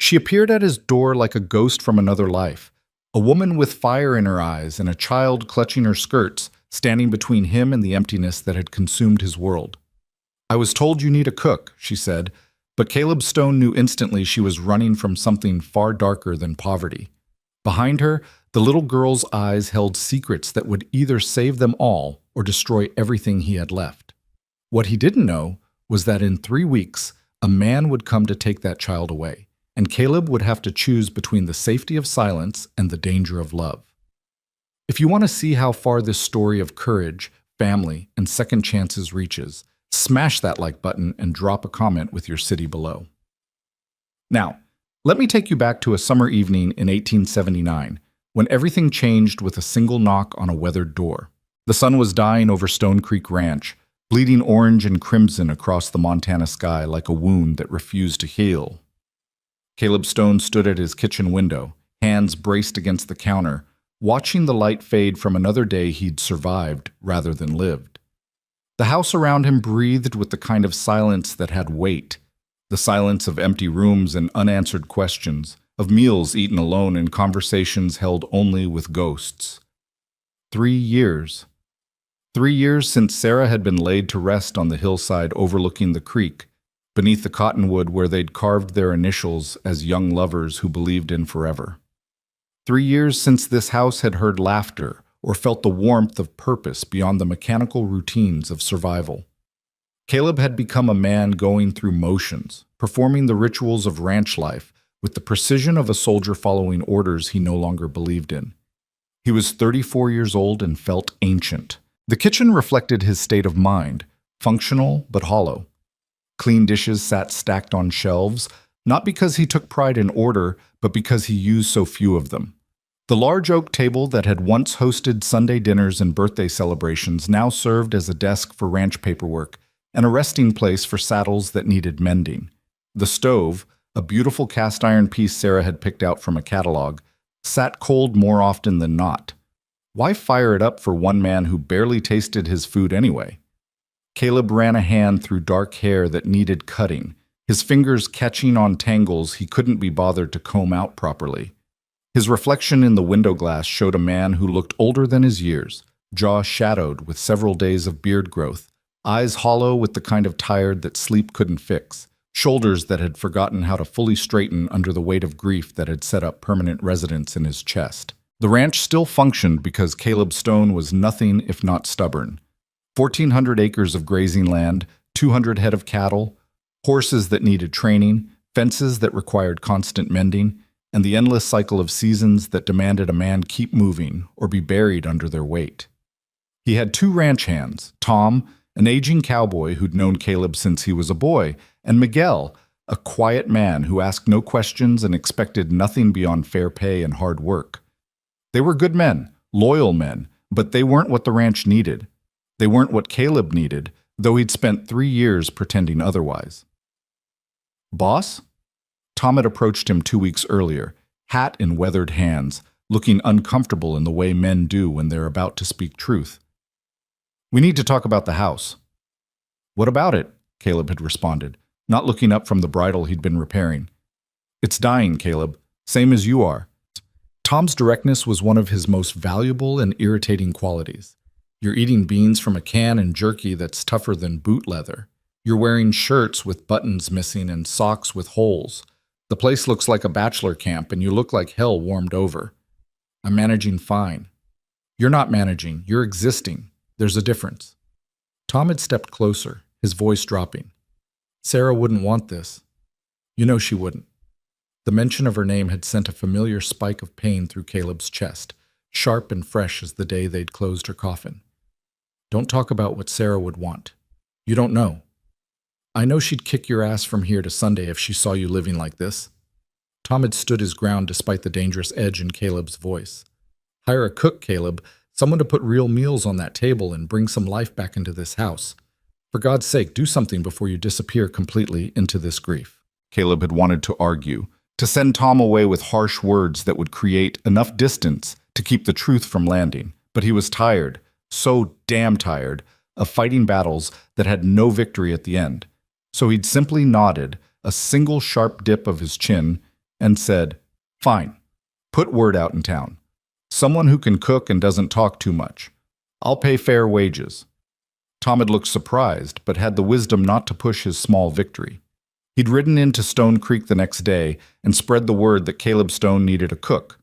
She appeared at his door like a ghost from another life, a woman with fire in her eyes and a child clutching her skirts, standing between him and the emptiness that had consumed his world. "I was told you need a cook," she said, but Caleb Stone knew instantly she was running from something far darker than poverty. Behind her, the little girl's eyes held secrets that would either save them all or destroy everything he had left. What he didn't know was that in 3 weeks, a man would come to take that child away, and Caleb would have to choose between the safety of silence and the danger of love. If you want to see how far this story of courage, family, and second chances reaches, smash that like button and drop a comment with your city below. Now, let me take you back to a summer evening in 1879, when everything changed with a single knock on a weathered door. The sun was dying over Stone Creek Ranch, bleeding orange and crimson across the Montana sky like a wound that refused to heal. Caleb Stone stood at his kitchen window, hands braced against the counter, watching the light fade from another day he'd survived rather than lived. The house around him breathed with the kind of silence that had weight, the silence of empty rooms and unanswered questions, of meals eaten alone and conversations held only with ghosts. 3 years. 3 years since Sarah had been laid to rest on the hillside overlooking the creek, beneath the cottonwood where they'd carved their initials as young lovers who believed in forever. 3 years since this house had heard laughter or felt the warmth of purpose beyond the mechanical routines of survival. Caleb had become a man going through motions, performing the rituals of ranch life with the precision of a soldier following orders he no longer believed in. He was 34 years old and felt ancient. The kitchen reflected his state of mind, functional but hollow. Clean dishes sat stacked on shelves, not because he took pride in order, but because he used so few of them. The large oak table that had once hosted Sunday dinners and birthday celebrations now served as a desk for ranch paperwork and a resting place for saddles that needed mending. The stove, a beautiful cast iron piece Sarah had picked out from a catalog, sat cold more often than not. Why fire it up for one man who barely tasted his food anyway? Caleb ran a hand through dark hair that needed cutting, his fingers catching on tangles he couldn't be bothered to comb out properly. His reflection in the window glass showed a man who looked older than his years, jaw shadowed with several days of beard growth, eyes hollow with the kind of tired that sleep couldn't fix, shoulders that had forgotten how to fully straighten under the weight of grief that had set up permanent residence in his chest. The ranch still functioned because Caleb Stone was nothing if not stubborn. 1,400 acres of grazing land, 200 head of cattle, horses that needed training, fences that required constant mending, and the endless cycle of seasons that demanded a man keep moving or be buried under their weight. He had 2 ranch hands, Tom, an aging cowboy who'd known Caleb since he was a boy, and Miguel, a quiet man who asked no questions and expected nothing beyond fair pay and hard work. They were good men, loyal men, but they weren't what the ranch needed. They weren't what Caleb needed, though he'd spent 3 years pretending otherwise. "Boss?" Tom had approached him 2 weeks earlier, hat in weathered hands, looking uncomfortable in the way men do when they're about to speak truth. "We need to talk about the house." "What about it?" Caleb had responded, not looking up from the bridle he'd been repairing. "It's dying, Caleb, same as you are." Tom's directness was one of his most valuable and irritating qualities. You're eating beans from a can and jerky that's tougher than boot leather. You're wearing shirts with buttons missing and socks with holes. The place looks like a bachelor camp and you look like hell warmed over. "I'm managing fine." "You're not managing, you're existing. There's a difference." Tom had stepped closer, his voice dropping. "Sarah wouldn't want this." "You know she wouldn't." The mention of her name had sent a familiar spike of pain through Caleb's chest, sharp and fresh as the day they'd closed her coffin. "Don't talk about what Sarah would want. You don't know. I know she'd kick your ass from here to Sunday if she saw you living like this." Tom had stood his ground despite the dangerous edge in Caleb's voice. "Hire a cook, Caleb, someone to put real meals on that table and bring some life back into this house. For God's sake, do something before you disappear completely into this grief." Caleb had wanted to argue, to send Tom away with harsh words that would create enough distance to keep the truth from landing, but he was tired, so damn tired, of fighting battles that had no victory at the end. So he'd simply nodded, a single sharp dip of his chin, and said, "Fine, put word out in town. Someone who can cook and doesn't talk too much. I'll pay fair wages." Tom had looked surprised, but had the wisdom not to push his small victory. He'd ridden into Stone Creek the next day and spread the word that Caleb Stone needed a cook.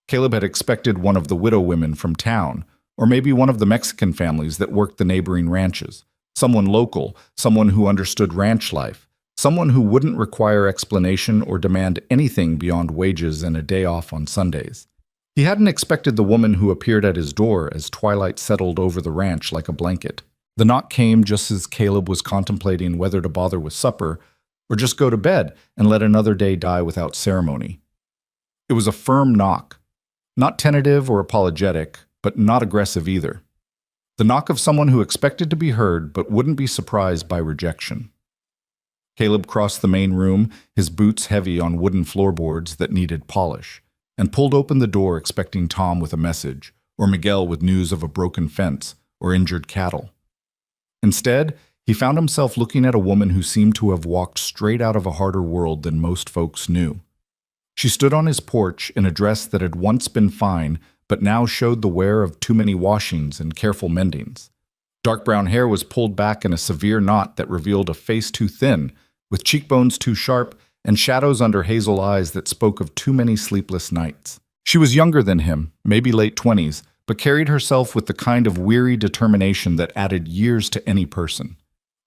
Caleb had expected one of the widow women from town, or maybe one of the Mexican families that worked the neighboring ranches. Someone local, someone who understood ranch life, someone who wouldn't require explanation or demand anything beyond wages and a day off on Sundays. He hadn't expected the woman who appeared at his door as twilight settled over the ranch like a blanket. The knock came just as Caleb was contemplating whether to bother with supper or just go to bed and let another day die without ceremony. It was a firm knock, not tentative or apologetic, but not aggressive either. The knock of someone who expected to be heard but wouldn't be surprised by rejection. Caleb crossed the main room, his boots heavy on wooden floorboards that needed polish, and pulled open the door expecting Tom with a message, or Miguel with news of a broken fence or injured cattle. Instead, he found himself looking at a woman who seemed to have walked straight out of a harder world than most folks knew. She stood on his porch in a dress that had once been fine, but now showed the wear of too many washings and careful mendings. Dark brown hair was pulled back in a severe knot that revealed a face too thin, with cheekbones too sharp, and shadows under hazel eyes that spoke of too many sleepless nights. She was younger than him, maybe late 20s, but carried herself with the kind of weary determination that added years to any person.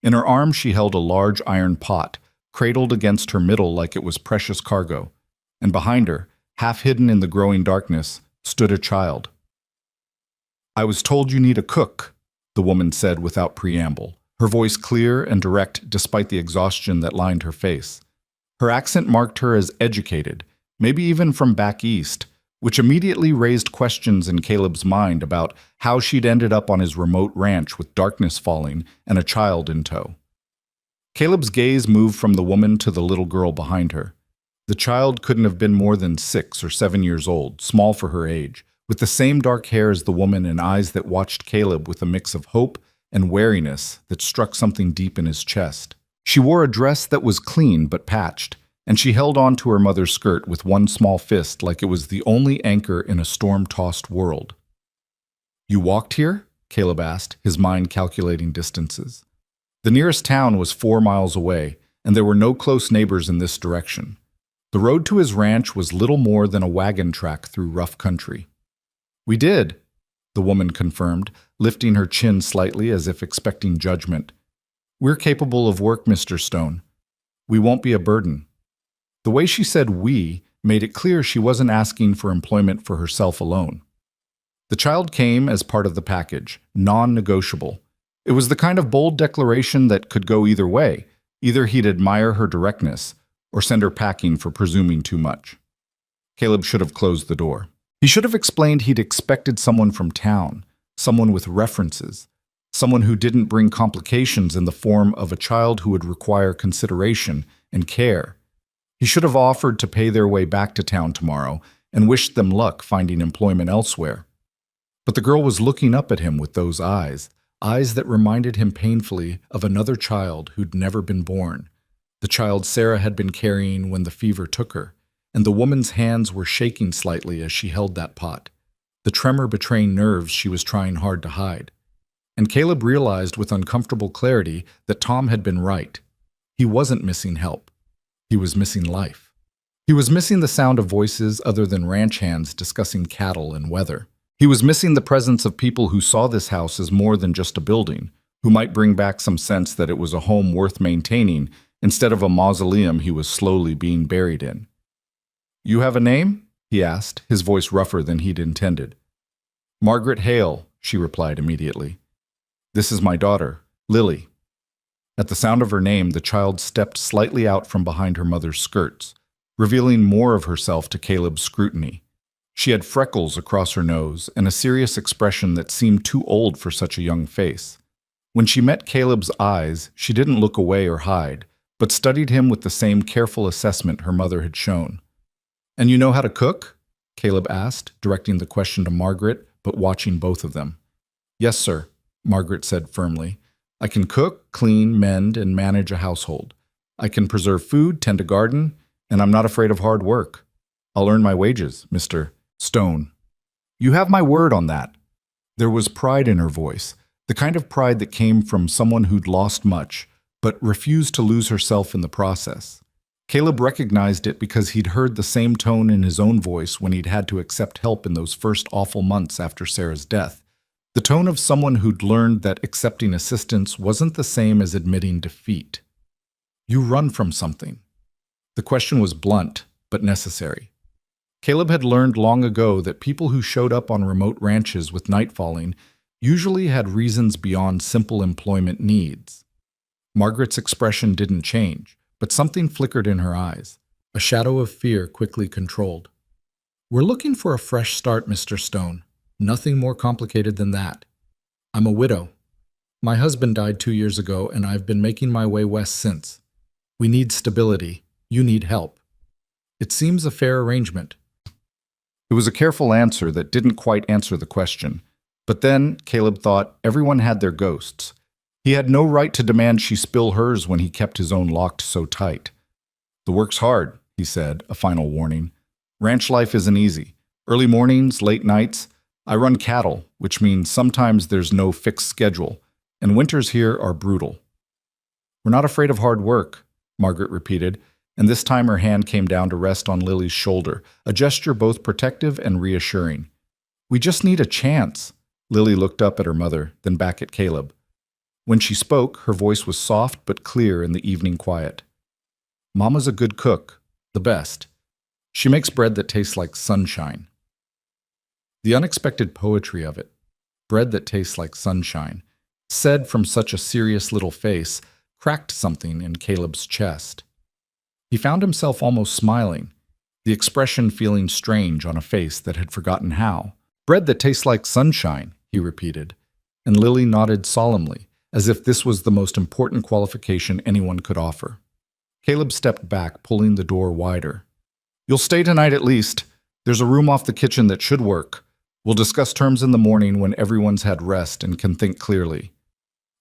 In her arms she held a large iron pot, cradled against her middle like it was precious cargo, and behind her, half hidden in the growing darkness, stood a child. "I was told you need a cook," the woman said without preamble, her voice clear and direct despite the exhaustion that lined her face. Her accent marked her as educated, maybe even from back east, which immediately raised questions in Caleb's mind about how she'd ended up on his remote ranch with darkness falling and a child in tow. Caleb's gaze moved from the woman to the little girl behind her. The child couldn't have been more than 6 or 7 years old, small for her age, with the same dark hair as the woman and eyes that watched Caleb with a mix of hope and wariness that struck something deep in his chest. She wore a dress that was clean but patched, and she held on to her mother's skirt with one small fist like it was the only anchor in a storm-tossed world. "You walked here?" Caleb asked, his mind calculating distances. The nearest town was 4 miles away, and there were no close neighbors in this direction. The road to his ranch was little more than a wagon track through rough country. "We did," the woman confirmed, lifting her chin slightly as if expecting judgment. "We're capable of work, Mr. Stone. We won't be a burden." The way she said "we" made it clear she wasn't asking for employment for herself alone. The child came as part of the package, non-negotiable. It was the kind of bold declaration that could go either way. Either he'd admire her directness, or send her packing for presuming too much. Caleb should have closed the door. He should have explained he'd expected someone from town, someone with references, someone who didn't bring complications in the form of a child who would require consideration and care. He should have offered to pay their way back to town tomorrow and wished them luck finding employment elsewhere. But the girl was looking up at him with those eyes that reminded him painfully of another child who'd never been born, the child Sarah had been carrying when the fever took her, and the woman's hands were shaking slightly as she held that pot, the tremor betraying nerves she was trying hard to hide. And Caleb realized with uncomfortable clarity that Tom had been right. He wasn't missing help. He was missing life. He was missing the sound of voices other than ranch hands discussing cattle and weather. He was missing the presence of people who saw this house as more than just a building, who might bring back some sense that it was a home worth maintaining instead of a mausoleum he was slowly being buried in. "You have a name?" he asked, his voice rougher than he'd intended. "Margaret Hale," she replied immediately. "This is my daughter, Lily." At the sound of her name, the child stepped slightly out from behind her mother's skirts, revealing more of herself to Caleb's scrutiny. She had freckles across her nose and a serious expression that seemed too old for such a young face. When she met Caleb's eyes, she didn't look away or hide, but studied him with the same careful assessment her mother had shown. "And you know how to cook?" Caleb asked, directing the question to Margaret, but watching both of them. "Yes, sir," Margaret said firmly. "I can cook, clean, mend, and manage a household. I can preserve food, tend a garden, And I'm not afraid of hard work. I'll earn my wages, Mr. Stone. You have my word on that. There was pride in her voice, the kind of pride that came from someone who'd lost much, but refused to lose herself in the process. Caleb recognized it because he'd heard the same tone in his own voice when he'd had to accept help in those first awful months after Sarah's death. The tone of someone who'd learned that accepting assistance wasn't the same as admitting defeat. You run from something. The question was blunt, but necessary. Caleb had learned long ago that people who showed up on remote ranches with night falling usually had reasons beyond simple employment needs. Margaret's expression didn't change, but something flickered in her eyes. A shadow of fear quickly controlled. We're looking for a fresh start, Mr. Stone. Nothing more complicated than that. I'm a widow. My husband died 2 years ago, and I've been making my way west since. We need stability. You need help. It seems a fair arrangement. It was a careful answer that didn't quite answer the question. But then, Caleb thought, everyone had their ghosts. He had no right to demand she spill hers when he kept his own locked so tight. The work's hard, he said, a final warning. Ranch life isn't easy. Early mornings, late nights. I run cattle, which means sometimes there's no fixed schedule, and winters here are brutal. We're not afraid of hard work, Margaret repeated, and this time her hand came down to rest on Lily's shoulder, a gesture both protective and reassuring. We just need a chance. Lily looked up at her mother, then back at Caleb. When she spoke, her voice was soft but clear in the evening quiet. Mama's a good cook, the best. She makes bread that tastes like sunshine. The unexpected poetry of it, bread that tastes like sunshine, said from such a serious little face, cracked something in Caleb's chest. He found himself almost smiling, the expression feeling strange on a face that had forgotten how. Bread that tastes like sunshine, he repeated, and Lily nodded solemnly, as if this was the most important qualification anyone could offer. Caleb stepped back, pulling the door wider. You'll stay tonight at least. There's a room off the kitchen that should work. We'll discuss terms in the morning when everyone's had rest and can think clearly.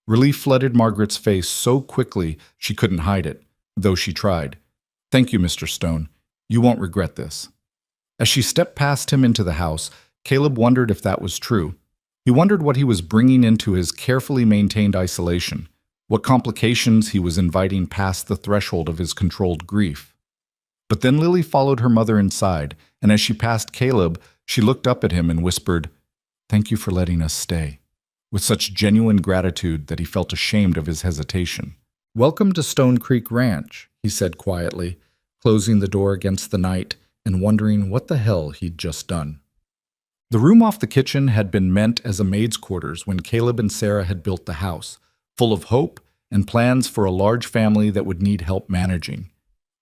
Relief flooded Margaret's face so quickly she couldn't hide it, though she tried. Thank you, Mr. Stone. You won't regret this. As she stepped past him into the house, Caleb wondered if that was true. He wondered what he was bringing into his carefully maintained isolation, what complications he was inviting past the threshold of his controlled grief. But then Lily followed her mother inside, and as she passed Caleb, she looked up at him and whispered, "Thank you for letting us stay," with such genuine gratitude that he felt ashamed of his hesitation. "Welcome to Stone Creek Ranch," he said quietly, closing the door against the night and wondering what the hell he'd just done. The room off the kitchen had been meant as a maid's quarters when Caleb and Sarah had built the house, full of hope and plans for a large family that would need help managing.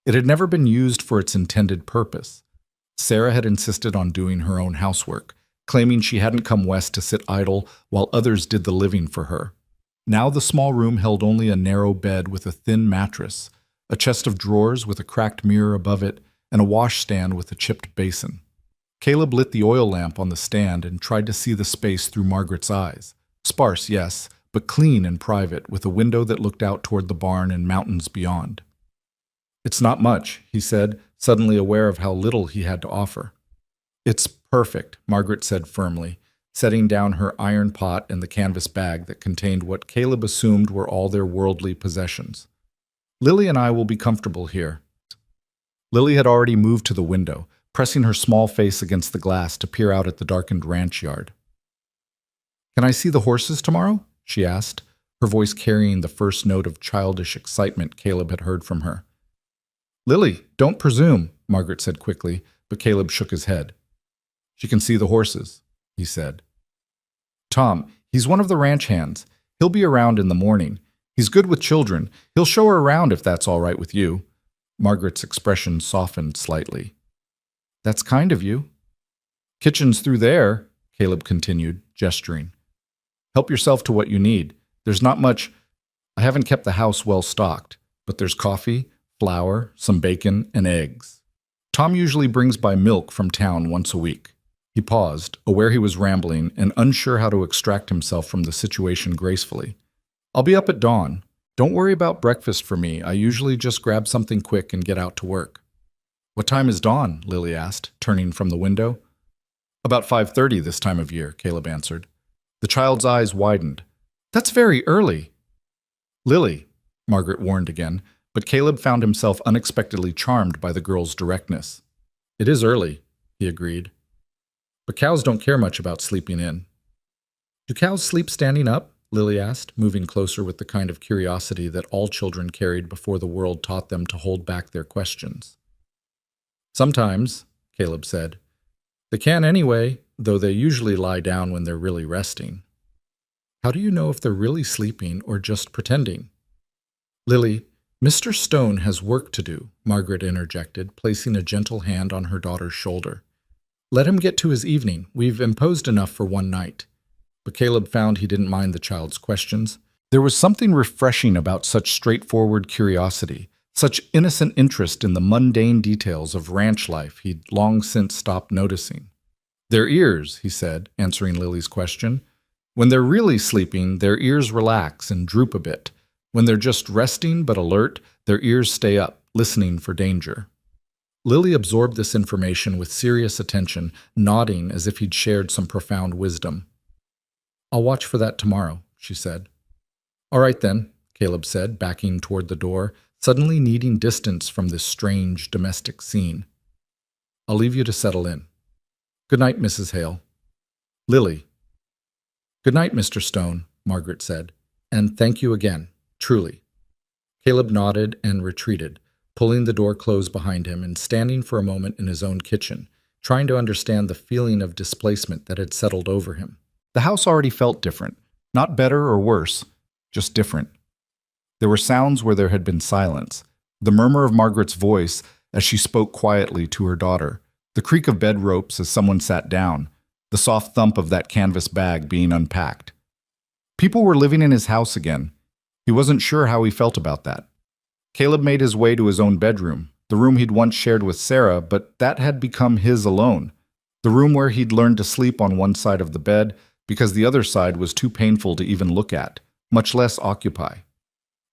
It had never been used for its intended purpose. Sarah had insisted on doing her own housework, claiming she hadn't come west to sit idle while others did the living for her. Now the small room held only a narrow bed with a thin mattress, a chest of drawers with a cracked mirror above it, and a washstand with a chipped basin. Caleb lit the oil lamp on the stand and tried to see the space through Margaret's eyes. Sparse, yes, but clean and private, with a window that looked out toward the barn and mountains beyond. "It's not much," he said, suddenly aware of how little he had to offer. "It's perfect," Margaret said firmly, setting down her iron pot and the canvas bag that contained what Caleb assumed were all their worldly possessions. "Lily and I will be comfortable here." Lily had already moved to the window, pressing her small face against the glass to peer out at the darkened ranch yard. "Can I see the horses tomorrow?" she asked, her voice carrying the first note of childish excitement Caleb had heard from her. "Lily, don't presume," Margaret said quickly, but Caleb shook his head. "She can see the horses," he said. "Tom, he's one of the ranch hands. He'll be around in the morning. He's good with children. He'll show her around if that's all right with you." Margaret's expression softened slightly. "That's kind of you." "Kitchen's through there," Caleb continued, gesturing. "Help yourself to what you need. There's not much. I haven't kept the house well stocked, but there's coffee, flour, some bacon, and eggs. Tom usually brings by milk from town once a week." He paused, aware he was rambling and unsure how to extract himself from the situation gracefully. "I'll be up at dawn. Don't worry about breakfast for me. I usually just grab something quick and get out to work." What time is dawn? Lily asked, turning from the window. About 5:30 this time of year, Caleb answered. The child's eyes widened. That's very early. Lily, Margaret warned again, but Caleb found himself unexpectedly charmed by the girl's directness. It is early, he agreed. But cows don't care much about sleeping in. Do cows sleep standing up? Lily asked, moving closer with the kind of curiosity that all children carried before the world taught them to hold back their questions. Sometimes, Caleb said. They can anyway, though they usually lie down when they're really resting. How do you know if they're really sleeping or just pretending? Lily, Mr. Stone has work to do, Margaret interjected, placing a gentle hand on her daughter's shoulder. Let him get to his evening. We've imposed enough for one night. But Caleb found he didn't mind the child's questions. There was something refreshing about such straightforward curiosity, such innocent interest in the mundane details of ranch life he'd long since stopped noticing. Their ears, he said, answering Lily's question. When they're really sleeping, their ears relax and droop a bit. When they're just resting but alert, their ears stay up, listening for danger. Lily absorbed this information with serious attention, nodding as if he'd shared some profound wisdom. I'll watch for that tomorrow, she said. All right then, Caleb said, backing toward the door, suddenly needing distance from this strange domestic scene. I'll leave you to settle in. Good night, Mrs. Hale. Lily. Good night, Mr. Stone, Margaret said, and thank you again, truly. Caleb nodded and retreated, pulling the door closed behind him and standing for a moment in his own kitchen, trying to understand the feeling of displacement that had settled over him. The house already felt different, not better or worse, just different. There were sounds where there had been silence, the murmur of Margaret's voice as she spoke quietly to her daughter, the creak of bed ropes as someone sat down, the soft thump of that canvas bag being unpacked. People were living in his house again. He wasn't sure how he felt about that. Caleb made his way to his own bedroom, the room he'd once shared with Sarah, but that had become his alone, the room where he'd learned to sleep on one side of the bed because the other side was too painful to even look at, much less occupy.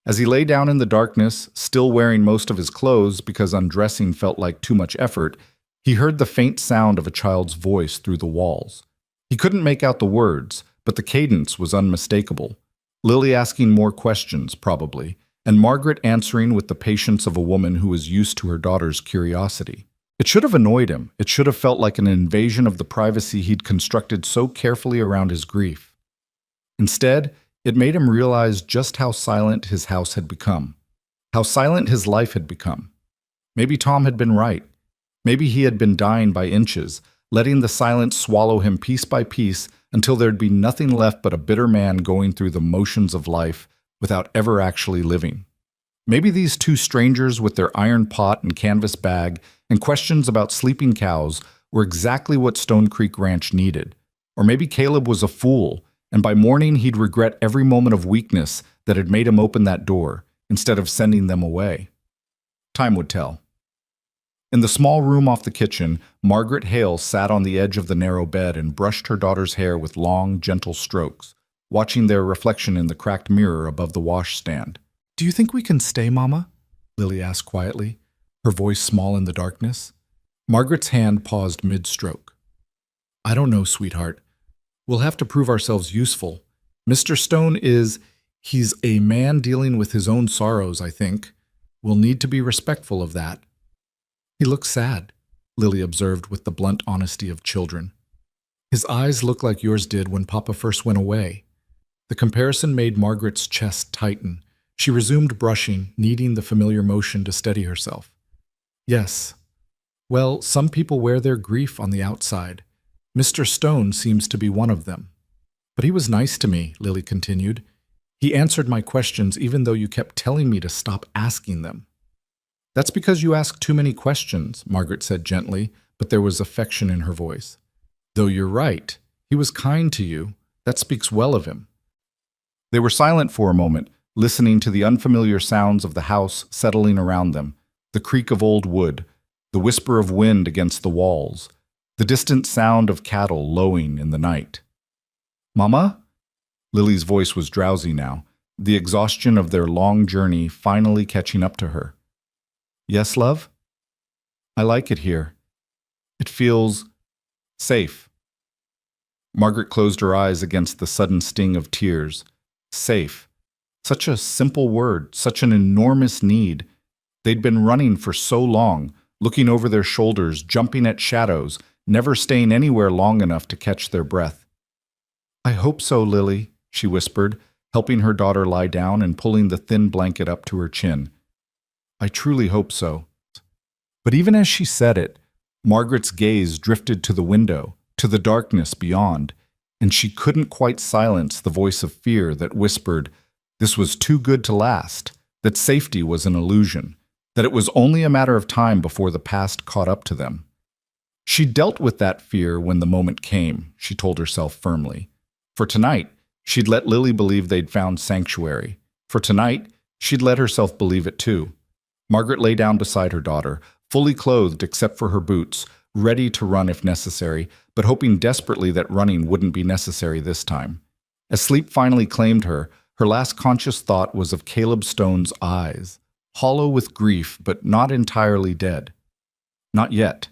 As he lay down in the darkness, still wearing most of his clothes because undressing felt like too much effort, he heard the faint sound of a child's voice through the walls. He couldn't make out the words, but the cadence was unmistakable. Lily asking more questions, probably, and Margaret answering with the patience of a woman who was used to her daughter's curiosity. It should have annoyed him. It should have felt like an invasion of the privacy he'd constructed so carefully around his grief. Instead, it made him realize just how silent his house had become, how silent his life had become. Maybe Tom had been right. Maybe he had been dying by inches, letting the silence swallow him piece by piece until there'd be nothing left but a bitter man going through the motions of life without ever actually living. Maybe these two strangers with their iron pot and canvas bag and questions about sleeping cows were exactly what Stone Creek Ranch needed. Or maybe Caleb was a fool, and by morning he'd regret every moment of weakness that had made him open that door, instead of sending them away. Time would tell. In the small room off the kitchen, Margaret Hale sat on the edge of the narrow bed and brushed her daughter's hair with long, gentle strokes, watching their reflection in the cracked mirror above the washstand. Do you think we can stay, Mama? Lily asked quietly, her voice small in the darkness. Margaret's hand paused mid-stroke. I don't know, sweetheart. We'll have to prove ourselves useful. Mr. Stone he's a man dealing with his own sorrows, I think. We'll need to be respectful of that. He looks sad, Lily observed with the blunt honesty of children. His eyes look like yours did when Papa first went away. The comparison made Margaret's chest tighten. She resumed brushing, needing the familiar motion to steady herself. Yes. Well, some people wear their grief on the outside. Mr. Stone seems to be one of them. But he was nice to me, Lily continued. He answered my questions even though you kept telling me to stop asking them. That's because you ask too many questions, Margaret said gently, but there was affection in her voice. Though you're right, he was kind to you. That speaks well of him. They were silent for a moment, listening to the unfamiliar sounds of the house settling around them, the creak of old wood, the whisper of wind against the walls, the distant sound of cattle lowing in the night. Mama? Lily's voice was drowsy now, the exhaustion of their long journey finally catching up to her. Yes, love? I like it here. It feels safe. Margaret closed her eyes against the sudden sting of tears. Safe. Such a simple word, such an enormous need. They'd been running for so long, looking over their shoulders, jumping at shadows, never staying anywhere long enough to catch their breath. I hope so, Lily, she whispered, helping her daughter lie down and pulling the thin blanket up to her chin. I truly hope so. But even as she said it, Margaret's gaze drifted to the window, to the darkness beyond, and she couldn't quite silence the voice of fear that whispered this was too good to last, that safety was an illusion, that it was only a matter of time before the past caught up to them. She dealt with that fear when the moment came, she told herself firmly. For tonight, she'd let Lily believe they'd found sanctuary. For tonight, she'd let herself believe it too. Margaret lay down beside her daughter, fully clothed except for her boots, ready to run if necessary, but hoping desperately that running wouldn't be necessary this time. As sleep finally claimed her, her last conscious thought was of Caleb Stone's eyes, hollow with grief but not entirely dead. Not yet.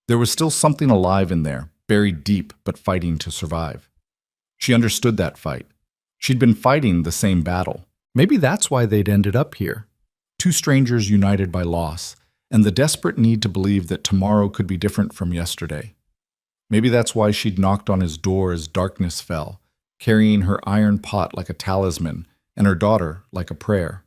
There was still something alive in there, buried deep but fighting to survive. She understood that fight. She'd been fighting the same battle. Maybe that's why they'd ended up here. Two strangers united by loss, and the desperate need to believe that tomorrow could be different from yesterday. Maybe that's why she'd knocked on his door as darkness fell, carrying her iron pot like a talisman and her daughter like a prayer.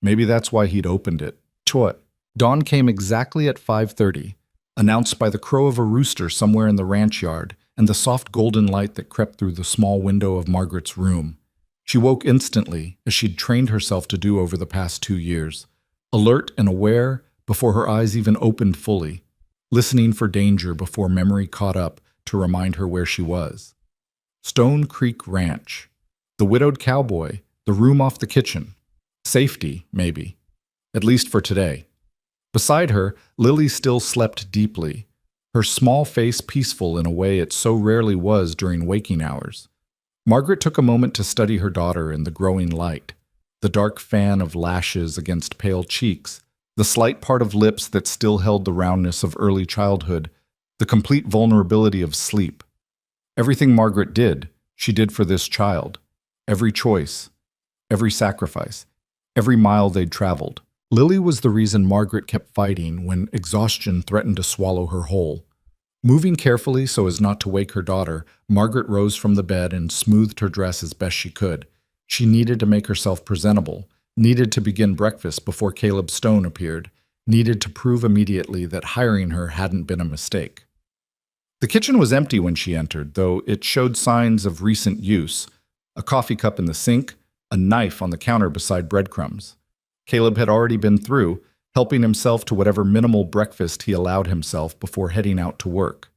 Maybe that's why he'd opened it. Chot. Dawn came exactly at 5:30, announced by the crow of a rooster somewhere in the ranch yard and the soft golden light that crept through the small window of Margaret's room. She woke instantly, as she'd trained herself to do over the past 2 years, alert and aware before her eyes even opened fully, listening for danger before memory caught up to remind her where she was. Stone Creek Ranch. The widowed cowboy, the room off the kitchen. Safety, maybe. At least for today. Beside her, Lily still slept deeply, her small face peaceful in a way it so rarely was during waking hours. Margaret took a moment to study her daughter in the growing light, the dark fan of lashes against pale cheeks, the slight part of lips that still held the roundness of early childhood, the complete vulnerability of sleep. Everything Margaret did, she did for this child. Every choice, every sacrifice, every mile they'd traveled. Lily was the reason Margaret kept fighting when exhaustion threatened to swallow her whole. Moving carefully so as not to wake her daughter, Margaret rose from the bed and smoothed her dress as best she could. She needed to make herself presentable, needed to begin breakfast before Caleb Stone appeared, needed to prove immediately that hiring her hadn't been a mistake. The kitchen was empty when she entered, though it showed signs of recent use. A coffee cup in the sink, a knife on the counter beside breadcrumbs. Caleb had already been through, helping himself to whatever minimal breakfast he allowed himself before heading out to work.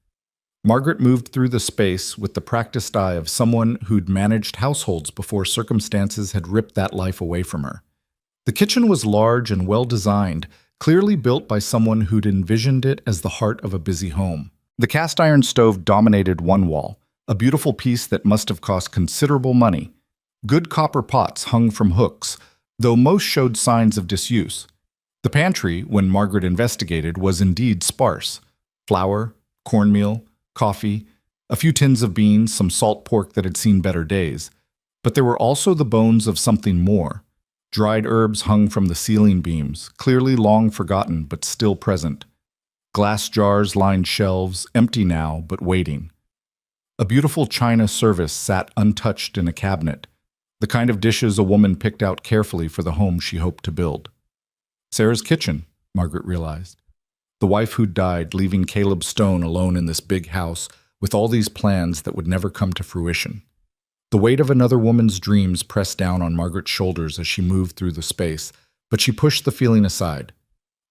Margaret moved through the space with the practiced eye of someone who'd managed households before circumstances had ripped that life away from her. The kitchen was large and well-designed, clearly built by someone who'd envisioned it as the heart of a busy home. The cast-iron stove dominated one wall, a beautiful piece that must have cost considerable money. Good copper pots hung from hooks, though most showed signs of disuse. The pantry, when Margaret investigated, was indeed sparse. Flour, cornmeal, coffee, a few tins of beans, some salt pork that had seen better days. But there were also the bones of something more. Dried herbs hung from the ceiling beams, clearly long forgotten but still present. Glass jars lined shelves, empty now but waiting. A beautiful china service sat untouched in a cabinet, the kind of dishes a woman picked out carefully for the home she hoped to build. Sarah's kitchen, Margaret realized. The wife who'd died, leaving Caleb Stone alone in this big house with all these plans that would never come to fruition. The weight of another woman's dreams pressed down on Margaret's shoulders as she moved through the space, but she pushed the feeling aside.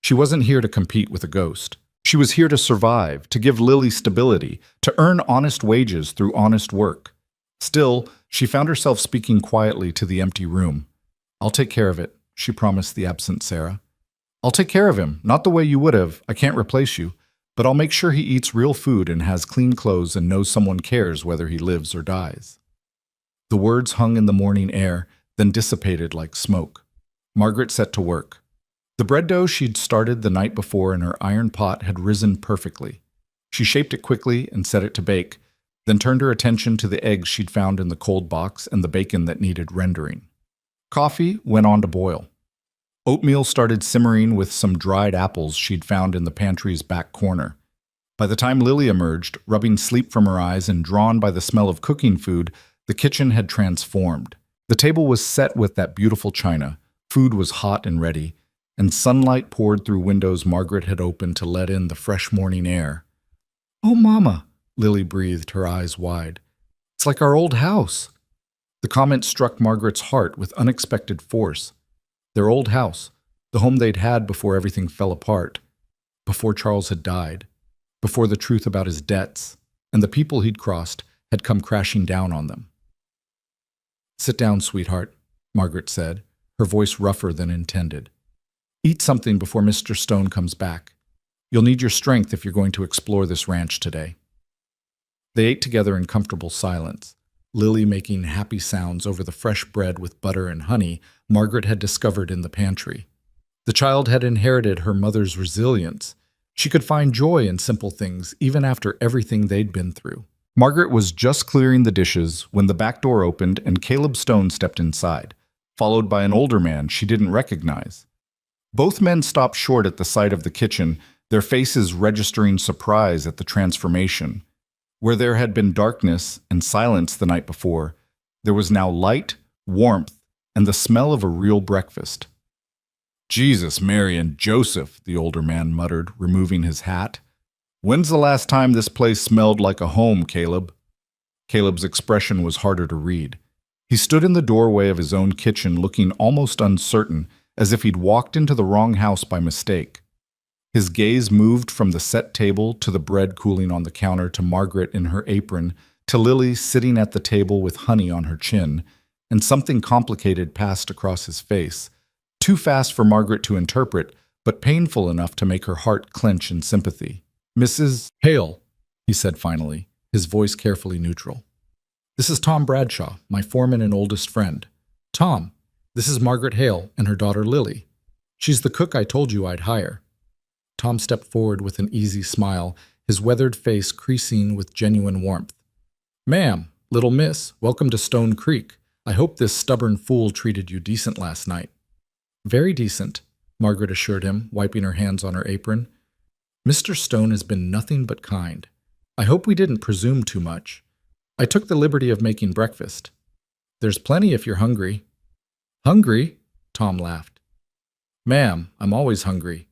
She wasn't here to compete with a ghost. She was here to survive, to give Lily stability, to earn honest wages through honest work. Still, she found herself speaking quietly to the empty room. "I'll take care of it," she promised the absent Sarah. "I'll take care of him, not the way you would have, I can't replace you, but I'll make sure he eats real food and has clean clothes and knows someone cares whether he lives or dies." The words hung in the morning air, then dissipated like smoke. Margaret set to work. The bread dough she'd started the night before in her iron pot had risen perfectly. She shaped it quickly and set it to bake, then turned her attention to the eggs she'd found in the cold box and the bacon that needed rendering. Coffee went on to boil. Oatmeal started simmering with some dried apples she'd found in the pantry's back corner. By the time Lily emerged, rubbing sleep from her eyes and drawn by the smell of cooking food, the kitchen had transformed. The table was set with that beautiful china, food was hot and ready, and sunlight poured through windows Margaret had opened to let in the fresh morning air. "Oh, Mama," Lily breathed, her eyes wide. "It's like our old house." The comment struck Margaret's heart with unexpected force. Their old house, the home they'd had before everything fell apart, before Charles had died, before the truth about his debts and the people he'd crossed had come crashing down on them. "Sit down, sweetheart," Margaret said, her voice rougher than intended. "Eat something before Mr. Stone comes back. You'll need your strength if you're going to explore this ranch today." They ate together in comfortable silence, Lily making happy sounds over the fresh bread with butter and honey Margaret had discovered in the pantry. The child had inherited her mother's resilience. She could find joy in simple things, even after everything they'd been through. Margaret was just clearing the dishes when the back door opened and Caleb Stone stepped inside, followed by an older man she didn't recognize. Both men stopped short at the sight of the kitchen, their faces registering surprise at the transformation. Where there had been darkness and silence the night before, there was now light, warmth, and the smell of a real breakfast. "Jesus, Mary, and Joseph," the older man muttered, removing his hat. "When's the last time this place smelled like a home, Caleb?" Caleb's expression was harder to read. He stood in the doorway of his own kitchen looking almost uncertain, as if he'd walked into the wrong house by mistake. His gaze moved from the set table to the bread cooling on the counter to Margaret in her apron to Lily sitting at the table with honey on her chin, and something complicated passed across his face, too fast for Margaret to interpret, but painful enough to make her heart clench in sympathy. "Mrs. Hale," he said finally, his voice carefully neutral. "This is Tom Bradshaw, my foreman and oldest friend. Tom, this is Margaret Hale and her daughter Lily. She's the cook I told you I'd hire." Tom stepped forward with an easy smile, his weathered face creasing with genuine warmth. "Ma'am, little miss, welcome to Stone Creek. I hope this stubborn fool treated you decent last night." "Very decent," Margaret assured him, wiping her hands on her apron. "Mr. Stone has been nothing but kind. I hope we didn't presume too much. I took the liberty of making breakfast. There's plenty if you're hungry." "Hungry?" Tom laughed. "Ma'am, I'm always hungry.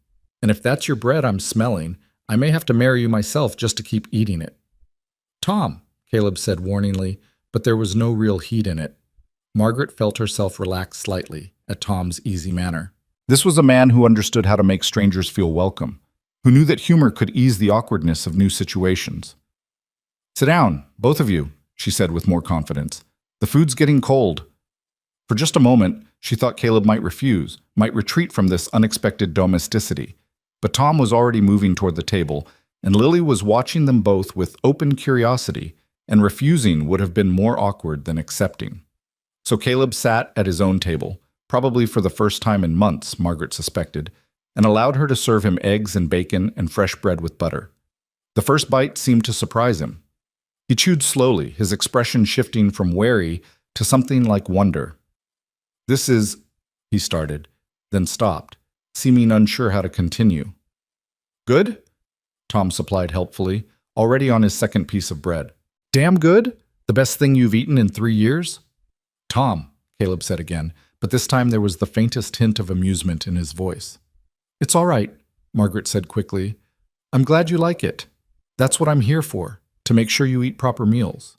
And if that's your bread I'm smelling, I may have to marry you myself just to keep eating it." "Tom," Caleb said warningly, but there was no real heat in it. Margaret felt herself relax slightly at Tom's easy manner. This was a man who understood how to make strangers feel welcome, who knew that humor could ease the awkwardness of new situations. "Sit down, both of you," she said with more confidence. "The food's getting cold." For just a moment, she thought Caleb might refuse, might retreat from this unexpected domesticity. But Tom was already moving toward the table, and Lily was watching them both with open curiosity, and refusing would have been more awkward than accepting. So Caleb sat at his own table, probably for the first time in months, Margaret suspected, and allowed her to serve him eggs and bacon and fresh bread with butter. The first bite seemed to surprise him. He chewed slowly, his expression shifting from wary to something like wonder. "This is," he started, then stopped, seeming unsure how to continue. "Good?" Tom supplied helpfully, already on his second piece of bread. "Damn good? The best thing you've eaten in 3 years?" "Tom," Caleb said again, but this time there was the faintest hint of amusement in his voice. "It's all right," Margaret said quickly. "I'm glad you like it. That's what I'm here for, to make sure you eat proper meals."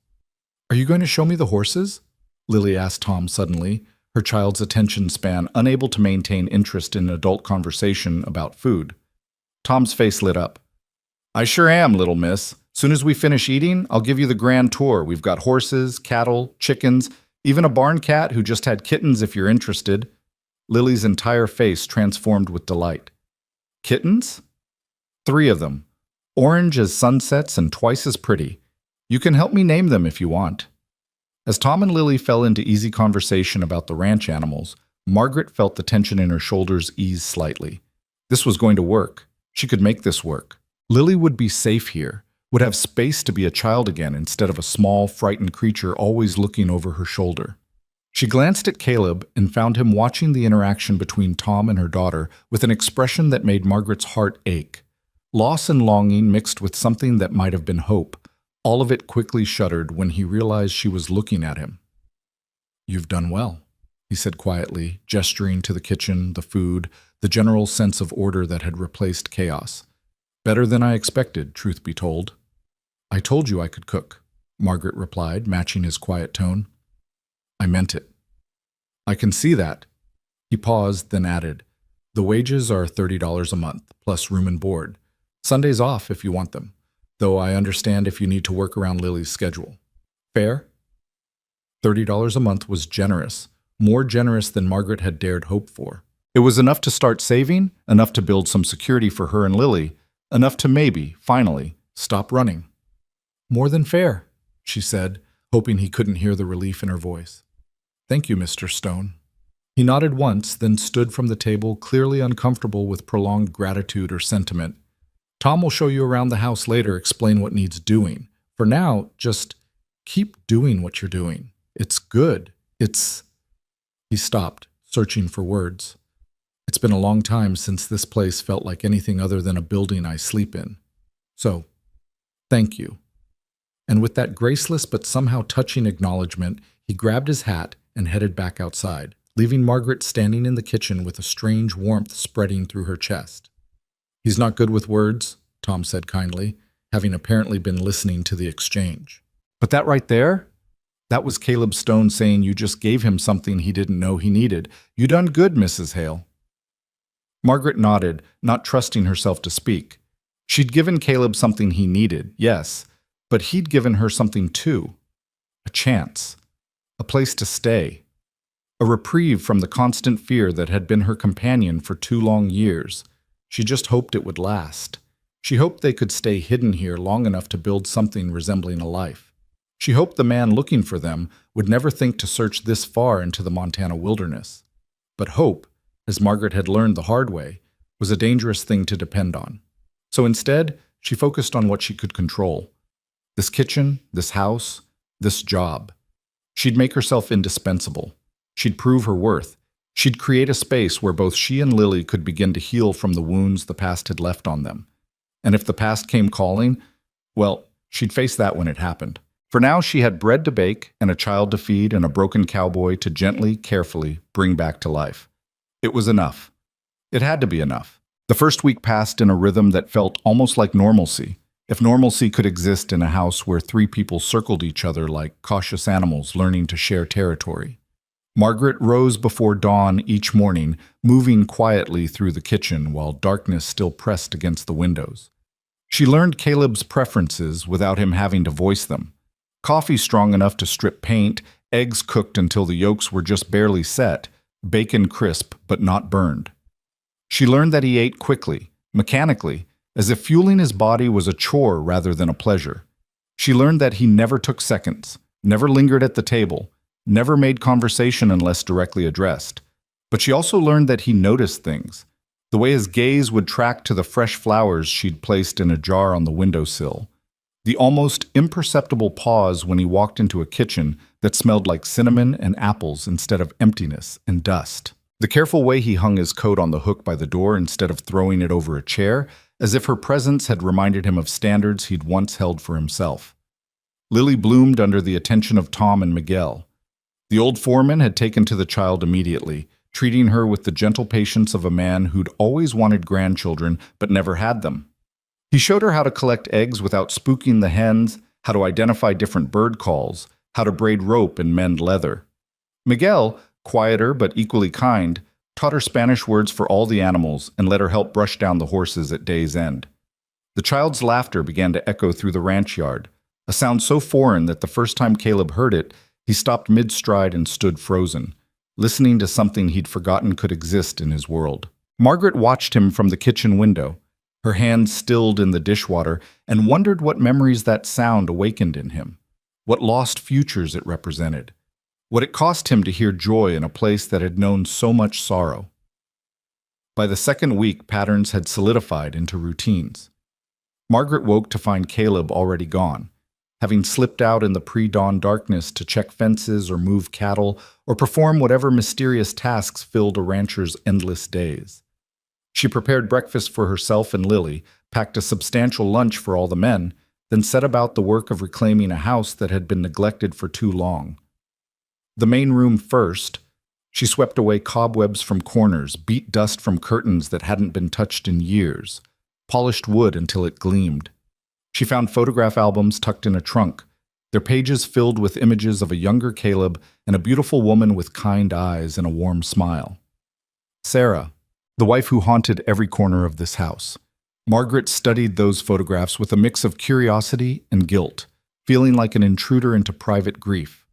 "Are you going to show me the horses?" Lily asked Tom suddenly, her child's attention span unable to maintain interest in adult conversation about food. Tom's face lit up. "I sure am, little miss. Soon as we finish eating, I'll give you the grand tour. We've got horses, cattle, chickens, even a barn cat who just had kittens if you're interested." Lily's entire face transformed with delight. "Kittens?" "3 of them. Orange as sunsets and twice as pretty. You can help me name them if you want." As Tom and Lily fell into easy conversation about the ranch animals, Margaret felt the tension in her shoulders ease slightly. This was going to work. She could make this work. Lily would be safe here, would have space to be a child again instead of a small, frightened creature always looking over her shoulder. She glanced at Caleb and found him watching the interaction between Tom and her daughter with an expression that made Margaret's heart ache. Loss and longing mixed with something that might have been hope. All of it quickly shuddered when he realized she was looking at him. "You've done well," he said quietly, gesturing to the kitchen, the food, the general sense of order that had replaced chaos. "Better than I expected, truth be told." "I told you I could cook," Margaret replied, matching his quiet tone. "I meant it." "I can see that." He paused, then added, "The wages are $30 a month, plus room and board. Sundays off if you want them, though I understand if you need to work around Lily's schedule. Fair?" $30 a month was generous, more generous than Margaret had dared hope for. It was enough to start saving, enough to build some security for her and Lily, enough to maybe, finally, stop running. "More than fair," she said, hoping he couldn't hear the relief in her voice. "Thank you, Mr. Stone." He nodded once, then stood from the table, clearly uncomfortable with prolonged gratitude or sentiment. "Tom will show you around the house later, explain what needs doing. For now, just keep doing what you're doing. It's good. It's—" He stopped, searching for words. "It's been a long time since this place felt like anything other than a building I sleep in. So, thank you." And with that graceless but somehow touching acknowledgement, he grabbed his hat and headed back outside, leaving Margaret standing in the kitchen with a strange warmth spreading through her chest. "He's not good with words," Tom said kindly, having apparently been listening to the exchange. "But that right there? That was Caleb Stone saying you just gave him something he didn't know he needed. You done good, Mrs. Hale." Margaret nodded, not trusting herself to speak. She'd given Caleb something he needed, yes, but he'd given her something too. A chance. A place to stay. A reprieve from the constant fear that had been her companion for 2 long years. She just hoped it would last. She hoped they could stay hidden here long enough to build something resembling a life. She hoped the man looking for them would never think to search this far into the Montana wilderness. But hope, as Margaret had learned the hard way, was a dangerous thing to depend on. So instead, she focused on what she could control. This kitchen, this house, this job. She'd make herself indispensable. She'd prove her worth. She'd create a space where both she and Lily could begin to heal from the wounds the past had left on them. And if the past came calling, well, she'd face that when it happened. For now, she had bread to bake and a child to feed and a broken cowboy to gently, carefully bring back to life. It was enough. It had to be enough. The first week passed in a rhythm that felt almost like normalcy, if normalcy could exist in a house where 3 people circled each other like cautious animals learning to share territory. Margaret rose before dawn each morning, moving quietly through the kitchen while darkness still pressed against the windows. She learned Caleb's preferences without him having to voice them. Coffee strong enough to strip paint, eggs cooked until the yolks were just barely set, bacon crisp but not burned. She learned that he ate quickly, mechanically, as if fueling his body was a chore rather than a pleasure. She learned that he never took seconds, never lingered at the table, never made conversation unless directly addressed. But she also learned that he noticed things, the way his gaze would track to the fresh flowers she'd placed in a jar on the windowsill, the almost imperceptible pause when he walked into a kitchen that smelled like cinnamon and apples instead of emptiness and dust. The careful way he hung his coat on the hook by the door instead of throwing it over a chair, as if her presence had reminded him of standards he'd once held for himself. Lily bloomed under the attention of Tom and Miguel. The old foreman had taken to the child immediately, treating her with the gentle patience of a man who'd always wanted grandchildren but never had them. He showed her how to collect eggs without spooking the hens, how to identify different bird calls, how to braid rope and mend leather. Miguel, quieter but equally kind, taught her Spanish words for all the animals and let her help brush down the horses at day's end. The child's laughter began to echo through the ranch yard, a sound so foreign that the first time Caleb heard it, he stopped mid-stride and stood frozen, listening to something he'd forgotten could exist in his world. Margaret watched him from the kitchen window, her hands stilled in the dishwater, and wondered what memories that sound awakened in him, what lost futures it represented. what it cost him to hear joy in a place that had known so much sorrow. By the second week, patterns had solidified into routines. Margaret woke to find Caleb already gone, having slipped out in the pre-dawn darkness to check fences or move cattle or perform whatever mysterious tasks filled a rancher's endless days. She prepared breakfast for herself and Lily, packed a substantial lunch for all the men, then set about the work of reclaiming a house that had been neglected for too long. The main room first, she swept away cobwebs from corners, beat dust from curtains that hadn't been touched in years, polished wood until it gleamed. She found photograph albums tucked in a trunk, their pages filled with images of a younger Caleb and a beautiful woman with kind eyes and a warm smile. Sarah, the wife who haunted every corner of this house. Margaret studied those photographs with a mix of curiosity and guilt, feeling like an intruder into private grief.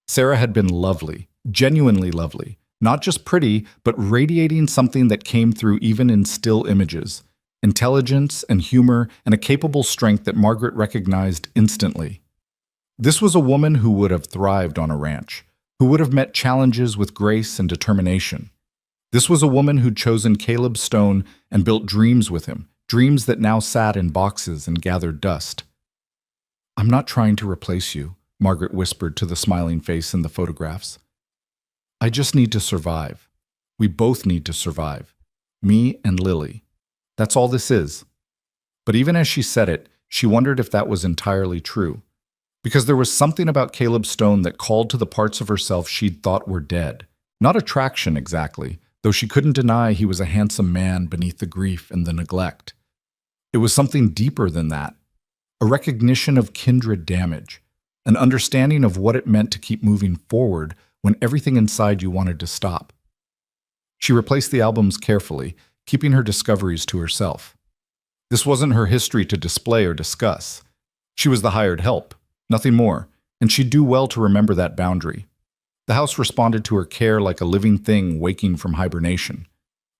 Sarah had been lovely, genuinely lovely, not just pretty, but radiating something that came through even in still images, intelligence and humor and a capable strength that Margaret recognized instantly. This was a woman who would have thrived on a ranch, who would have met challenges with grace and determination. This was a woman who'd chosen Caleb Stone and built dreams with him, dreams that now sat in boxes and gathered dust. "I'm not trying to replace you," Margaret whispered to the smiling face in the photographs. "I just need to survive. We both need to survive. Me and Lily. That's all this is." But even as she said it, she wondered if that was entirely true. Because there was something about Caleb Stone that called to the parts of herself she'd thought were dead. Not attraction exactly, though she couldn't deny he was a handsome man beneath the grief and the neglect. It was something deeper than that. A recognition of kindred damage. An understanding of what it meant to keep moving forward when everything inside you wanted to stop. She replaced the albums carefully, keeping her discoveries to herself. This wasn't her history to display or discuss. She was the hired help, nothing more, and she'd do well to remember that boundary. The house responded to her care like a living thing waking from hibernation.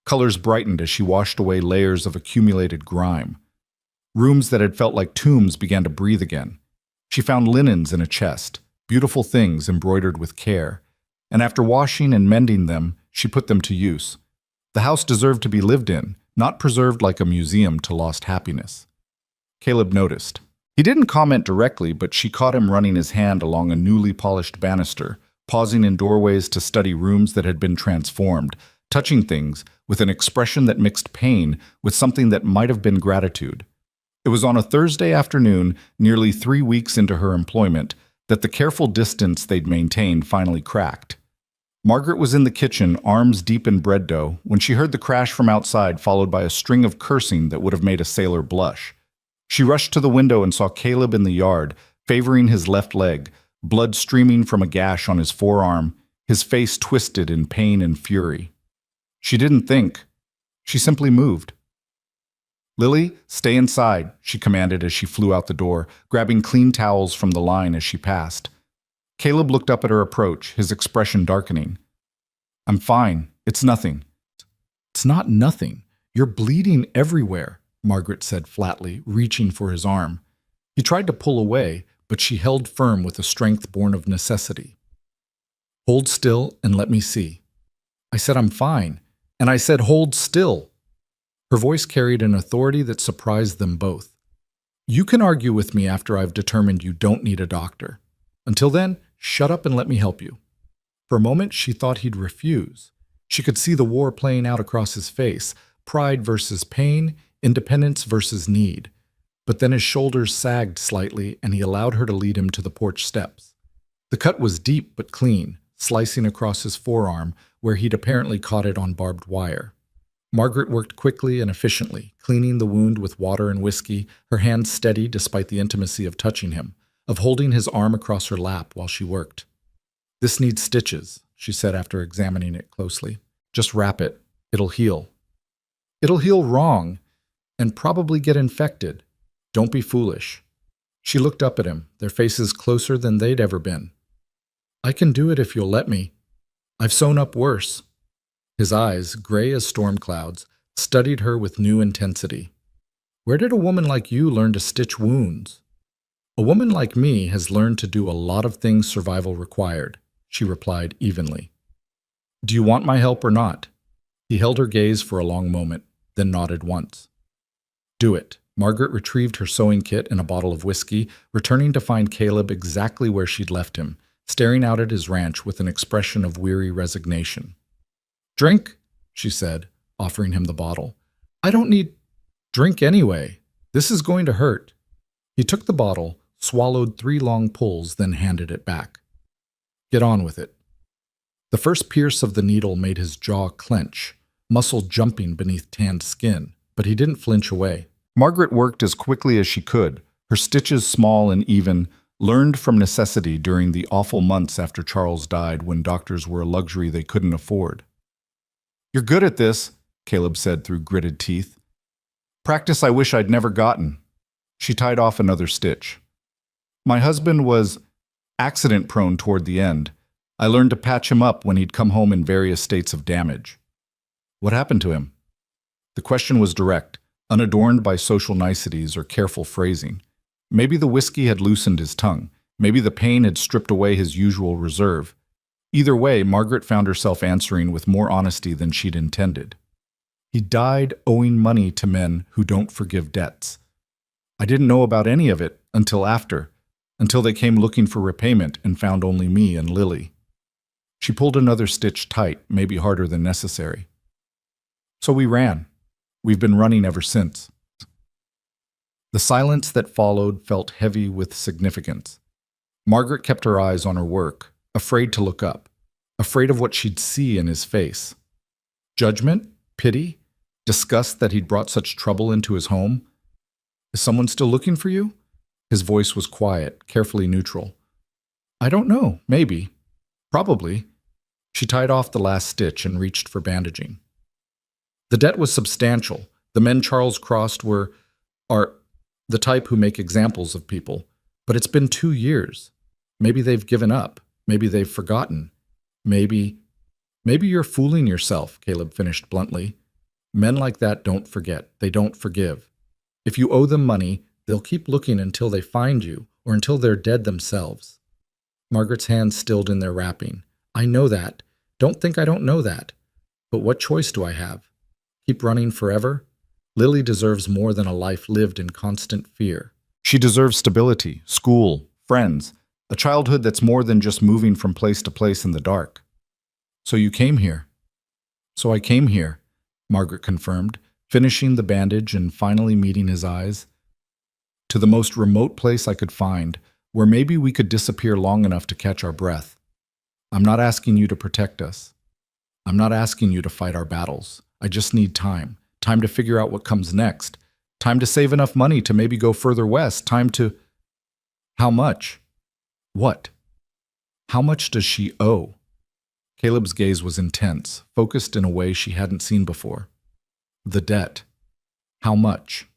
Colors brightened as she washed away layers of accumulated grime. Rooms that had felt like tombs began to breathe again. She found linens in a chest, beautiful things embroidered with care, and after washing and mending them, she put them to use. The house deserved to be lived in, not preserved like a museum to lost happiness. Caleb noticed. He didn't comment directly, but she caught him running his hand along a newly polished banister, pausing in doorways to study rooms that had been transformed, touching things with an expression that mixed pain with something that might have been gratitude. It was on a Thursday afternoon, nearly 3 weeks into her employment, that the careful distance they'd maintained finally cracked. Margaret was in the kitchen, arms deep in bread dough, when she heard the crash from outside, followed by a string of cursing that would have made a sailor blush. She rushed to the window and saw Caleb in the yard, favoring his left leg, blood streaming from a gash on his forearm, his face twisted in pain and fury. She didn't think. She simply moved. "Lily, stay inside," she commanded as she flew out the door, grabbing clean towels from the line as she passed. Caleb looked up at her approach, his expression darkening. "I'm fine. It's nothing." "It's not nothing. You're bleeding everywhere," Margaret said flatly, reaching for his arm. He tried to pull away, but she held firm with a strength born of necessity. "Hold still and let me see." "I said I'm fine, and I said hold still." Her voice carried an authority that surprised them both. "You can argue with me after I've determined you don't need a doctor. Until then, shut up and let me help you." For a moment, she thought he'd refuse. She could see the war playing out across his face, pride versus pain, independence versus need. But then his shoulders sagged slightly, and he allowed her to lead him to the porch steps. The cut was deep but clean, slicing across his forearm, where he'd apparently caught it on barbed wire. Margaret worked quickly and efficiently, cleaning the wound with water and whiskey, her hands steady despite the intimacy of touching him, of holding his arm across her lap while she worked. "This needs stitches," she said after examining it closely. "Just wrap it. It'll heal." "It'll heal wrong, and probably get infected. Don't be foolish." She looked up at him, their faces closer than they'd ever been. "I can do it if you'll let me. I've sewn up worse." His eyes, gray as storm clouds, studied her with new intensity. "Where did a woman like you learn to stitch wounds?" "A woman like me has learned to do a lot of things survival required," she replied evenly. Do you want my help or not? He held her gaze for a long moment, then nodded once. Do it. Margaret retrieved her sewing kit and a bottle of whiskey, returning to find Caleb exactly where she'd left him, staring out at his ranch with an expression of weary resignation. Drink, she said, offering him the bottle. I don't need drink anyway. This is going to hurt. He took the bottle, swallowed 3 long pulls, then handed it back. Get on with it. The first pierce of the needle made his jaw clench, muscle jumping beneath tanned skin, but he didn't flinch away. Margaret worked as quickly as she could, her stitches small and even, learned from necessity during the awful months after Charles died when doctors were a luxury they couldn't afford. You're good at this, Caleb said through gritted teeth. Practice I wish I'd never gotten. She tied off another stitch. My husband was accident-prone toward the end. I learned to patch him up when he'd come home in various states of damage. What happened to him? The question was direct, unadorned by social niceties or careful phrasing. Maybe the whiskey had loosened his tongue. Maybe the pain had stripped away his usual reserve. Either way, Margaret found herself answering with more honesty than she'd intended. He died owing money to men who don't forgive debts. I didn't know about any of it until they came looking for repayment and found only me and Lily. She pulled another stitch tight, maybe harder than necessary. So we ran. We've been running ever since. The silence that followed felt heavy with significance. Margaret kept her eyes on her work, afraid to look up, afraid of what she'd see in his face. Judgment? Pity? Disgust that he'd brought such trouble into his home? Is someone still looking for you? His voice was quiet, carefully neutral. I don't know, maybe. Probably. She tied off the last stitch and reached for bandaging. The debt was substantial. The men Charles crossed are the type who make examples of people. But it's been 2 years. Maybe they've given up. Maybe they've forgotten. Maybe you're fooling yourself, Caleb finished bluntly. Men like that don't forget. They don't forgive. If you owe them money, they'll keep looking until they find you or until they're dead themselves. Margaret's hands stilled in their wrapping. I know that. Don't think I don't know that. But what choice do I have? Keep running forever? Lily deserves more than a life lived in constant fear. She deserves stability, school, friends, a childhood that's more than just moving from place to place in the dark. So you came here. So I came here, Margaret confirmed, finishing the bandage and finally meeting his eyes. To the most remote place I could find, where maybe we could disappear long enough to catch our breath. I'm not asking you to protect us. I'm not asking you to fight our battles. I just need time. Time to figure out what comes next. Time to save enough money to maybe go further west. Time to... How much? What? How much does she owe? Caleb's gaze was intense, focused in a way she hadn't seen before. The debt. How much?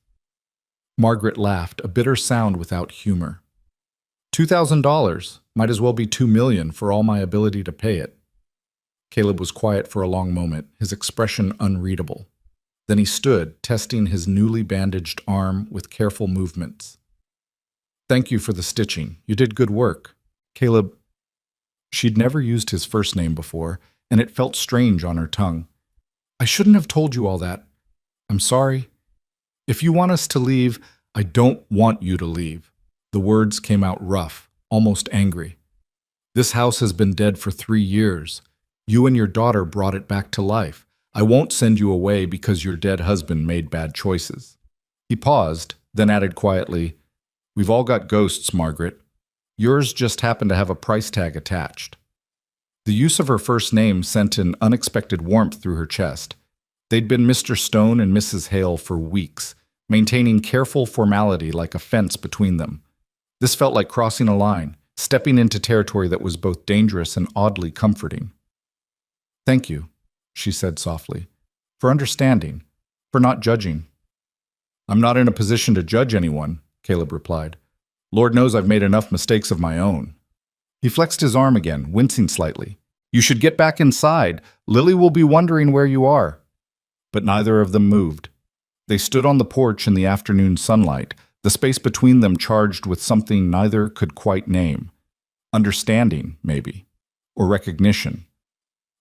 Margaret laughed, a bitter sound without humor. $2,000. Might as well be $2 million for all my ability to pay it. Caleb was quiet for a long moment, his expression unreadable. Then he stood, testing his newly bandaged arm with careful movements. Thank you for the stitching. You did good work. Caleb... She'd never used his first name before, and it felt strange on her tongue. I shouldn't have told you all that. I'm sorry. If you want us to leave, I don't want you to leave. The words came out rough, almost angry. This house has been dead for 3 years. You and your daughter brought it back to life. I won't send you away because your dead husband made bad choices. He paused, then added quietly, We've all got ghosts, Margaret. Yours just happened to have a price tag attached. The use of her first name sent an unexpected warmth through her chest. They'd been Mr. Stone and Mrs. Hale for weeks, maintaining careful formality like a fence between them. This felt like crossing a line, stepping into territory that was both dangerous and oddly comforting. Thank you, she said softly, for understanding, for not judging. I'm not in a position to judge anyone, Caleb replied. Lord knows I've made enough mistakes of my own. He flexed his arm again, wincing slightly. You should get back inside. Lily will be wondering where you are. But neither of them moved. They stood on the porch in the afternoon sunlight, the space between them charged with something neither could quite name. Understanding, maybe. or recognition.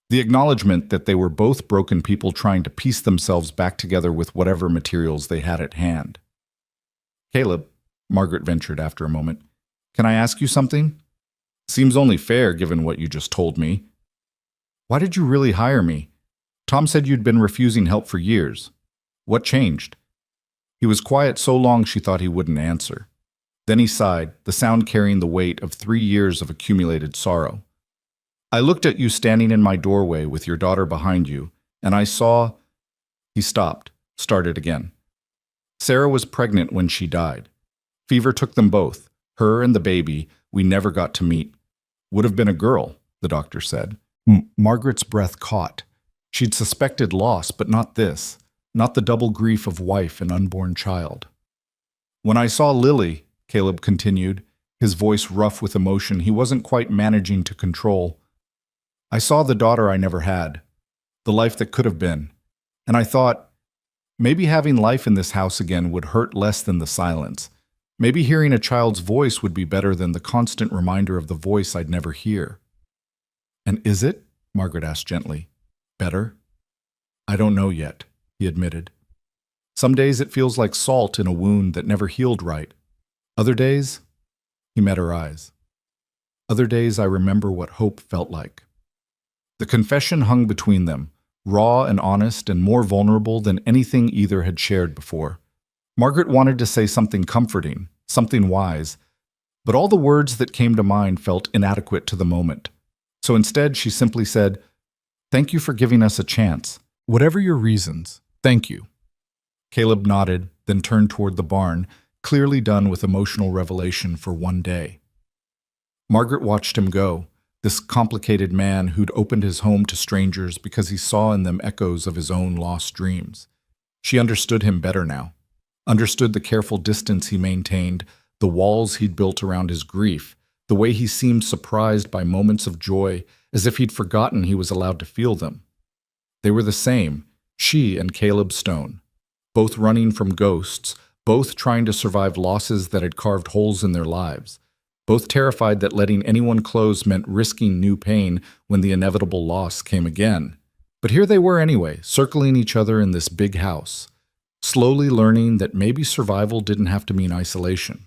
The acknowledgement that they were both broken people trying to piece themselves back together with whatever materials they had at hand. "Caleb," Margaret ventured after a moment, "can I ask you something? Seems only fair given what you just told me. Why did you really hire me? Tom said you'd been refusing help for years. What changed?" He was quiet so long she thought he wouldn't answer. Then he sighed, the sound carrying the weight of 3 years of accumulated sorrow. "I looked at you standing in my doorway with your daughter behind you, and I saw—" He stopped, started again. "Sarah was pregnant when she died. Fever took them both, her and the baby we never got to meet. Would have been a girl," the doctor said. Margaret's breath caught. She'd suspected loss, but not this, not the double grief of wife and unborn child. "When I saw Lily," Caleb continued, his voice rough with emotion he wasn't quite managing to control, "I saw the daughter I never had, the life that could have been, and I thought, maybe having life in this house again would hurt less than the silence. Maybe hearing a child's voice would be better than the constant reminder of the voice I'd never hear." "And is it?" Margaret asked gently. "Better?" "I don't know yet," he admitted. "Some days it feels like salt in a wound that never healed right. Other days," he met her eyes, "other days I remember what hope felt like." The confession hung between them, raw and honest and more vulnerable than anything either had shared before. Margaret wanted to say something comforting, something wise, but all the words that came to mind felt inadequate to the moment. So instead she simply said, "Thank you for giving us a chance. Whatever your reasons, thank you." Caleb nodded, then turned toward the barn, clearly done with emotional revelation for one day. Margaret watched him go, this complicated man who'd opened his home to strangers because he saw in them echoes of his own lost dreams. She understood him better now, understood the careful distance he maintained, the walls he'd built around his grief, the way he seemed surprised by moments of joy, as if he'd forgotten he was allowed to feel them. They were the same, she and Caleb Stone, both running from ghosts, both trying to survive losses that had carved holes in their lives, both terrified that letting anyone close meant risking new pain when the inevitable loss came again. But here they were anyway, circling each other in this big house, slowly learning that maybe survival didn't have to mean isolation.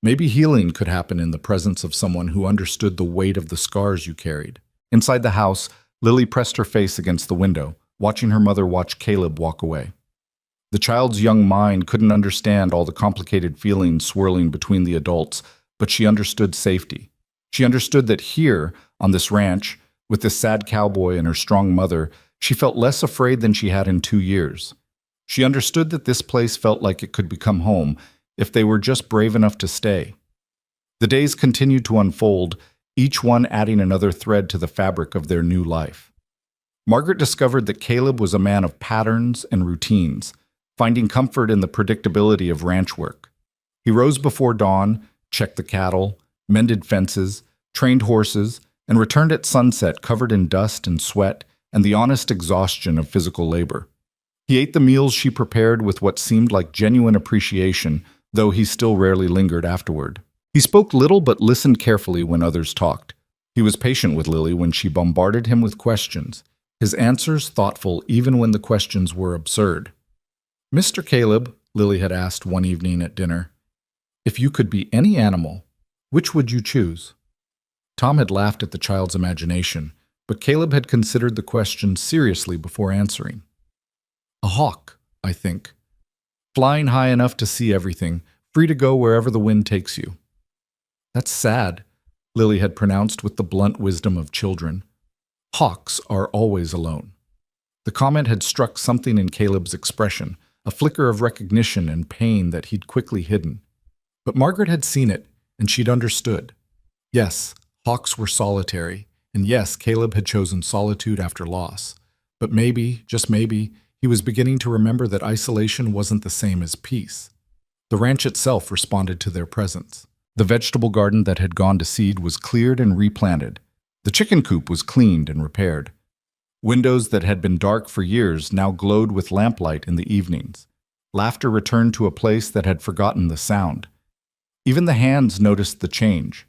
Maybe healing could happen in the presence of someone who understood the weight of the scars you carried. Inside the house, Lily pressed her face against the window, watching her mother watch Caleb walk away. The child's young mind couldn't understand all the complicated feelings swirling between the adults, but she understood safety. She understood that here, on this ranch, with this sad cowboy and her strong mother, she felt less afraid than she had in 2 years. She understood that this place felt like it could become home if they were just brave enough to stay. The days continued to unfold, each one adding another thread to the fabric of their new life. Margaret discovered that Caleb was a man of patterns and routines, finding comfort in the predictability of ranch work. He rose before dawn, checked the cattle, mended fences, trained horses, and returned at sunset covered in dust and sweat and the honest exhaustion of physical labor. He ate the meals she prepared with what seemed like genuine appreciation, though he still rarely lingered afterward. He spoke little but listened carefully when others talked. He was patient with Lily when she bombarded him with questions, his answers thoughtful even when the questions were absurd. "Mr. Caleb," Lily had asked one evening at dinner, "if you could be any animal, which would you choose?" Tom had laughed at the child's imagination, but Caleb had considered the question seriously before answering. "A hawk, I think. Flying high enough to see everything, free to go wherever the wind takes you." "That's sad," Lily had pronounced with the blunt wisdom of children. "Hawks are always alone." The comment had struck something in Caleb's expression, a flicker of recognition and pain that he'd quickly hidden. But Margaret had seen it, and she'd understood. Yes, hawks were solitary, and yes, Caleb had chosen solitude after loss. But maybe, just maybe, he was beginning to remember that isolation wasn't the same as peace. The ranch itself responded to their presence. The vegetable garden that had gone to seed was cleared and replanted. The chicken coop was cleaned and repaired. Windows that had been dark for years now glowed with lamplight in the evenings. Laughter returned to a place that had forgotten the sound. Even the hands noticed the change.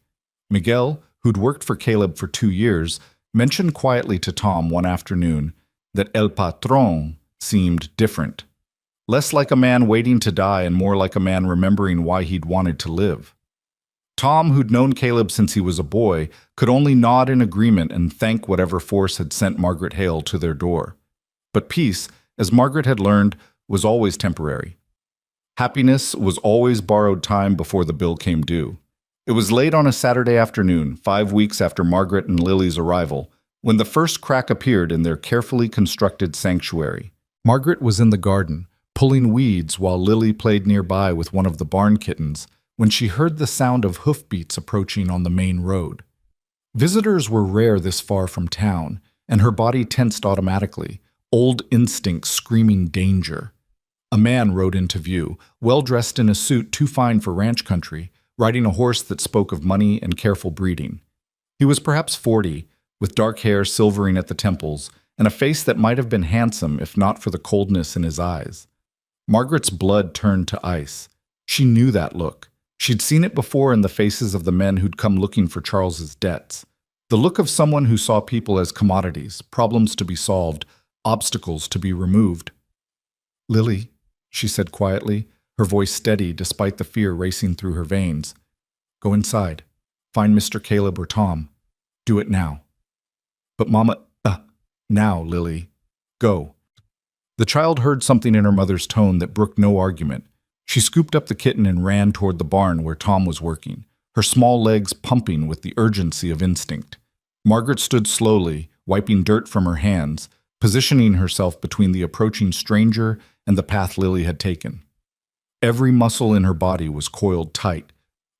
Miguel, who'd worked for Caleb for 2 years, mentioned quietly to Tom one afternoon that El Patron seemed different, less like a man waiting to die and more like a man remembering why he'd wanted to live. Tom, who'd known Caleb since he was a boy, could only nod in agreement and thank whatever force had sent Margaret Hale to their door. But peace, as Margaret had learned, was always temporary. Happiness was always borrowed time before the bill came due. It was late on a Saturday afternoon, 5 weeks after Margaret and Lily's arrival, when the first crack appeared in their carefully constructed sanctuary. Margaret was in the garden, pulling weeds while Lily played nearby with one of the barn kittens, when she heard the sound of hoofbeats approaching on the main road. Visitors were rare this far from town, and her body tensed automatically, old instincts screaming danger. A man rode into view, well-dressed in a suit too fine for ranch country, riding a horse that spoke of money and careful breeding. He was perhaps 40, with dark hair silvering at the temples, and a face that might have been handsome if not for the coldness in his eyes. Margaret's blood turned to ice. She knew that look. She'd seen it before in the faces of the men who'd come looking for Charles's debts. The look of someone who saw people as commodities, problems to be solved, obstacles to be removed. "Lily," she said quietly, her voice steady despite the fear racing through her veins. "Go inside. Find Mr. Caleb or Tom. Do it now." "But Mama, now, Lily. Go." The child heard something in her mother's tone that brooked no argument. She scooped up the kitten and ran toward the barn where Tom was working, her small legs pumping with the urgency of instinct. Margaret stood slowly, wiping dirt from her hands, positioning herself between the approaching stranger and the path Lily had taken. Every muscle in her body was coiled tight,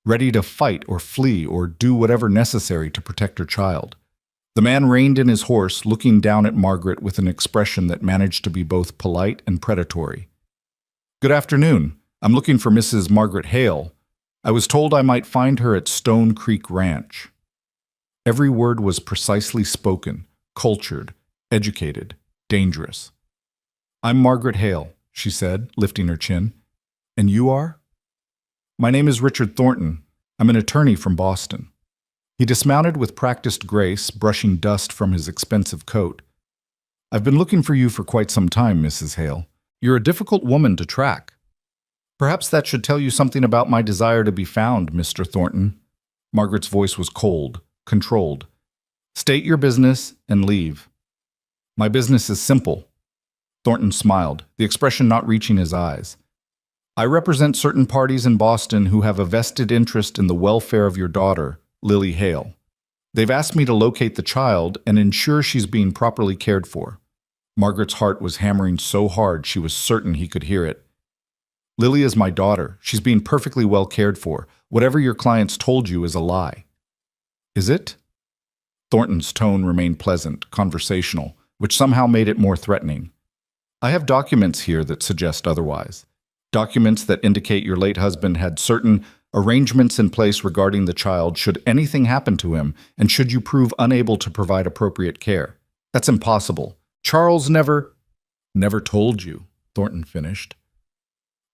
ready to fight or flee or do whatever necessary to protect her child. The man reined in his horse, looking down at Margaret with an expression that managed to be both polite and predatory. "Good afternoon. I'm looking for Mrs. Margaret Hale. I was told I might find her at Stone Creek Ranch." Every word was precisely spoken, cultured, educated, dangerous. "I'm Margaret Hale," she said, lifting her chin. "And you are?" "My name is Richard Thornton. I'm an attorney from Boston." He dismounted with practiced grace, brushing dust from his expensive coat. "I've been looking for you for quite some time, Mrs. Hale. You're a difficult woman to track." "Perhaps that should tell you something about my desire to be found, Mr. Thornton." Margaret's voice was cold, controlled. "State your business and leave." "My business is simple." Thornton smiled, the expression not reaching his eyes. "I represent certain parties in Boston who have a vested interest in the welfare of your daughter, Lily Hale. They've asked me to locate the child and ensure she's being properly cared for." Margaret's heart was hammering so hard she was certain he could hear it. "Lily is my daughter. She's being perfectly well cared for. Whatever your clients told you is a lie." "Is it?" Thornton's tone remained pleasant, conversational, which somehow made it more threatening. "I have documents here that suggest otherwise. Documents that indicate your late husband had certain arrangements in place regarding the child should anything happen to him and should you prove unable to provide appropriate care. That's impossible. Charles never told you," Thornton finished.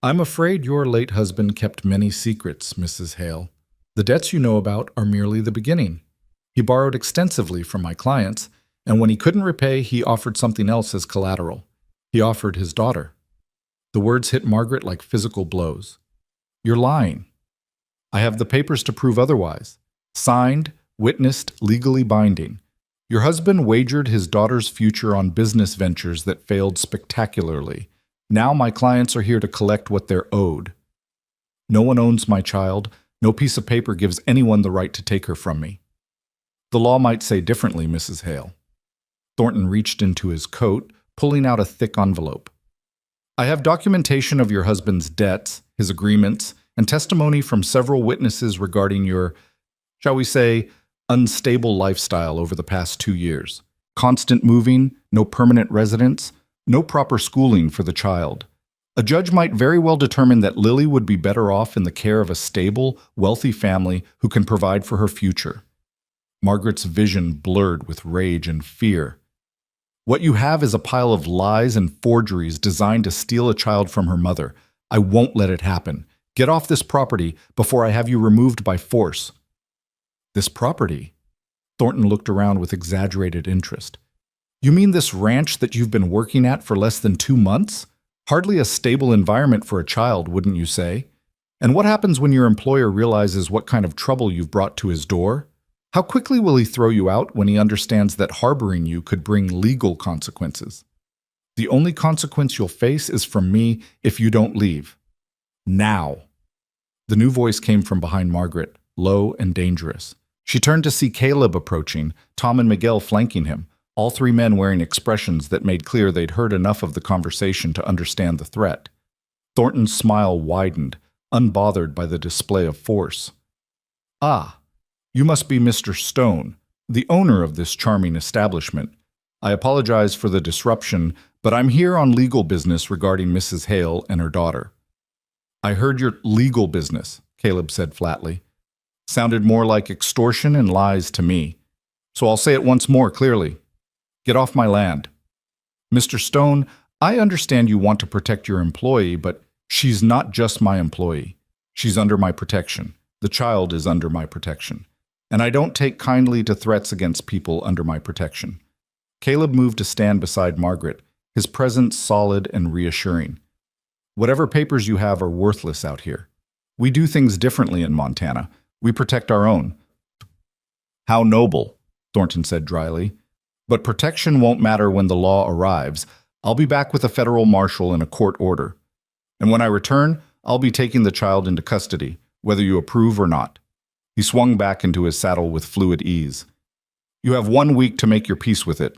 "I'm afraid your late husband kept many secrets, Mrs. Hale. The debts you know about are merely the beginning. He borrowed extensively from my clients, and when he couldn't repay, he offered something else as collateral. He offered his daughter." The words hit Margaret like physical blows. "You're lying." "I have the papers to prove otherwise. Signed, witnessed, legally binding. Your husband wagered his daughter's future on business ventures that failed spectacularly. Now my clients are here to collect what they're owed. No one owns my child. No piece of paper gives anyone the right to take her from me." "The law might say differently, Mrs. Hale." Thornton reached into his coat, pulling out a thick envelope. "I have documentation of your husband's debts, his agreements, and testimony from several witnesses regarding your, shall we say, unstable lifestyle over the past 2 years. Constant moving, no permanent residence, no proper schooling for the child. A judge might very well determine that Lily would be better off in the care of a stable, wealthy family who can provide for her future." Margaret's vision blurred with rage and fear. "What you have is a pile of lies and forgeries designed to steal a child from her mother. I won't let it happen. Get off this property before I have you removed by force." "This property?" Thornton looked around with exaggerated interest. You mean this ranch that you've been working at for less than 2 months? Hardly a stable environment for a child, wouldn't you say? And what happens when your employer realizes what kind of trouble you've brought to his door? How quickly will he throw you out when he understands that harboring you could bring legal consequences? The only consequence you'll face is from me if you don't leave. Now. The new voice came from behind Margaret, low and dangerous. She turned to see Caleb approaching, Tom and Miguel flanking him, all three men wearing expressions that made clear they'd heard enough of the conversation to understand the threat. Thornton's smile widened, unbothered by the display of force. Ah, you must be Mr. Stone, the owner of this charming establishment. I apologize for the disruption, but I'm here on legal business regarding Mrs. Hale and her daughter. I heard your legal business, Caleb said flatly. Sounded more like extortion and lies to me. So I'll say it once more clearly. Get off my land. Mr. Stone, I understand you want to protect your employee, but she's not just my employee. She's under my protection. The child is under my protection. And I don't take kindly to threats against people under my protection. Caleb moved to stand beside Margaret, his presence solid and reassuring. Whatever papers you have are worthless out here. We do things differently in Montana. We protect our own. How noble, Thornton said dryly. But protection won't matter when the law arrives. I'll be back with a federal marshal and a court order. And when I return, I'll be taking the child into custody, whether you approve or not. He swung back into his saddle with fluid ease. You have 1 week to make your peace with it.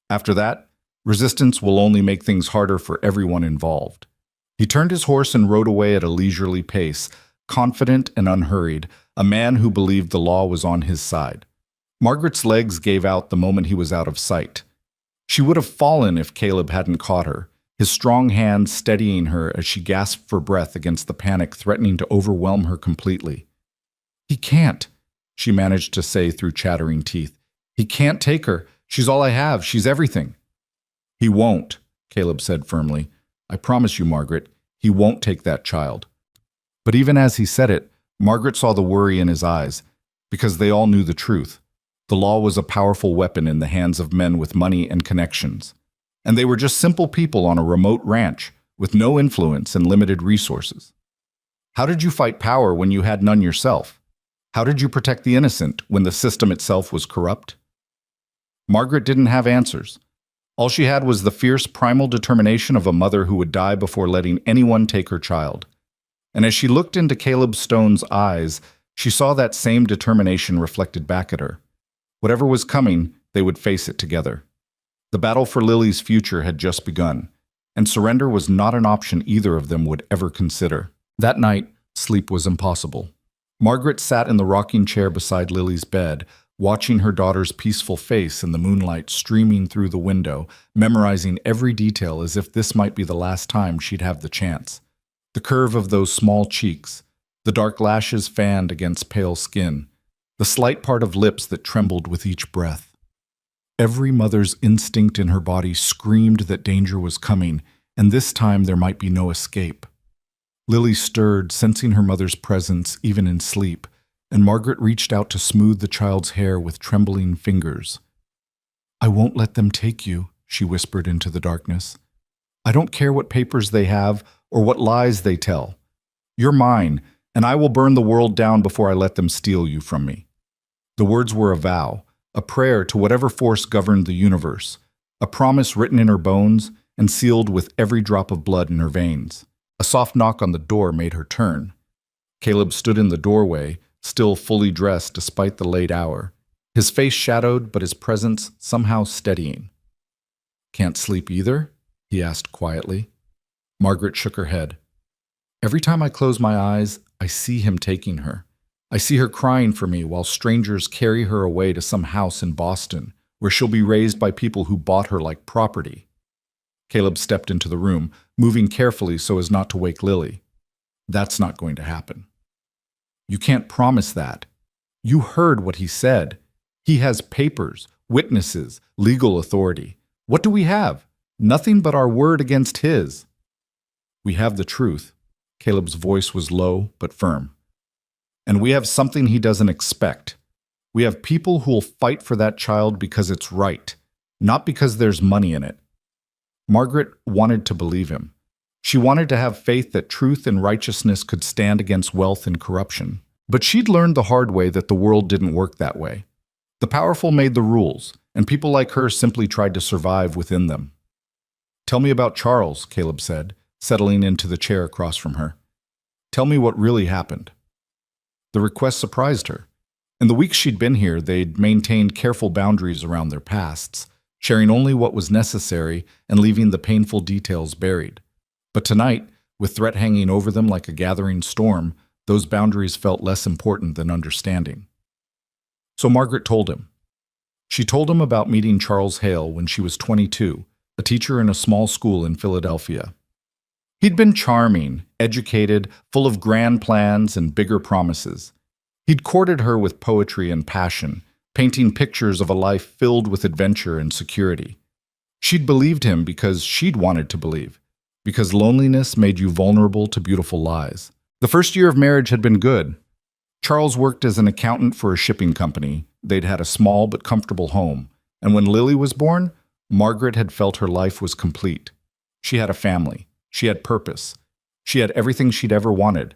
After that, resistance will only make things harder for everyone involved. He turned his horse and rode away at a leisurely pace, confident and unhurried, a man who believed the law was on his side. Margaret's legs gave out the moment he was out of sight. She would have fallen if Caleb hadn't caught her, his strong hand steadying her as she gasped for breath against the panic threatening to overwhelm her completely. He can't, she managed to say through chattering teeth. He can't take her. She's all I have. She's everything. He won't, Caleb said firmly. I promise you, Margaret, he won't take that child. But even as he said it, Margaret saw the worry in his eyes, because they all knew the truth. The law was a powerful weapon in the hands of men with money and connections. And they were just simple people on a remote ranch, with no influence and limited resources. How did you fight power when you had none yourself? How did you protect the innocent when the system itself was corrupt? Margaret didn't have answers. All she had was the fierce primal determination of a mother who would die before letting anyone take her child. And as she looked into Caleb Stone's eyes, she saw that same determination reflected back at her. Whatever was coming, they would face it together. The battle for Lily's future had just begun, and surrender was not an option either of them would ever consider. That night, sleep was impossible. Margaret sat in the rocking chair beside Lily's bed, watching her daughter's peaceful face in the moonlight streaming through the window, memorizing every detail as if this might be the last time she'd have the chance. The curve of those small cheeks, the dark lashes fanned against pale skin, the slight part of lips that trembled with each breath. Every mother's instinct in her body screamed that danger was coming, and this time there might be no escape. Lily stirred, sensing her mother's presence even in sleep, and Margaret reached out to smooth the child's hair with trembling fingers. I won't let them take you, she whispered into the darkness. I don't care what papers they have or what lies they tell. You're mine, and I will burn the world down before I let them steal you from me. The words were a vow, a prayer to whatever force governed the universe, a promise written in her bones and sealed with every drop of blood in her veins. A soft knock on the door made her turn. Caleb stood in the doorway, still fully dressed despite the late hour, his face shadowed but his presence somehow steadying. Can't sleep either? He asked quietly. Margaret shook her head. Every time I close my eyes, I see him taking her. I see her crying for me while strangers carry her away to some house in Boston, where she'll be raised by people who bought her like property. Caleb stepped into the room, moving carefully so as not to wake Lily. That's not going to happen. You can't promise that. You heard what he said. He has papers, witnesses, legal authority. What do we have? Nothing but our word against his. We have the truth. Caleb's voice was low but firm. And we have something he doesn't expect. We have people who will fight for that child because it's right, not because there's money in it. Margaret wanted to believe him. She wanted to have faith that truth and righteousness could stand against wealth and corruption. But she'd learned the hard way that the world didn't work that way. The powerful made the rules, and people like her simply tried to survive within them. "Tell me about Charles," Caleb said, settling into the chair across from her. "Tell me what really happened." The request surprised her. In the weeks she'd been here, they'd maintained careful boundaries around their pasts, sharing only what was necessary and leaving the painful details buried. But tonight, with threat hanging over them like a gathering storm, those boundaries felt less important than understanding. So Margaret told him. She told him about meeting Charles Hale when she was 22, a teacher in a small school in Philadelphia. He'd been charming, educated, full of grand plans and bigger promises. He'd courted her with poetry and passion, painting pictures of a life filled with adventure and security. She'd believed him because she'd wanted to believe, because loneliness made you vulnerable to beautiful lies. The first year of marriage had been good. Charles worked as an accountant for a shipping company. They'd had a small but comfortable home. And when Lily was born, Margaret had felt her life was complete. She had a family. She had purpose. She had everything she'd ever wanted.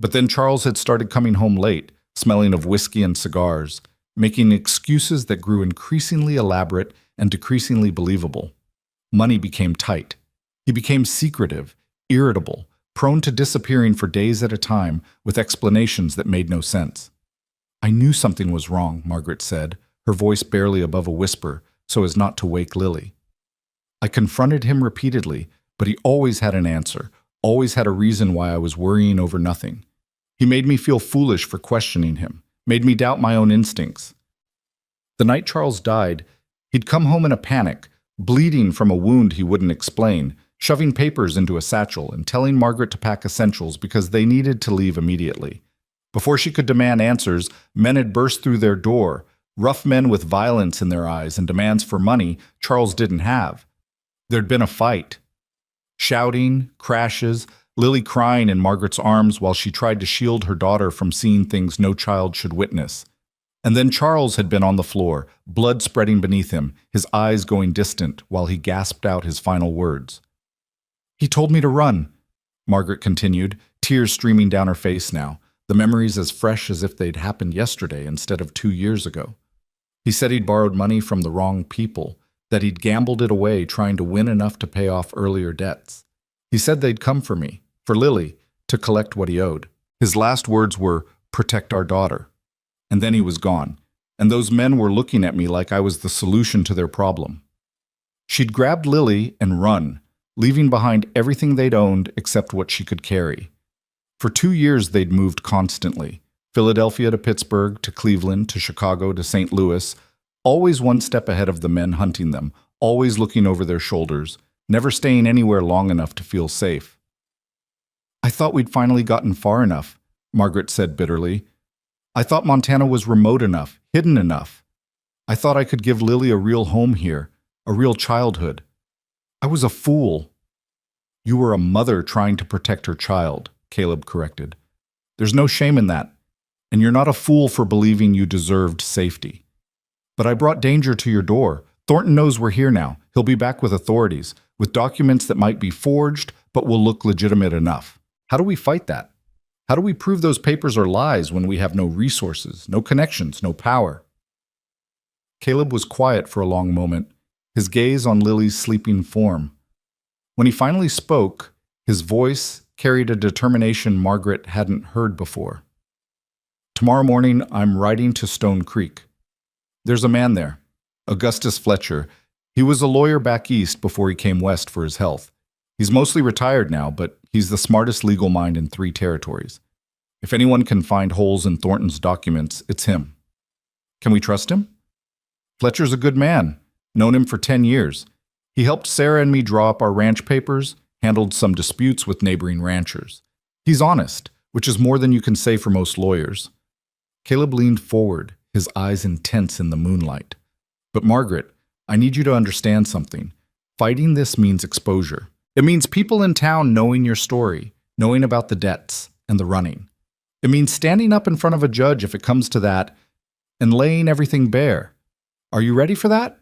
But then Charles had started coming home late, smelling of whiskey and cigars, making excuses that grew increasingly elaborate and decreasingly believable. Money became tight. He became secretive, irritable, prone to disappearing for days at a time with explanations that made no sense. "I knew something was wrong," Margaret said, her voice barely above a whisper, so as not to wake Lily. "I confronted him repeatedly, but he always had an answer, always had a reason why I was worrying over nothing. He made me feel foolish for questioning him, made me doubt my own instincts. The night Charles died, he'd come home in a panic, bleeding from a wound he wouldn't explain, shoving papers into a satchel and telling Margaret to pack essentials because they needed to leave immediately. Before she could demand answers, men had burst through their door, rough men with violence in their eyes and demands for money Charles didn't have. There'd been a fight. Shouting, crashes, Lily crying in Margaret's arms while she tried to shield her daughter from seeing things no child should witness. And then Charles had been on the floor, blood spreading beneath him, his eyes going distant while he gasped out his final words. "He told me to run," Margaret continued, tears streaming down her face now, the memories as fresh as if they'd happened yesterday instead of 2 years ago. "He said he'd borrowed money from the wrong people, that he'd gambled it away trying to win enough to pay off earlier debts. He said they'd come for me, for Lily, to collect what he owed. His last words were, 'Protect our daughter.' And then he was gone, and those men were looking at me like I was the solution to their problem." She'd grabbed Lily and run, leaving behind everything they'd owned except what she could carry. For 2 years they'd moved constantly, Philadelphia to Pittsburgh, to Cleveland, to Chicago, to St. Louis, always one step ahead of the men hunting them, always looking over their shoulders, never staying anywhere long enough to feel safe. "I thought we'd finally gotten far enough," Margaret said bitterly. "I thought Montana was remote enough, hidden enough. I thought I could give Lily a real home here, a real childhood. I was a fool." "You were a mother trying to protect her child," Caleb corrected. "There's no shame in that, and you're not a fool for believing you deserved safety. But I brought danger to your door. Thornton knows we're here now. He'll be back with authorities, with documents that might be forged, but will look legitimate enough. How do we fight that? How do we prove those papers are lies when we have no resources, no connections, no power?" Caleb was quiet for a long moment, his gaze on Lily's sleeping form. When he finally spoke, his voice carried a determination Margaret hadn't heard before. "Tomorrow morning, I'm riding to Stone Creek. There's a man there, Augustus Fletcher. He was a lawyer back east before he came west for his health. He's mostly retired now, but he's the smartest legal mind in 3 territories. If anyone can find holes in Thornton's documents, it's him. Can we trust him? Fletcher's a good man. Known him for 10 years. He helped Sarah and me draw up our ranch papers, handled some disputes with neighboring ranchers. He's honest, which is more than you can say for most lawyers." Caleb leaned forward, his eyes intense in the moonlight. "But Margaret, I need you to understand something. Fighting this means exposure. It means people in town knowing your story, knowing about the debts and the running. It means standing up in front of a judge if it comes to that, and laying everything bare. Are you ready for that?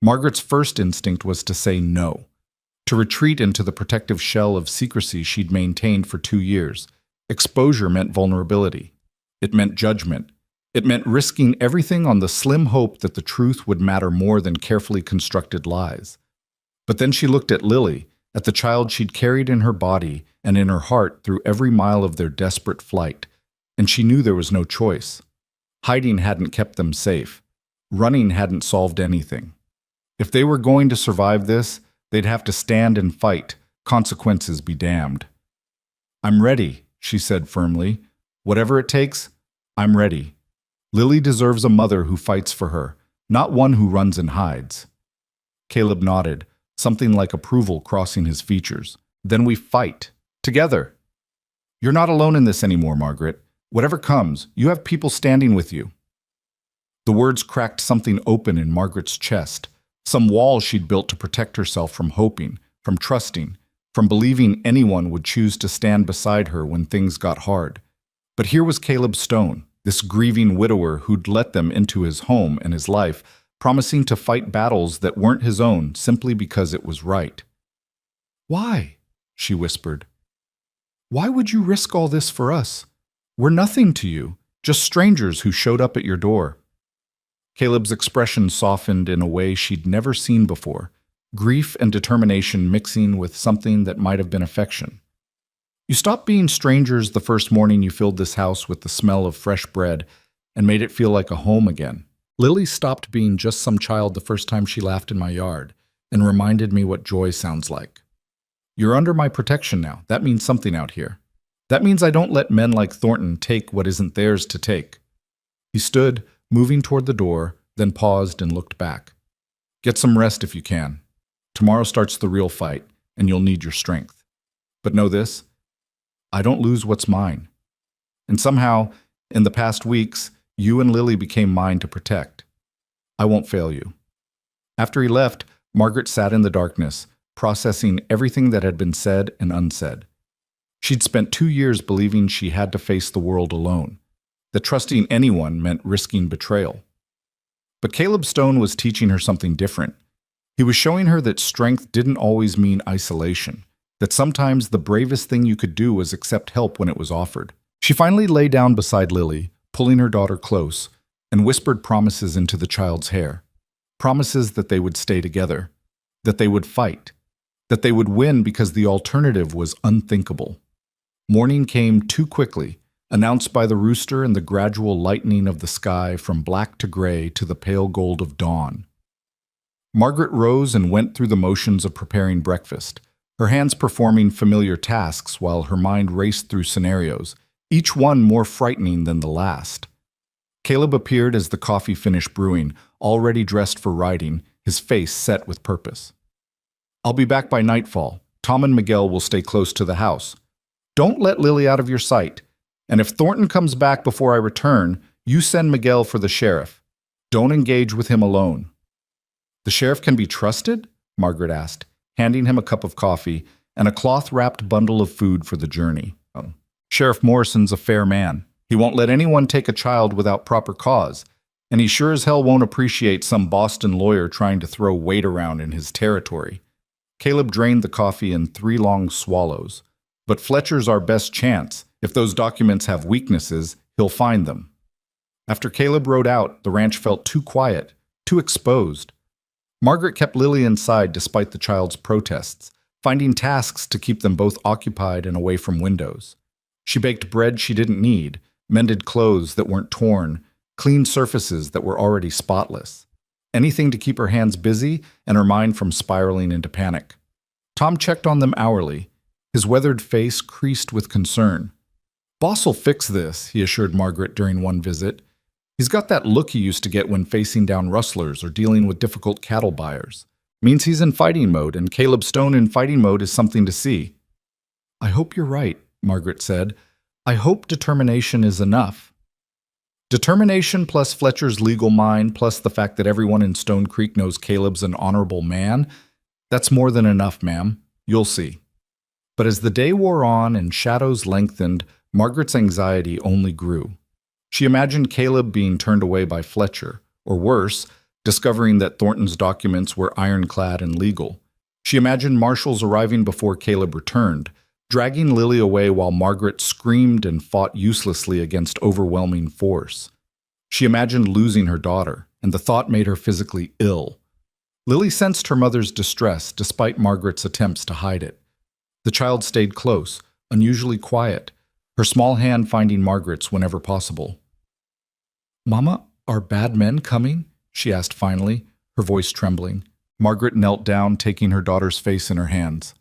Margaret's first instinct was to say no, to retreat into the protective shell of secrecy she'd maintained for 2 years. Exposure meant vulnerability. It meant judgment. It meant risking everything on the slim hope that the truth would matter more than carefully constructed lies. But then she looked at Lily, at the child she'd carried in her body and in her heart through every mile of their desperate flight, and she knew there was no choice. Hiding hadn't kept them safe. Running hadn't solved anything. If they were going to survive this, they'd have to stand and fight, consequences be damned. "I'm ready," she said firmly. "Whatever it takes, I'm ready. Lily deserves a mother who fights for her, not one who runs and hides." Caleb nodded, something like approval crossing his features. "Then we fight. Together." "You're not alone in this anymore, Margaret. Whatever comes, you have people standing with you." The words cracked something open in Margaret's chest, some wall she'd built to protect herself from hoping, from trusting, from believing anyone would choose to stand beside her when things got hard. But here was Caleb Stone, this grieving widower who'd let them into his home and his life, promising to fight battles that weren't his own simply because it was right. "Why?" she whispered. "Why would you risk all this for us? We're nothing to you, just strangers who showed up at your door." Caleb's expression softened in a way she'd never seen before, grief and determination mixing with something that might have been affection. "You stopped being strangers the first morning you filled this house with the smell of fresh bread and made it feel like a home again. Lily stopped being just some child the first time she laughed in my yard and reminded me what joy sounds like. You're under my protection now. That means something out here. That means I don't let men like Thornton take what isn't theirs to take." He stood, moving toward the door, then paused and looked back. "Get some rest if you can. Tomorrow starts the real fight, and you'll need your strength. But know this, I don't lose what's mine. And somehow, in the past weeks, you and Lily became mine to protect. I won't fail you." After he left, Margaret sat in the darkness, processing everything that had been said and unsaid. She'd spent 2 years believing she had to face the world alone, that trusting anyone meant risking betrayal. But Caleb Stone was teaching her something different. He was showing her that strength didn't always mean isolation, that sometimes the bravest thing you could do was accept help when it was offered. She finally lay down beside Lily, pulling her daughter close, and whispered promises into the child's hair. Promises that they would stay together, that they would fight, that they would win because the alternative was unthinkable. Morning came too quickly, announced by the rooster and the gradual lightening of the sky from black to gray to the pale gold of dawn. Margaret rose and went through the motions of preparing breakfast, her hands performing familiar tasks while her mind raced through scenarios, each one more frightening than the last. Caleb appeared as the coffee finished brewing, already dressed for riding, his face set with purpose. "I'll be back by nightfall. Tom and Miguel will stay close to the house. Don't let Lily out of your sight. And if Thornton comes back before I return, you send Miguel for the sheriff. Don't engage with him alone." "The sheriff can be trusted?" Margaret asked, handing him a cup of coffee and a cloth-wrapped bundle of food for the journey. "Sheriff Morrison's a fair man. He won't let anyone take a child without proper cause, and he sure as hell won't appreciate some Boston lawyer trying to throw weight around in his territory." Caleb drained the coffee in 3 long swallows. "But Fletcher's our best chance. If those documents have weaknesses, he'll find them." After Caleb rode out, the ranch felt too quiet, too exposed. Margaret kept Lily inside despite the child's protests, finding tasks to keep them both occupied and away from windows. She baked bread she didn't need, mended clothes that weren't torn, cleaned surfaces that were already spotless. Anything to keep her hands busy and her mind from spiraling into panic. Tom checked on them hourly, his weathered face creased with concern. "Boss'll fix this," he assured Margaret during one visit. "He's got that look he used to get when facing down rustlers or dealing with difficult cattle buyers. Means he's in fighting mode, and Caleb Stone in fighting mode is something to see." "I hope you're right," Margaret said. "I hope determination is enough." Determination plus Fletcher's legal mind plus the fact that everyone in Stone Creek knows Caleb's an honorable man, that's more than enough, ma'am. You'll see. But as the day wore on and shadows lengthened, Margaret's anxiety only grew. She imagined Caleb being turned away by Fletcher, or worse, discovering that Thornton's documents were ironclad and legal. She imagined marshals arriving before Caleb returned, dragging Lily away while Margaret screamed and fought uselessly against overwhelming force. She imagined losing her daughter, and the thought made her physically ill. Lily sensed her mother's distress despite Margaret's attempts to hide it. The child stayed close, unusually quiet, her small hand finding Margaret's whenever possible. "Mama, are bad men coming?" she asked finally, her voice trembling. Margaret knelt down, taking her daughter's face in her hands.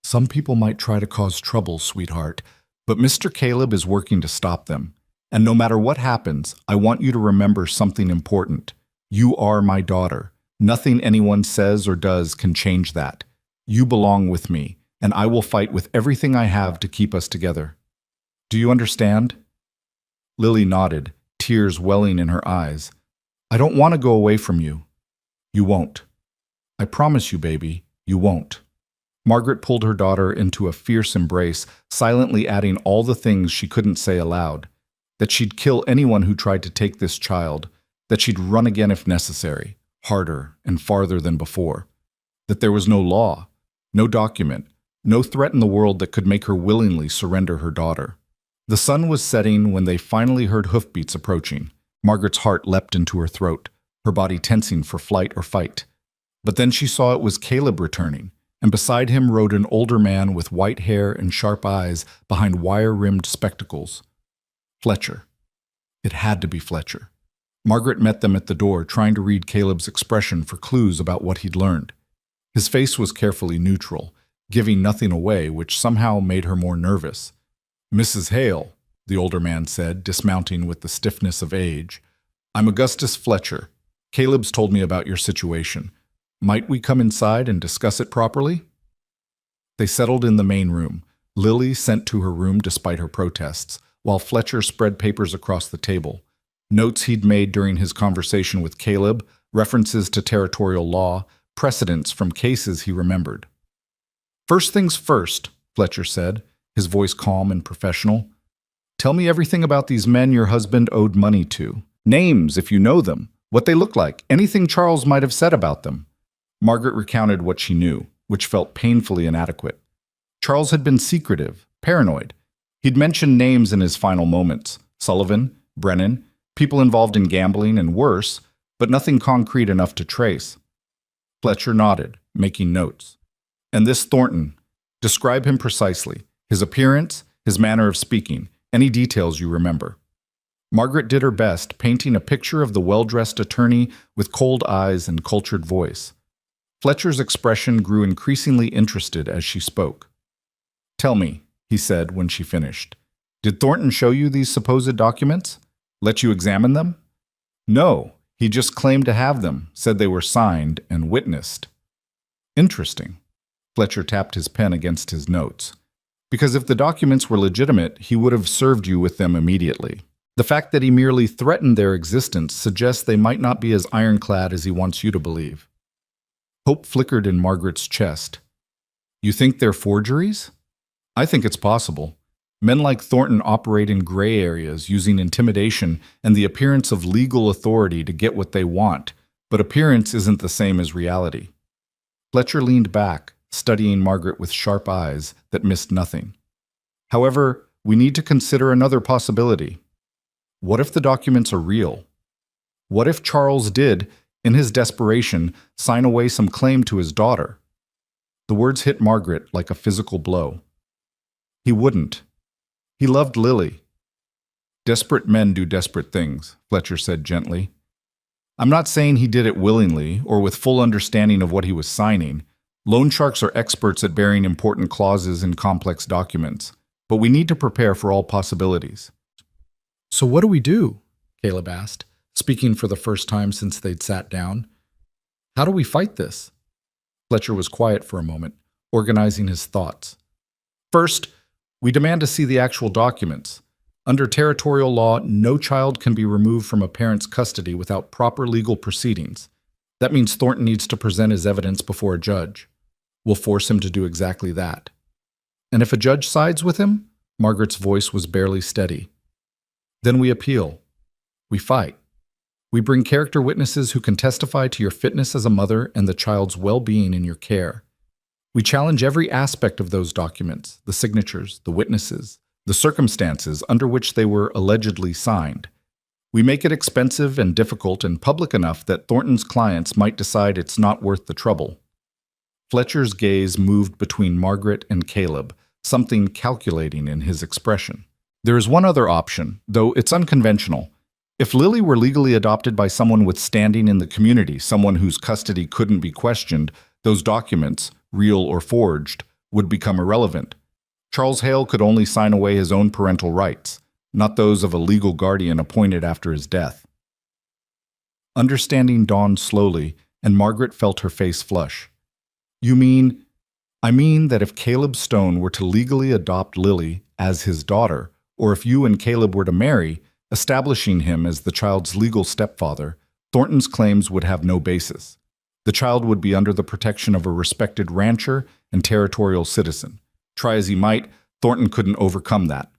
"Some people might try to cause trouble, sweetheart, but Mr. Caleb is working to stop them. And no matter what happens, I want you to remember something important. You are my daughter. Nothing anyone says or does can change that. You belong with me, and I will fight with everything I have to keep us together. Do you understand?" Lily nodded, tears welling in her eyes. "I don't want to go away from you." "You won't. I promise you, baby, you won't." Margaret pulled her daughter into a fierce embrace, silently adding all the things she couldn't say aloud. That she'd kill anyone who tried to take this child, that she'd run again if necessary, harder and farther than before. That there was no law, no document, no threat in the world that could make her willingly surrender her daughter. The sun was setting when they finally heard hoofbeats approaching. Margaret's heart leapt into her throat, her body tensing for flight or fight. But then she saw it was Caleb returning, and beside him rode an older man with white hair and sharp eyes behind wire-rimmed spectacles. Fletcher. It had to be Fletcher. Margaret met them at the door, trying to read Caleb's expression for clues about what he'd learned. His face was carefully neutral, giving nothing away, which somehow made her more nervous. "Mrs. Hale," the older man said, dismounting with the stiffness of age. "I'm Augustus Fletcher. Caleb's told me about your situation. Might we come inside and discuss it properly?" They settled in the main room, Lily sent to her room despite her protests, while Fletcher spread papers across the table. Notes he'd made during his conversation with Caleb, references to territorial law, precedents from cases he remembered. "First things first," Fletcher said, his voice calm and professional. "Tell me everything about these men your husband owed money to. Names, if you know them, what they look like, anything Charles might have said about them." Margaret recounted what she knew, which felt painfully inadequate. Charles had been secretive, paranoid. He'd mentioned names in his final moments: Sullivan, Brennan, people involved in gambling and worse, but nothing concrete enough to trace. Fletcher nodded, making notes. "And this Thornton, describe him precisely. His appearance, his manner of speaking, any details you remember." Margaret did her best, painting a picture of the well-dressed attorney with cold eyes and cultured voice. Fletcher's expression grew increasingly interested as she spoke. "Tell me," he said when she finished. "Did Thornton show you these supposed documents? Let you examine them?" "No, he just claimed to have them, said they were signed and witnessed." "Interesting." Fletcher tapped his pen against his notes. "Because if the documents were legitimate, he would have served you with them immediately. The fact that he merely threatened their existence suggests they might not be as ironclad as he wants you to believe." Hope flickered in Margaret's chest. "You think they're forgeries?" "I think it's possible. Men like Thornton operate in gray areas, using intimidation and the appearance of legal authority to get what they want, but appearance isn't the same as reality." Fletcher leaned back, studying Margaret with sharp eyes that missed nothing. "However, we need to consider another possibility. What if the documents are real? What if Charles did, in his desperation, sign away some claim to his daughter?" The words hit Margaret like a physical blow. "He wouldn't. He loved Lily." "Desperate men do desperate things," Fletcher said gently. "I'm not saying he did it willingly or with full understanding of what he was signing. Loan sharks are experts at burying important clauses in complex documents, but we need to prepare for all possibilities." "So what do we do?" Caleb asked, speaking for the first time since they'd sat down. "How do we fight this?" Fletcher was quiet for a moment, organizing his thoughts. "First, we demand to see the actual documents. Under territorial law, no child can be removed from a parent's custody without proper legal proceedings. That means Thornton needs to present his evidence before a judge. We'll force him to do exactly that." "And if a judge sides with him?" Margaret's voice was barely steady. "Then we appeal. We fight. We bring character witnesses who can testify to your fitness as a mother and the child's well-being in your care. We challenge every aspect of those documents, the signatures, the witnesses, the circumstances under which they were allegedly signed. We make it expensive and difficult and public enough that Thornton's clients might decide it's not worth the trouble. Fletcher's gaze moved between Margaret and Caleb, something calculating in his expression. There is one other option, though it's unconventional. If Lily were legally adopted by someone with standing in the community, someone whose custody couldn't be questioned, those documents, real or forged, would become irrelevant. Charles Hale could only sign away his own parental rights, not those of a legal guardian appointed after his death. Understanding dawned slowly, and Margaret felt her face flush. You mean? I mean that if Caleb Stone were to legally adopt Lily as his daughter, or if you and Caleb were to marry, establishing him as the child's legal stepfather, Thornton's claims would have no basis. The child would be under the protection of a respected rancher and territorial citizen. Try as he might, Thornton couldn't overcome that.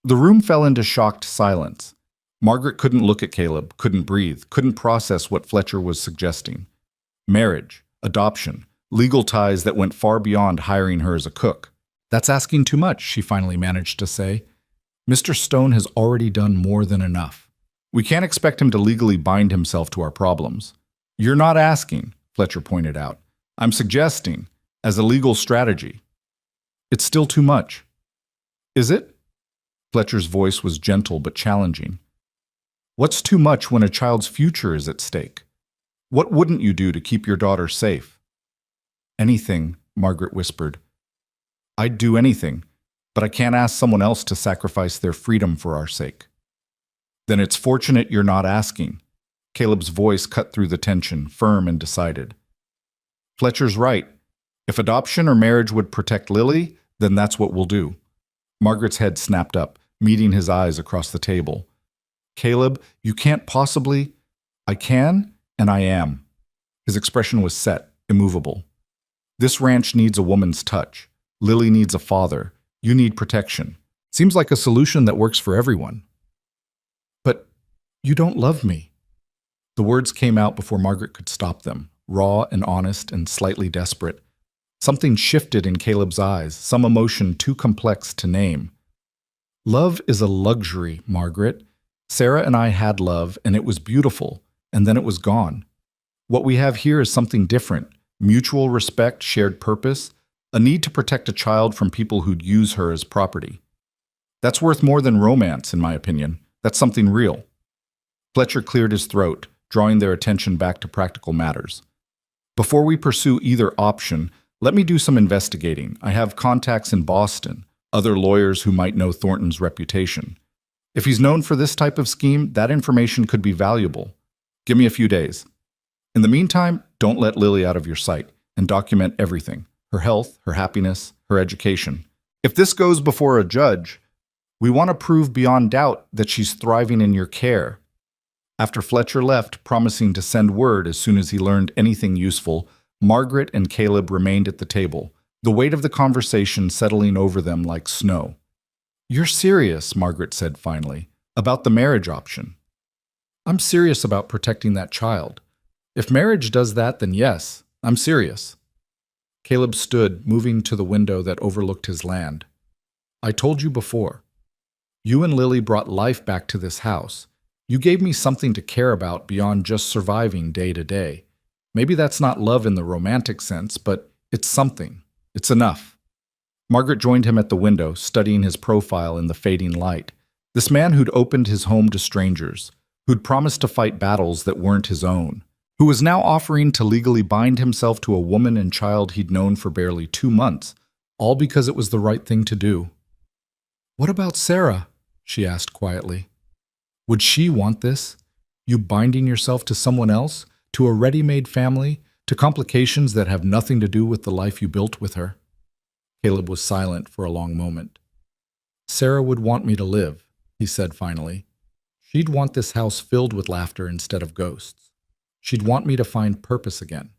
The room fell into shocked silence. Margaret couldn't look at Caleb, couldn't breathe, couldn't process what Fletcher was suggesting. Marriage, adoption, legal ties that went far beyond hiring her as a cook. That's asking too much, she finally managed to say. Mr. Stone has already done more than enough. We can't expect him to legally bind himself to our problems. You're not asking, Fletcher pointed out. I'm suggesting, as a legal strategy. It's still too much. Is it? Fletcher's voice was gentle but challenging. What's too much when a child's future is at stake? What wouldn't you do to keep your daughter safe? Anything, Margaret whispered. I'd do anything, but I can't ask someone else to sacrifice their freedom for our sake. Then it's fortunate you're not asking. Caleb's voice cut through the tension, firm and decided. Fletcher's right. If adoption or marriage would protect Lily, then that's what we'll do. Margaret's head snapped up, meeting his eyes across the table. Caleb, you can't possibly... I can, and I am. His expression was set, immovable. This ranch needs a woman's touch. Lily needs a father. You need protection. Seems like a solution that works for everyone. But you don't love me. The words came out before Margaret could stop them, raw and honest and slightly desperate. Something shifted in Caleb's eyes, some emotion too complex to name. Love is a luxury, Margaret. Sarah and I had love, and it was beautiful, and then it was gone. What we have here is something different. Mutual respect, shared purpose, a need to protect a child from people who'd use her as property. That's worth more than romance, in my opinion. That's something real. Fletcher cleared his throat, drawing their attention back to practical matters. Before we pursue either option, let me do some investigating. I have contacts in Boston, other lawyers who might know Thornton's reputation. If he's known for this type of scheme, that information could be valuable. Give me a few days. In the meantime, don't let Lily out of your sight and document everything. Her health, her happiness, her education. If this goes before a judge, we want to prove beyond doubt that she's thriving in your care. After Fletcher left, promising to send word as soon as he learned anything useful, Margaret and Caleb remained at the table, the weight of the conversation settling over them like snow. You're serious, Margaret said finally, about the marriage option. I'm serious about protecting that child. If marriage does that, then yes, I'm serious. Caleb stood, moving to the window that overlooked his land. I told you before. You and Lily brought life back to this house. You gave me something to care about beyond just surviving day to day. Maybe that's not love in the romantic sense, but it's something. It's enough. Margaret joined him at the window, studying his profile in the fading light. This man who'd opened his home to strangers, who'd promised to fight battles that weren't his own, who was now offering to legally bind himself to a woman and child he'd known for barely 2 months, all because it was the right thing to do. What about Sarah? She asked quietly. Would she want this? You binding yourself to someone else? To a ready-made family? To complications that have nothing to do with the life you built with her? Caleb was silent for a long moment. Sarah would want me to live, he said finally. She'd want this house filled with laughter instead of ghosts. She'd want me to find purpose again.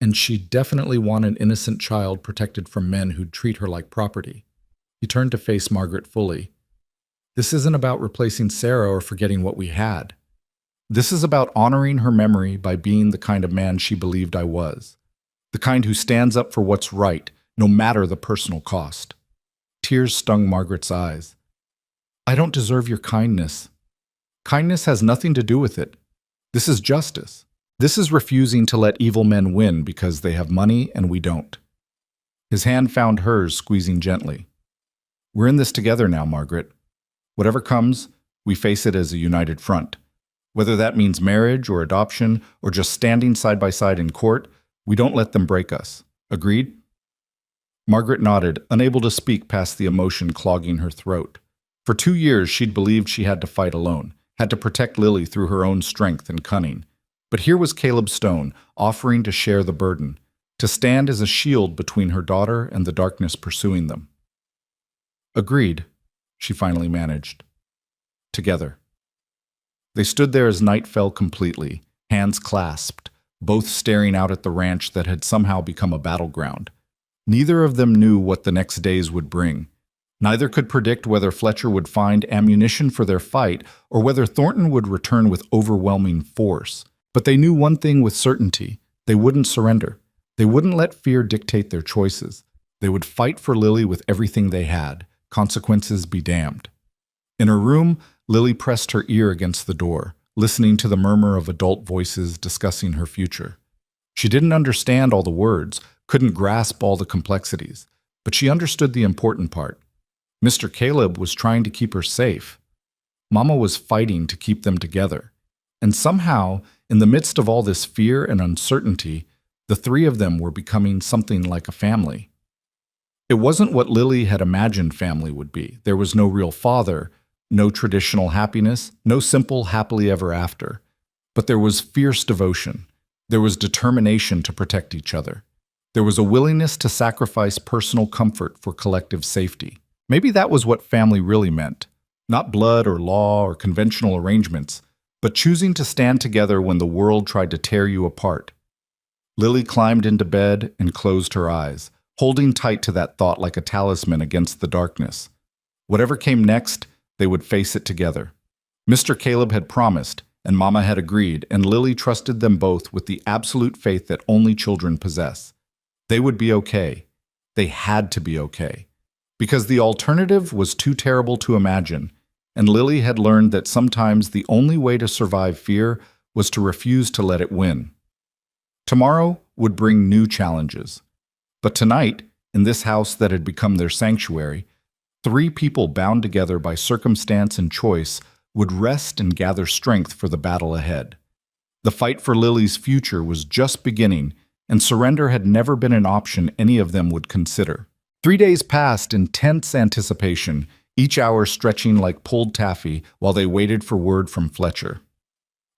And she'd definitely want an innocent child protected from men who'd treat her like property. He turned to face Margaret fully. This isn't about replacing Sarah or forgetting what we had. This is about honoring her memory by being the kind of man she believed I was, the kind who stands up for what's right, no matter the personal cost. Tears stung Margaret's eyes. I don't deserve your kindness. Kindness has nothing to do with it. This is justice. This is refusing to let evil men win because they have money and we don't. His hand found hers, squeezing gently. We're in this together now, Margaret. Whatever comes, we face it as a united front. Whether that means marriage or adoption or just standing side by side in court, we don't let them break us. Agreed? Margaret nodded, unable to speak past the emotion clogging her throat. For 2 years, she'd believed she had to fight alone, had to protect Lily through her own strength and cunning. But here was Caleb Stone, offering to share the burden, to stand as a shield between her daughter and the darkness pursuing them. Agreed, she finally managed. Together. They stood there as night fell completely, hands clasped, both staring out at the ranch that had somehow become a battleground. Neither of them knew what the next days would bring. Neither could predict whether Fletcher would find ammunition for their fight or whether Thornton would return with overwhelming force. But they knew one thing with certainty. They wouldn't surrender. They wouldn't let fear dictate their choices. They would fight for Lily with everything they had, consequences be damned. In her room, Lily pressed her ear against the door, listening to the murmur of adult voices discussing her future. She didn't understand all the words, couldn't grasp all the complexities, but she understood the important part. Mr. Caleb was trying to keep her safe. Mama was fighting to keep them together. And somehow, in the midst of all this fear and uncertainty, the three of them were becoming something like a family. It wasn't what Lily had imagined family would be. There was no real father, no traditional happiness, no simple happily ever after. But there was fierce devotion. There was determination to protect each other. There was a willingness to sacrifice personal comfort for collective safety. Maybe that was what family really meant. Not blood or law or conventional arrangements, but choosing to stand together when the world tried to tear you apart. Lily climbed into bed and closed her eyes, holding tight to that thought like a talisman against the darkness. Whatever came next, they would face it together. Mr. Caleb had promised, and Mama had agreed, and Lily trusted them both with the absolute faith that only children possess. They would be okay. They had to be okay. Because the alternative was too terrible to imagine, and Lily had learned that sometimes the only way to survive fear was to refuse to let it win. Tomorrow would bring new challenges. But tonight, in this house that had become their sanctuary, 3 people bound together by circumstance and choice would rest and gather strength for the battle ahead. The fight for Lily's future was just beginning, and surrender had never been an option any of them would consider. 3 days passed in tense anticipation, each hour stretching like pulled taffy while they waited for word from Fletcher.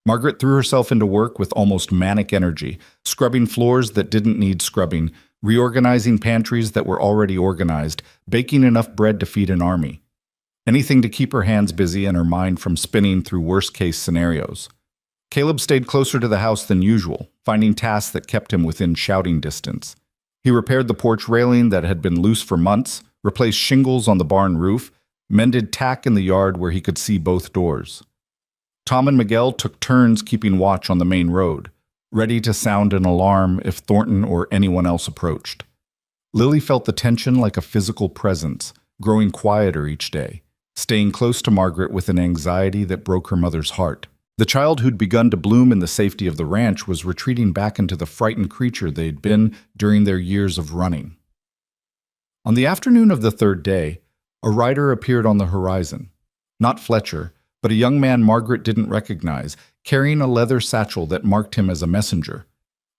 Margaret threw herself into work with almost manic energy, scrubbing floors that didn't need scrubbing, reorganizing pantries that were already organized, baking enough bread to feed an army. Anything to keep her hands busy and her mind from spinning through worst-case scenarios. Caleb stayed closer to the house than usual, finding tasks that kept him within shouting distance. He repaired the porch railing that had been loose for months, replaced shingles on the barn roof, mended tack in the yard where he could see both doors. Tom and Miguel took turns keeping watch on the main road, ready to sound an alarm if Thornton or anyone else approached. Lily felt the tension like a physical presence, growing quieter each day, staying close to Margaret with an anxiety that broke her mother's heart. The child who'd begun to bloom in the safety of the ranch was retreating back into the frightened creature they'd been during their years of running. On the afternoon of the 3rd day, a rider appeared on the horizon. Not Fletcher, but a young man Margaret didn't recognize, carrying a leather satchel that marked him as a messenger.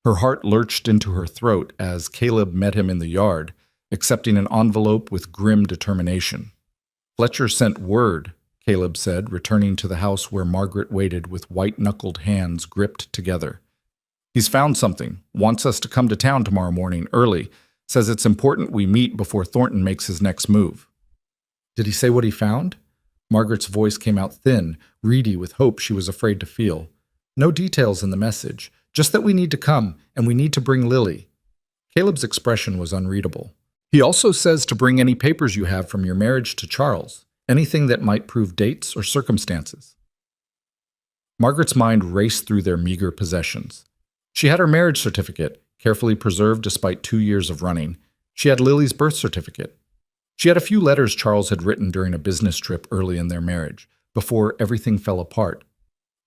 Her heart lurched into her throat as Caleb met him in the yard, accepting an envelope with grim determination. Fletcher sent word, Caleb said, returning to the house where Margaret waited with white-knuckled hands gripped together. He's found something, wants us to come to town tomorrow morning early, says it's important we meet before Thornton makes his next move. Did he say what he found? Margaret's voice came out thin, reedy with hope she was afraid to feel. No details in the message, just that we need to come, and we need to bring Lily. Caleb's expression was unreadable. He also says to bring any papers you have from your marriage to Charles, anything that might prove dates or circumstances. Margaret's mind raced through their meager possessions. She had her marriage certificate, carefully preserved despite 2 years of running. She had Lily's birth certificate. She had a few letters Charles had written during a business trip early in their marriage, before everything fell apart.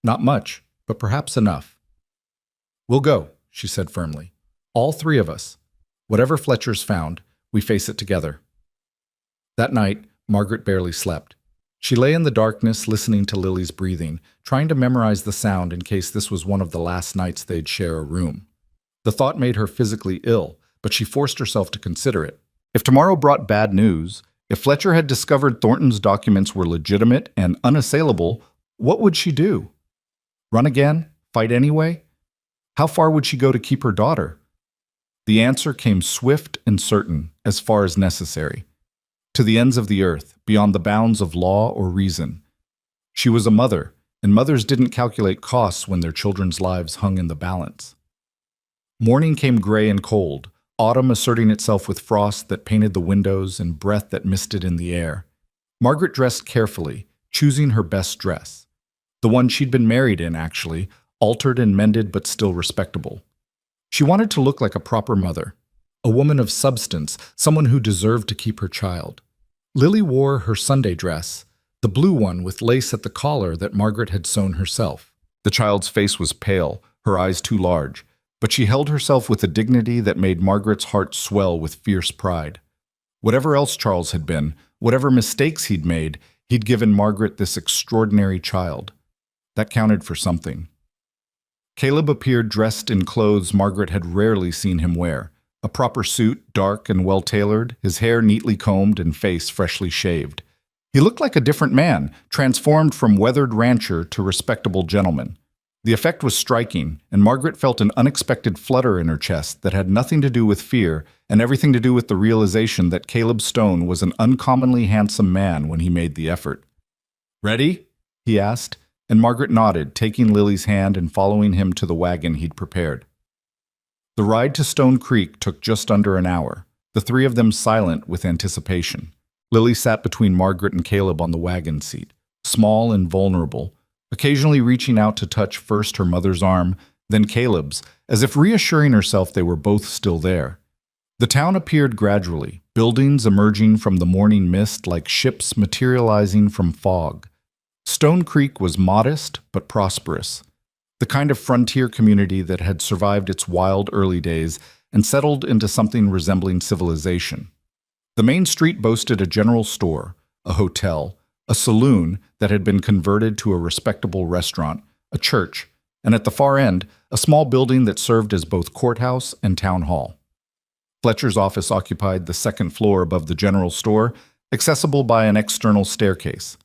Not much, but perhaps enough. "We'll go," she said firmly. "All three of us. Whatever Fletcher's found, we face it together." That night, Margaret barely slept. She lay in the darkness, listening to Lily's breathing, trying to memorize the sound in case this was one of the last nights they'd share a room. The thought made her physically ill, but she forced herself to consider it. If tomorrow brought bad news, if Fletcher had discovered Thornton's documents were legitimate and unassailable, what would she do? Run again? Fight anyway? How far would she go to keep her daughter? The answer came swift and certain, as far as necessary. To the ends of the earth, beyond the bounds of law or reason. She was a mother, and mothers didn't calculate costs when their children's lives hung in the balance. Morning came gray and cold, autumn asserting itself with frost that painted the windows and breath that misted in the air. Margaret dressed carefully, choosing her best dress. The one she'd been married in, actually, altered and mended but still respectable. She wanted to look like a proper mother, a woman of substance, someone who deserved to keep her child. Lily wore her Sunday dress, the blue one with lace at the collar that Margaret had sewn herself. The child's face was pale, her eyes too large, but she held herself with a dignity that made Margaret's heart swell with fierce pride. Whatever else Charles had been, whatever mistakes he'd made, he'd given Margaret this extraordinary child. That counted for something. Caleb appeared dressed in clothes Margaret had rarely seen him wear. A proper suit, dark and well-tailored, his hair neatly combed and face freshly shaved. He looked like a different man, transformed from weathered rancher to respectable gentleman. The effect was striking, and Margaret felt an unexpected flutter in her chest that had nothing to do with fear and everything to do with the realization that Caleb Stone was an uncommonly handsome man when he made the effort. "Ready?" he asked, and Margaret nodded, taking Lily's hand and following him to the wagon he'd prepared. The ride to Stone Creek took just under an hour, the three of them silent with anticipation. Lily sat between Margaret and Caleb on the wagon seat, small and vulnerable, occasionally reaching out to touch first her mother's arm, then Caleb's, as if reassuring herself they were both still there. The town appeared gradually, buildings emerging from the morning mist like ships materializing from fog. Stone Creek was modest but prosperous, the kind of frontier community that had survived its wild early days and settled into something resembling civilization. The main street boasted a general store, a hotel, a saloon that had been converted to a respectable restaurant, a church, and at the far end, a small building that served as both courthouse and town hall. Fletcher's office occupied the second floor above the general store, accessible by an external staircase.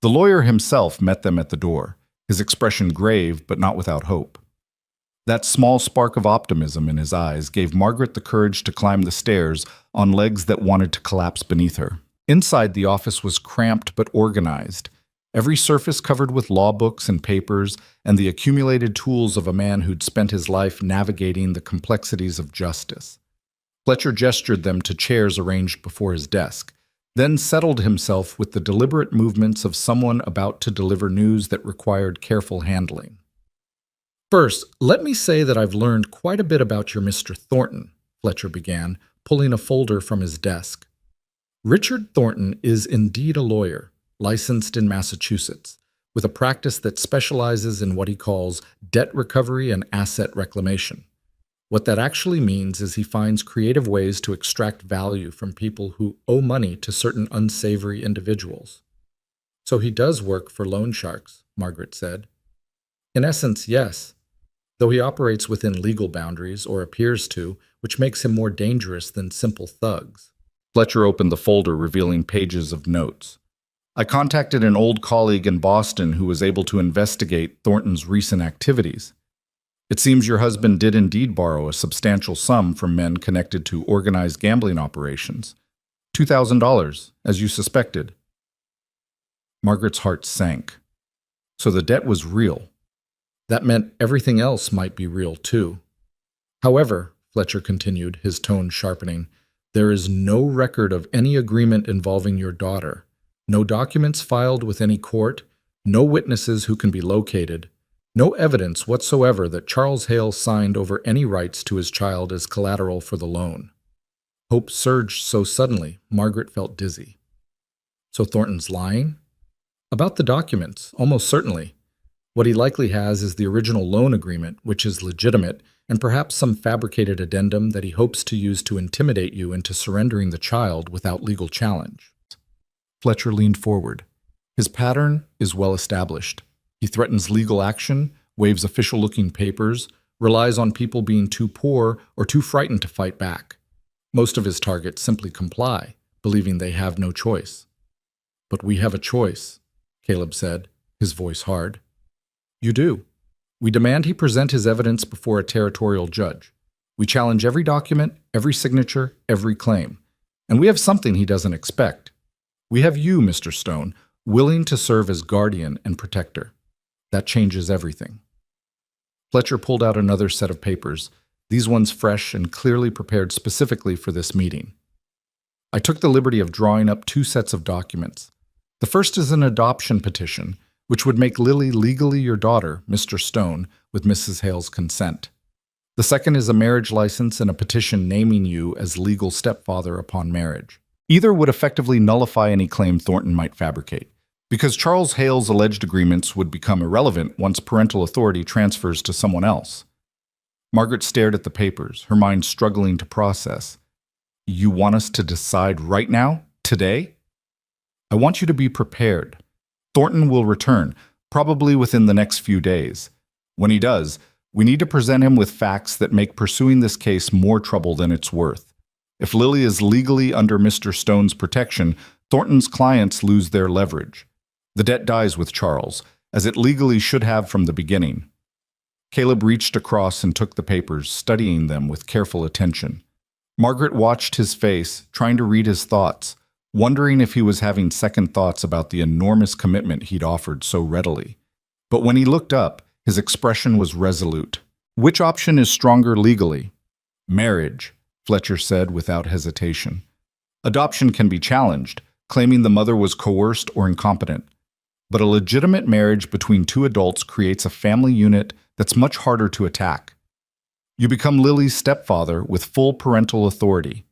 The lawyer himself met them at the door, his expression grave but not without hope. That small spark of optimism in his eyes gave Margaret the courage to climb the stairs on legs that wanted to collapse beneath her. Inside, the office was cramped but organized, every surface covered with law books and papers and the accumulated tools of a man who'd spent his life navigating the complexities of justice. Fletcher gestured them to chairs arranged before his desk, then settled himself with the deliberate movements of someone about to deliver news that required careful handling. "First, let me say that I've learned quite a bit about your Mr. Thornton," Fletcher began, pulling a folder from his desk. "Richard Thornton is indeed a lawyer, licensed in Massachusetts, with a practice that specializes in what he calls debt recovery and asset reclamation. What that actually means is he finds creative ways to extract value from people who owe money to certain unsavory individuals." "So he does work for loan sharks," Margaret said. "In essence, yes, though he operates within legal boundaries, or appears to, which makes him more dangerous than simple thugs." Fletcher opened the folder, revealing pages of notes. "I contacted an old colleague in Boston who was able to investigate Thornton's recent activities. It seems your husband did indeed borrow a substantial sum from men connected to organized gambling operations. $2,000, as you suspected." Margaret's heart sank. So the debt was real. That meant everything else might be real too. "However," Fletcher continued, his tone sharpening, "there is no record of any agreement involving your daughter, no documents filed with any court, no witnesses who can be located, No evidence whatsoever that Charles Hale signed over any rights to his child as collateral for the loan. Hope surged so suddenly, Margaret felt dizzy. So Thornton's lying? About the documents, almost certainly. What he likely has is the original loan agreement, which is legitimate, and perhaps some fabricated addendum that he hopes to use to intimidate you into surrendering the child without legal challenge. Fletcher leaned forward. His pattern is well established. He threatens legal action, waves official-looking papers, relies on people being too poor or too frightened to fight back. Most of his targets simply comply, believing they have no choice. But we have a choice, Caleb said, his voice hard. You do. We demand he present his evidence before a territorial judge. We challenge every document, every signature, every claim. And we have something he doesn't expect. We have you, Mr. Stone, willing to serve as guardian and protector. That changes everything. Fletcher pulled out another set of papers, these ones fresh and clearly prepared specifically for this meeting. I took the liberty of drawing up 2 sets of documents. The first is an adoption petition, which would make Lily legally your daughter, Mr. Stone, with Mrs. Hale's consent. The second is a marriage license and a petition naming you as legal stepfather upon marriage. Either would effectively nullify any claim Thornton might fabricate, because Charles Hale's alleged agreements would become irrelevant once parental authority transfers to someone else. Margaret stared at the papers, her mind struggling to process. You want us to decide right now? Today? I want you to be prepared. Thornton will return, probably within the next few days. When he does, we need to present him with facts that make pursuing this case more trouble than it's worth. If Lily is legally under Mr. Stone's protection, Thornton's clients lose their leverage. The debt dies with Charles, as it legally should have from the beginning. Caleb reached across and took the papers, studying them with careful attention. Margaret watched his face, trying to read his thoughts, wondering if he was having second thoughts about the enormous commitment he'd offered so readily. But when he looked up, his expression was resolute. Which option is stronger legally? Marriage, Fletcher said without hesitation. Adoption can be challenged, claiming the mother was coerced or incompetent. But a legitimate marriage between 2 adults creates a family unit that's much harder to attack. You become Lily's stepfather with full parental authority.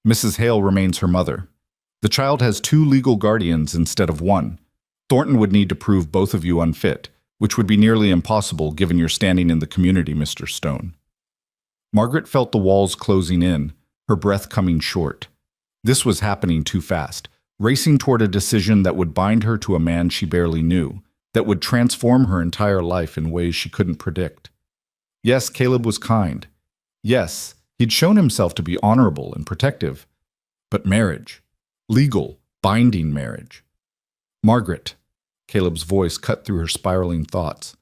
Mrs. Hale remains her mother. The child has 2 legal guardians instead of 1. Thornton would need to prove both of you unfit, which would be nearly impossible given your standing in the community, Mr. Stone. Margaret felt the walls closing in, her breath coming short. This was happening too fast, racing toward a decision that would bind her to a man she barely knew, that would transform her entire life in ways she couldn't predict. Yes, Caleb was kind. Yes, he'd shown himself to be honorable and protective. But marriage. Legal, binding marriage. Margaret. Caleb's voice cut through her spiraling thoughts.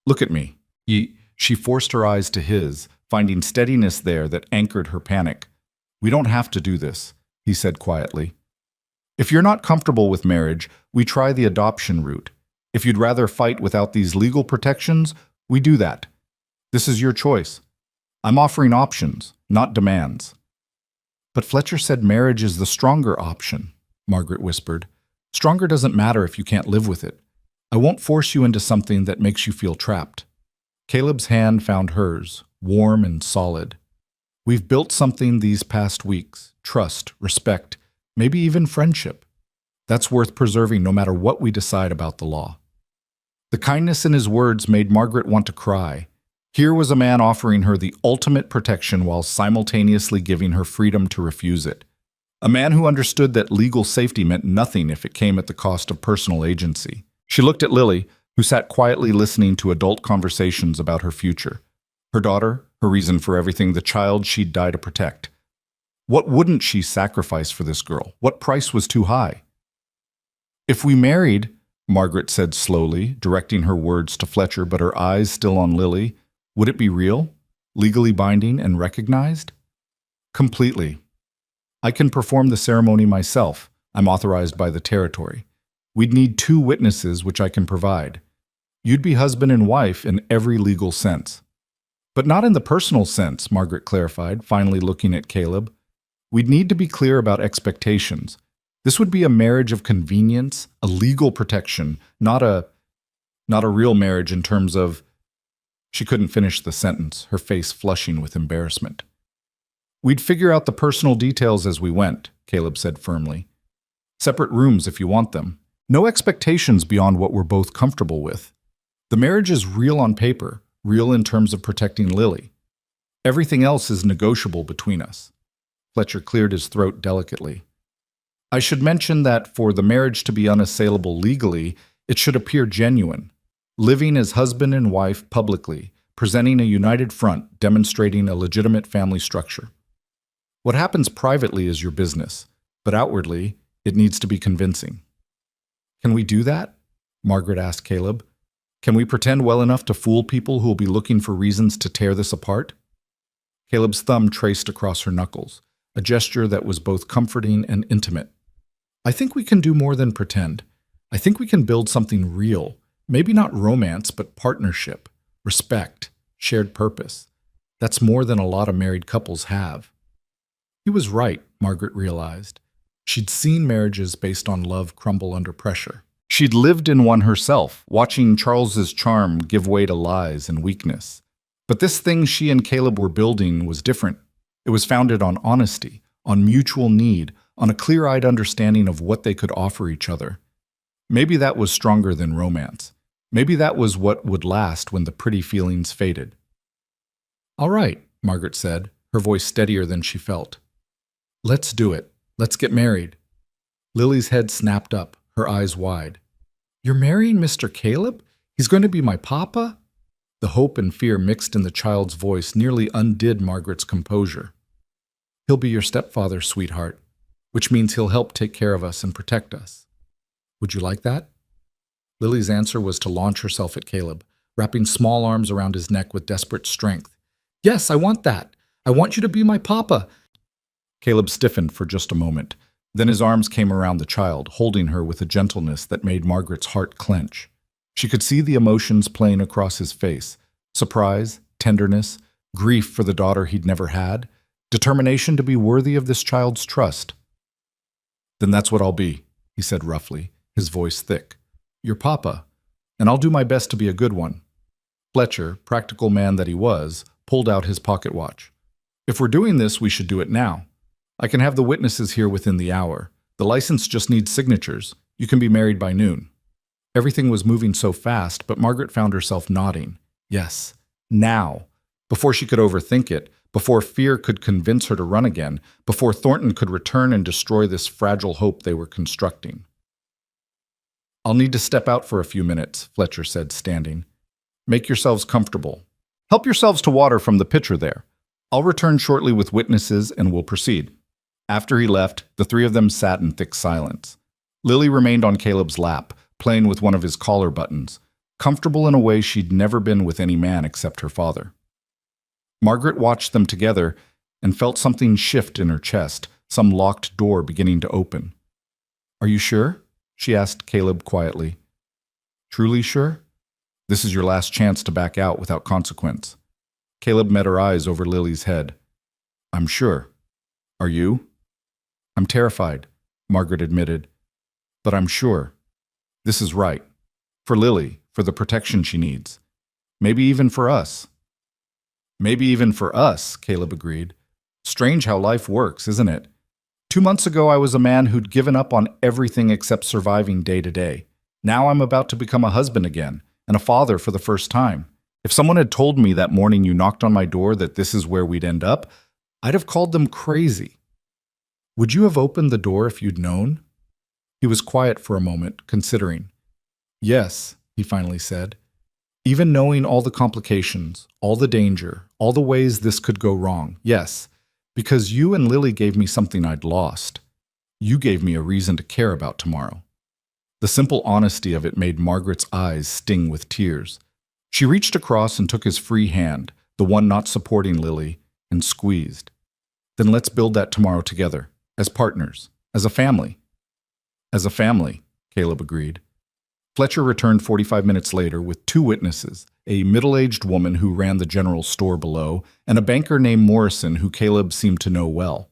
Look at me. She forced her eyes to his, finding steadiness there that anchored her panic. We don't have to do this, he said quietly. If you're not comfortable with marriage, we try the adoption route. If you'd rather fight without these legal protections, we do that. This is your choice. I'm offering options, not demands. But Fletcher said marriage is the stronger option, Margaret whispered. Stronger doesn't matter if you can't live with it. I won't force you into something that makes you feel trapped. Caleb's hand found hers, warm and solid. We've built something these past weeks, trust, respect, maybe even friendship. That's worth preserving no matter what we decide about the law. The kindness in his words made Margaret want to cry. Here was a man offering her the ultimate protection while simultaneously giving her freedom to refuse it. A man who understood that legal safety meant nothing if it came at the cost of personal agency. She looked at Lily, who sat quietly listening to adult conversations about her future. Her daughter, her reason for everything, the child she'd die to protect. What wouldn't she sacrifice for this girl? What price was too high? If we married, Margaret said slowly, directing her words to Fletcher but her eyes still on Lily, would it be real, legally binding and recognized? Completely. I can perform the ceremony myself. I'm authorized by the territory. We'd need 2 witnesses, which I can provide. You'd be husband and wife in every legal sense. But not in the personal sense, Margaret clarified, finally looking at Caleb. We'd need to be clear about expectations. This would be a marriage of convenience, a legal protection, not a real marriage in terms of She couldn't finish the sentence, her face flushing with embarrassment. We'd figure out the personal details as we went, Caleb said firmly. Separate rooms if you want them. No expectations beyond what we're both comfortable with. The marriage is real on paper, real in terms of protecting Lily. Everything else is negotiable between us. Fletcher cleared his throat delicately. I should mention that for the marriage to be unassailable legally, it should appear genuine. Living as husband and wife publicly, presenting a united front, demonstrating a legitimate family structure. What happens privately is your business, but outwardly, it needs to be convincing. Can we do that? Margaret asked Caleb. Can we pretend well enough to fool people who will be looking for reasons to tear this apart? Caleb's thumb traced across her knuckles, a gesture that was both comforting and intimate. I think we can do more than pretend. I think we can build something real, maybe not romance, but partnership, respect, shared purpose. That's more than a lot of married couples have. He was right, Margaret realized. She'd seen marriages based on love crumble under pressure. She'd lived in one herself, watching Charles's charm give way to lies and weakness. But this thing she and Caleb were building was different. It was founded on honesty, on mutual need, on a clear-eyed understanding of what they could offer each other. Maybe that was stronger than romance. Maybe that was what would last when the pretty feelings faded. All right, Margaret said, her voice steadier than she felt. Let's do it. Let's get married. Lily's head snapped up, her eyes wide. You're marrying Mr. Caleb? He's going to be my papa? The hope and fear mixed in the child's voice nearly undid Margaret's composure. He'll be your stepfather, sweetheart, which means he'll help take care of us and protect us. Would you like that? Lily's answer was to launch herself at Caleb, wrapping small arms around his neck with desperate strength. Yes, I want that. I want you to be my papa. Caleb stiffened for just a moment. Then his arms came around the child, holding her with a gentleness that made Margaret's heart clench. She could see the emotions playing across his face. Surprise, tenderness, grief for the daughter he'd never had, determination to be worthy of this child's trust. Then that's what I'll be, he said roughly, his voice thick. Your papa, and I'll do my best to be a good one. Fletcher, practical man that he was, pulled out his pocket watch. If we're doing this, we should do it now. I can have the witnesses here within the hour. The license just needs signatures. You can be married by noon. Everything was moving so fast, but Margaret found herself nodding. Yes, now. Before she could overthink it, before fear could convince her to run again, before Thornton could return and destroy this fragile hope they were constructing. I'll need to step out for a few minutes, Fletcher said, standing. Make yourselves comfortable. Help yourselves to water from the pitcher there. I'll return shortly with witnesses and we'll proceed. After he left, the three of them sat in thick silence. Lily remained on Caleb's lap, playing with one of his collar buttons, comfortable in a way she'd never been with any man except her father. Margaret watched them together and felt something shift in her chest, some locked door beginning to open. Are you sure? She asked Caleb quietly. Truly sure? This is your last chance to back out without consequence. Caleb met her eyes over Lily's head. I'm sure. Are you? I'm terrified, Margaret admitted. But I'm sure. This is right. For Lily, for the protection she needs. Maybe even for us. Maybe even for us, Caleb agreed. Strange how life works, isn't it? 2 months ago, I was a man who'd given up on everything except surviving day to day. Now I'm about to become a husband again, and a father for the first time. If someone had told me that morning you knocked on my door that this is where we'd end up, I'd have called them crazy. Would you have opened the door if you'd known? He was quiet for a moment, considering. Yes, he finally said. Even knowing all the complications, all the danger, all the ways this could go wrong, yes, because you and Lily gave me something I'd lost. You gave me a reason to care about tomorrow. The simple honesty of it made Margaret's eyes sting with tears. She reached across and took his free hand, the one not supporting Lily, and squeezed. Then let's build that tomorrow together, as partners, as a family. As a family, Caleb agreed. Fletcher returned 45 minutes later with 2 witnesses, a middle-aged woman who ran the general store below, and a banker named Morrison who Caleb seemed to know well.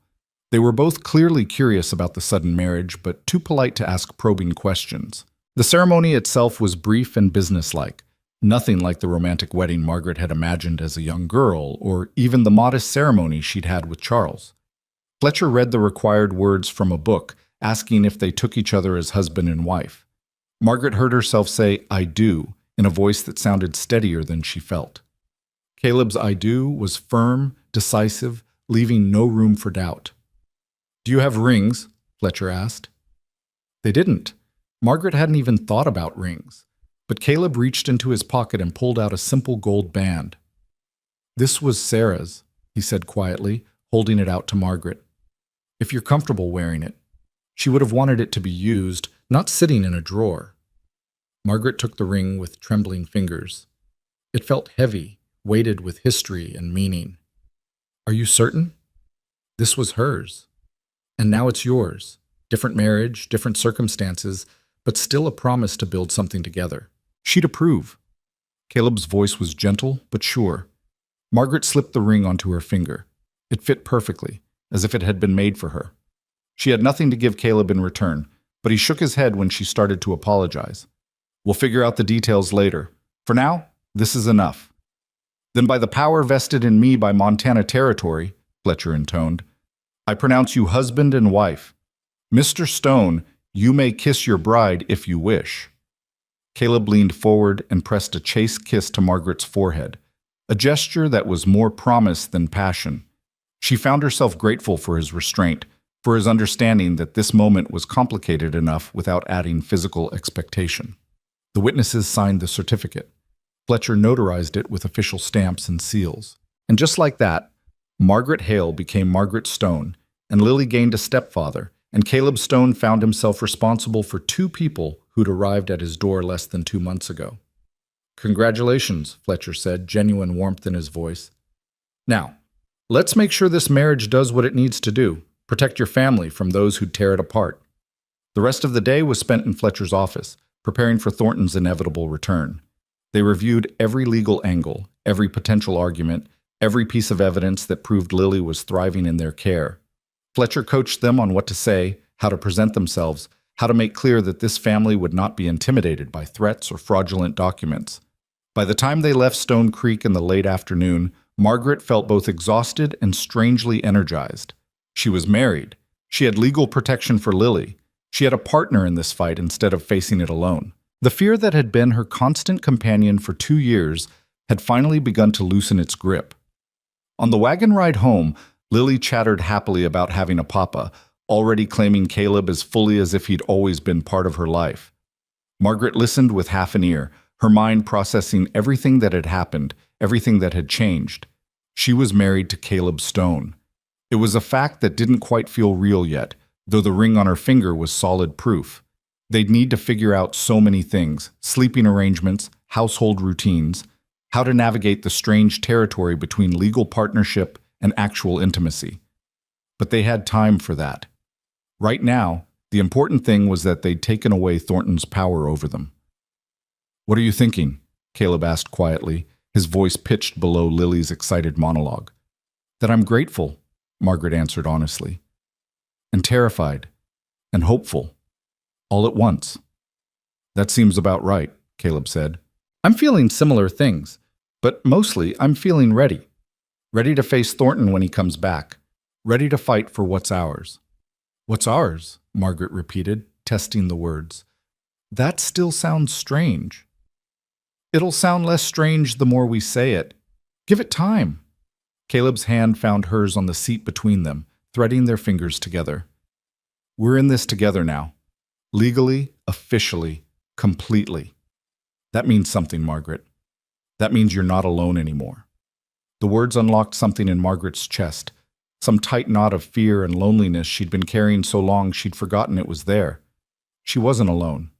They were both clearly curious about the sudden marriage, but too polite to ask probing questions. The ceremony itself was brief and businesslike. Nothing like the romantic wedding Margaret had imagined as a young girl, or even the modest ceremony she'd had with Charles. Fletcher read the required words from a book, asking if they took each other as husband and wife. Margaret heard herself say, "I do," in a voice that sounded steadier than she felt. Caleb's "I do" was firm, decisive, leaving no room for doubt. "Do you have rings?" Fletcher asked. They didn't. Margaret hadn't even thought about rings. But Caleb reached into his pocket and pulled out a simple gold band. "This was Sarah's," he said quietly, holding it out to Margaret. "If you're comfortable wearing it." She would have wanted it to be used, not sitting in a drawer. Margaret took the ring with trembling fingers. It felt heavy, weighted with history and meaning. "Are you certain?" This was hers. And now it's yours. Different marriage, different circumstances, but still a promise to build something together. She'd approve. Caleb's voice was gentle but sure. Margaret slipped the ring onto her finger. It fit perfectly, as if it had been made for her. She had nothing to give Caleb in return, but he shook his head when she started to apologize. "We'll figure out the details later. For now, this is enough." "Then by the power vested in me by Montana Territory," Fletcher intoned, "I pronounce you husband and wife. Mr. Stone, you may kiss your bride if you wish." Caleb leaned forward and pressed a chaste kiss to Margaret's forehead, a gesture that was more promise than passion. She found herself grateful for his restraint, for his understanding that this moment was complicated enough without adding physical expectation. The witnesses signed the certificate. Fletcher notarized it with official stamps and seals. And just like that, Margaret Hale became Margaret Stone, and Lily gained a stepfather, and Caleb Stone found himself responsible for two people who'd arrived at his door less than 2 months ago. "Congratulations," Fletcher said, genuine warmth in his voice. "Now, let's make sure this marriage does what it needs to do, protect your family from those who'd tear it apart." The rest of the day was spent in Fletcher's office, preparing for Thornton's inevitable return. They reviewed every legal angle, every potential argument, every piece of evidence that proved Lily was thriving in their care. Fletcher coached them on what to say, how to present themselves, how to make clear that this family would not be intimidated by threats or fraudulent documents. By the time they left Stone Creek in the late afternoon, Margaret felt both exhausted and strangely energized. She was married. She had legal protection for Lily. She had a partner in this fight instead of facing it alone. The fear that had been her constant companion for 2 years had finally begun to loosen its grip. On the wagon ride home, Lily chattered happily about having a papa, already claiming Caleb as fully as if he'd always been part of her life. Margaret listened with half an ear, her mind processing everything that had happened, everything that had changed. She was married to Caleb Stone. It was a fact that didn't quite feel real yet, though the ring on her finger was solid proof. They'd need to figure out so many things: sleeping arrangements, household routines, how to navigate the strange territory between legal partnership and actual intimacy. But they had time for that. Right now, the important thing was that they'd taken away Thornton's power over them. "What are you thinking?" Caleb asked quietly, his voice pitched below Lily's excited monologue. "That I'm grateful," Margaret answered honestly. "And terrified. And hopeful. All at once." "That seems about right," Caleb said. "I'm feeling similar things, but mostly I'm feeling ready. Ready to face Thornton when he comes back. Ready to fight for what's ours." "What's ours?" Margaret repeated, testing the words. "That still sounds strange." "It'll sound less strange the more we say it. Give it time." Caleb's hand found hers on the seat between them, threading their fingers together. "We're in this together now. Legally, officially, completely. That means something, Margaret. That means you're not alone anymore." The words unlocked something in Margaret's chest, some tight knot of fear and loneliness she'd been carrying so long she'd forgotten it was there. She wasn't alone.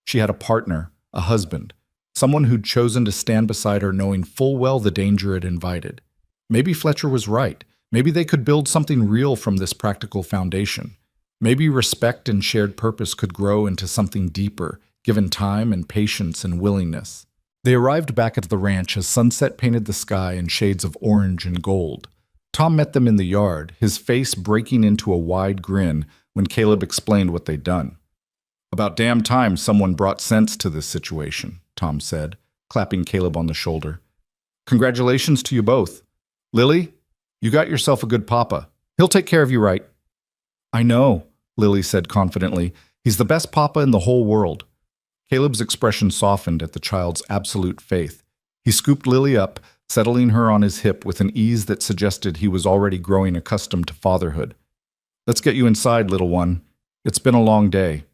She had a partner, a husband, someone who'd chosen to stand beside her knowing full well the danger it invited. Maybe Fletcher was right. Maybe they could build something real from this practical foundation. Maybe respect and shared purpose could grow into something deeper, given time and patience and willingness. They arrived back at the ranch as sunset painted the sky in shades of orange and gold. Tom met them in the yard, his face breaking into a wide grin when Caleb explained what they'd done. "About damn time someone brought sense to this situation," Tom said, clapping Caleb on the shoulder. Congratulations to you both. Lily, you got yourself a good papa. He'll take care of you right. I know, Lily said confidently. He's the best papa in the whole world. Caleb's expression softened at the child's absolute faith. He scooped Lily up, settling her on his hip with an ease that suggested he was already growing accustomed to fatherhood. Let's get you inside, little one. It's been a long day.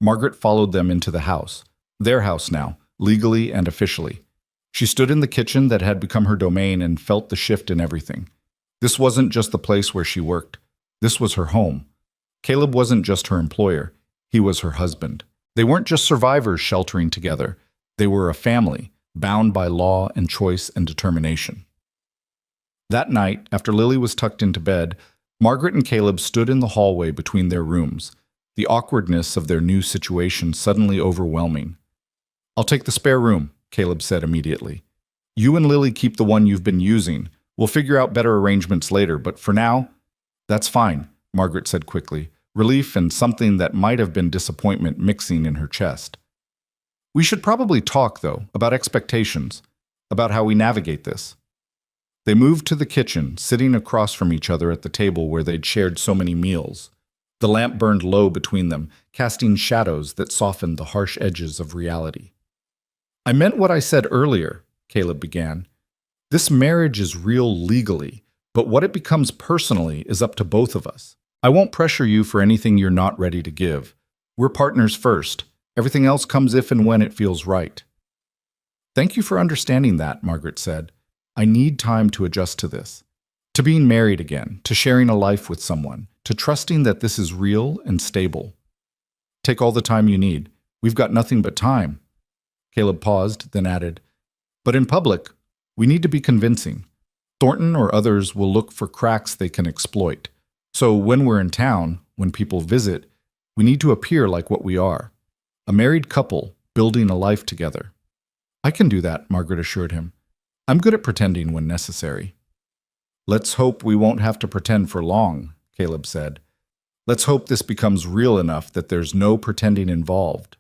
Margaret followed them into the house. Their house now, legally and officially. She stood in the kitchen that had become her domain and felt the shift in everything. This wasn't just the place where she worked. This was her home. Caleb wasn't just her employer. He was her husband. They weren't just survivors sheltering together. They were a family, bound by law and choice and determination. That night, after Lily was tucked into bed, Margaret and Caleb stood in the hallway between their rooms, the awkwardness of their new situation suddenly overwhelming. I'll take the spare room, Caleb said immediately. You and Lily keep the one you've been using. We'll figure out better arrangements later, but for now, that's fine, Margaret said quickly, relief and something that might have been disappointment mixing in her chest. We should probably talk, though, about expectations, about how we navigate this. They moved to the kitchen, sitting across from each other at the table where they'd shared so many meals. The lamp burned low between them, casting shadows that softened the harsh edges of reality. I meant what I said earlier, Caleb began. This marriage is real legally, but what it becomes personally is up to both of us. I won't pressure you for anything you're not ready to give. We're partners first. Everything else comes if and when it feels right. Thank you for understanding that, Margaret said. I need time to adjust to this. To being married again, to sharing a life with someone, to trusting that this is real and stable. Take all the time you need. We've got nothing but time. Caleb paused, then added, but in public, we need to be convincing. Thornton or others will look for cracks they can exploit. So when we're in town, when people visit, we need to appear like what we are. A married couple building a life together. I can do that, Margaret assured him. I'm good at pretending when necessary. Let's hope we won't have to pretend for long, Caleb said. Let's hope this becomes real enough that there's no pretending involved.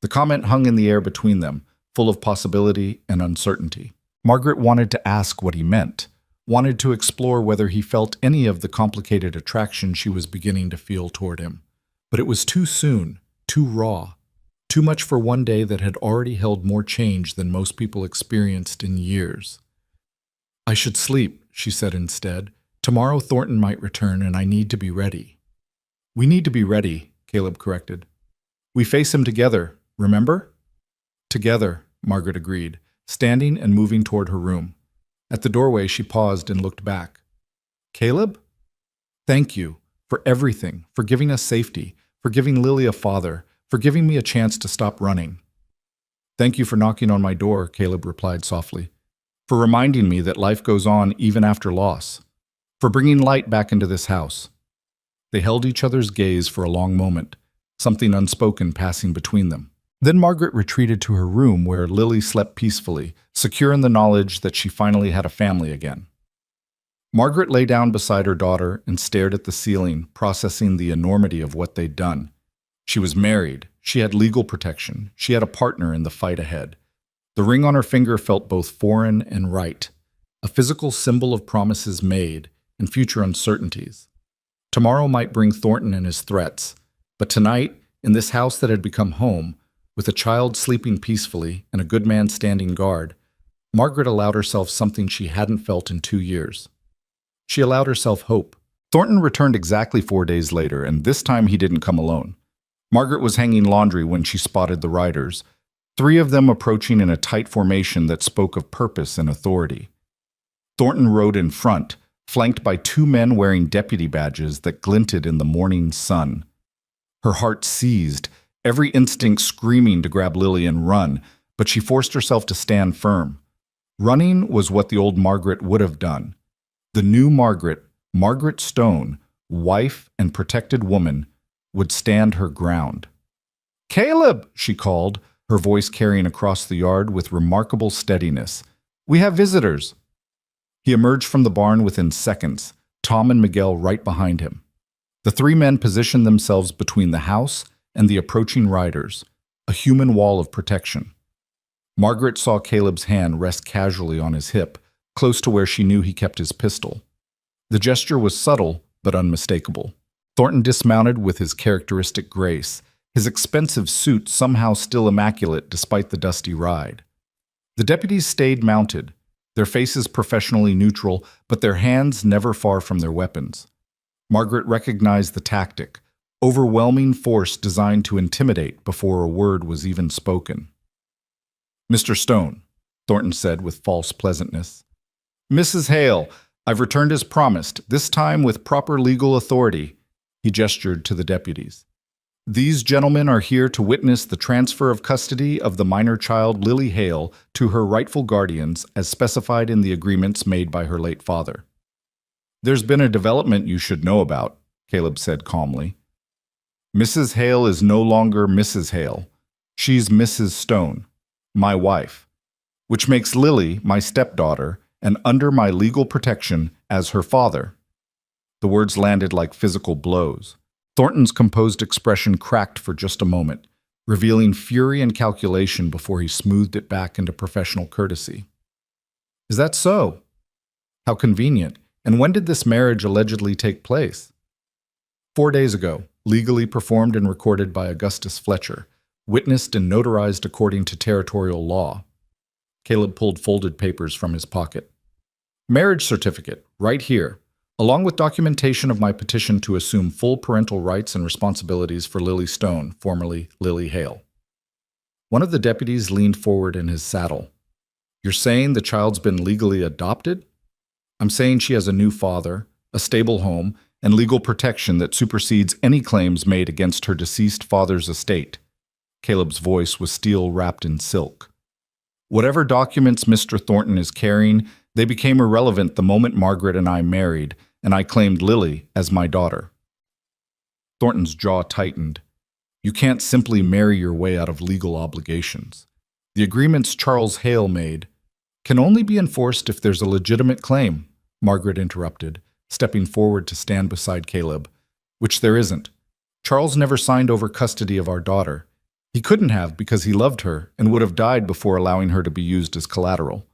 The comment hung in the air between them, full of possibility and uncertainty. Margaret wanted to ask what he meant, wanted to explore whether he felt any of the complicated attraction she was beginning to feel toward him. But it was too soon, too raw, too much for one day that had already held more change than most people experienced in years. I should sleep, she said instead. Tomorrow Thornton might return and I need to be ready. We need to be ready, Caleb corrected. We face him together, remember? Together, Margaret agreed, standing and moving toward her room. At the doorway, she paused and looked back. Caleb? Thank you for everything, for giving us safety, for giving Lily a father, for giving me a chance to stop running. Thank you for knocking on my door, Caleb replied softly, for reminding me that life goes on even after loss, for bringing light back into this house. They held each other's gaze for a long moment, something unspoken passing between them. Then Margaret retreated to her room where Lily slept peacefully, secure in the knowledge that she finally had a family again. Margaret lay down beside her daughter and stared at the ceiling, processing the enormity of what they'd done. She was married, she had legal protection, she had a partner in the fight ahead. The ring on her finger felt both foreign and right, a physical symbol of promises made and future uncertainties. Tomorrow might bring Thornton and his threats, but tonight, in this house that had become home, with a child sleeping peacefully and a good man standing guard, Margaret allowed herself something she hadn't felt in 2 years. She allowed herself hope. Thornton returned exactly 4 days later, and this time he didn't come alone. Margaret was hanging laundry when she spotted the riders, 3 of them approaching in a tight formation that spoke of purpose and authority. Thornton rode in front, flanked by 2 men wearing deputy badges that glinted in the morning sun. Her heart seized, every instinct screaming to grab Lily and run, but she forced herself to stand firm. Running was what the old Margaret would have done. The new Margaret, Margaret Stone, wife and protected woman, would stand her ground. "Caleb!" she called, her voice carrying across the yard with remarkable steadiness. "We have visitors." He emerged from the barn within seconds, Tom and Miguel right behind him. The 3 men positioned themselves between the house and the approaching riders, a human wall of protection. Margaret saw Caleb's hand rest casually on his hip, close to where she knew he kept his pistol. The gesture was subtle, but unmistakable. Thornton dismounted with his characteristic grace, his expensive suit somehow still immaculate despite the dusty ride. The deputies stayed mounted, their faces professionally neutral, but their hands never far from their weapons. Margaret recognized the tactic, overwhelming force designed to intimidate before a word was even spoken. "Mr. Stone," Thornton said with false pleasantness. "Mrs. Hale, I've returned as promised, this time with proper legal authority." He gestured to the deputies. "These gentlemen are here to witness the transfer of custody of the minor child Lily Hale to her rightful guardians as specified in the agreements made by her late father." "There's been a development you should know about," Caleb said calmly. "Mrs. Hale is no longer Mrs. Hale. She's Mrs. Stone, my wife, which makes Lily my stepdaughter and under my legal protection as her father." The words landed like physical blows. Thornton's composed expression cracked for just a moment, revealing fury and calculation before he smoothed it back into professional courtesy. "Is that so? How convenient. And when did this marriage allegedly take place?" 4 days ago, legally performed and recorded by Augustus Fletcher, witnessed and notarized according to territorial law. Caleb pulled folded papers from his pocket. "Marriage certificate, right here, along with documentation of my petition to assume full parental rights and responsibilities for Lily Stone, formerly Lily Hale." One of the deputies leaned forward in his saddle. "You're saying the child's been legally adopted?" "I'm saying she has a new father, a stable home, and legal protection that supersedes any claims made against her deceased father's estate." Caleb's voice was steel wrapped in silk. "Whatever documents Mr. Thornton is carrying, they became irrelevant the moment Margaret and I married, and I claimed Lily as my daughter." Thornton's jaw tightened. "You can't simply marry your way out of legal obligations. The agreements Charles Hale made can only be enforced if there's a legitimate claim," Margaret interrupted, stepping forward to stand beside Caleb, "which there isn't. Charles never signed over custody of our daughter. He couldn't have because he loved her and would have died before allowing her to be used as collateral.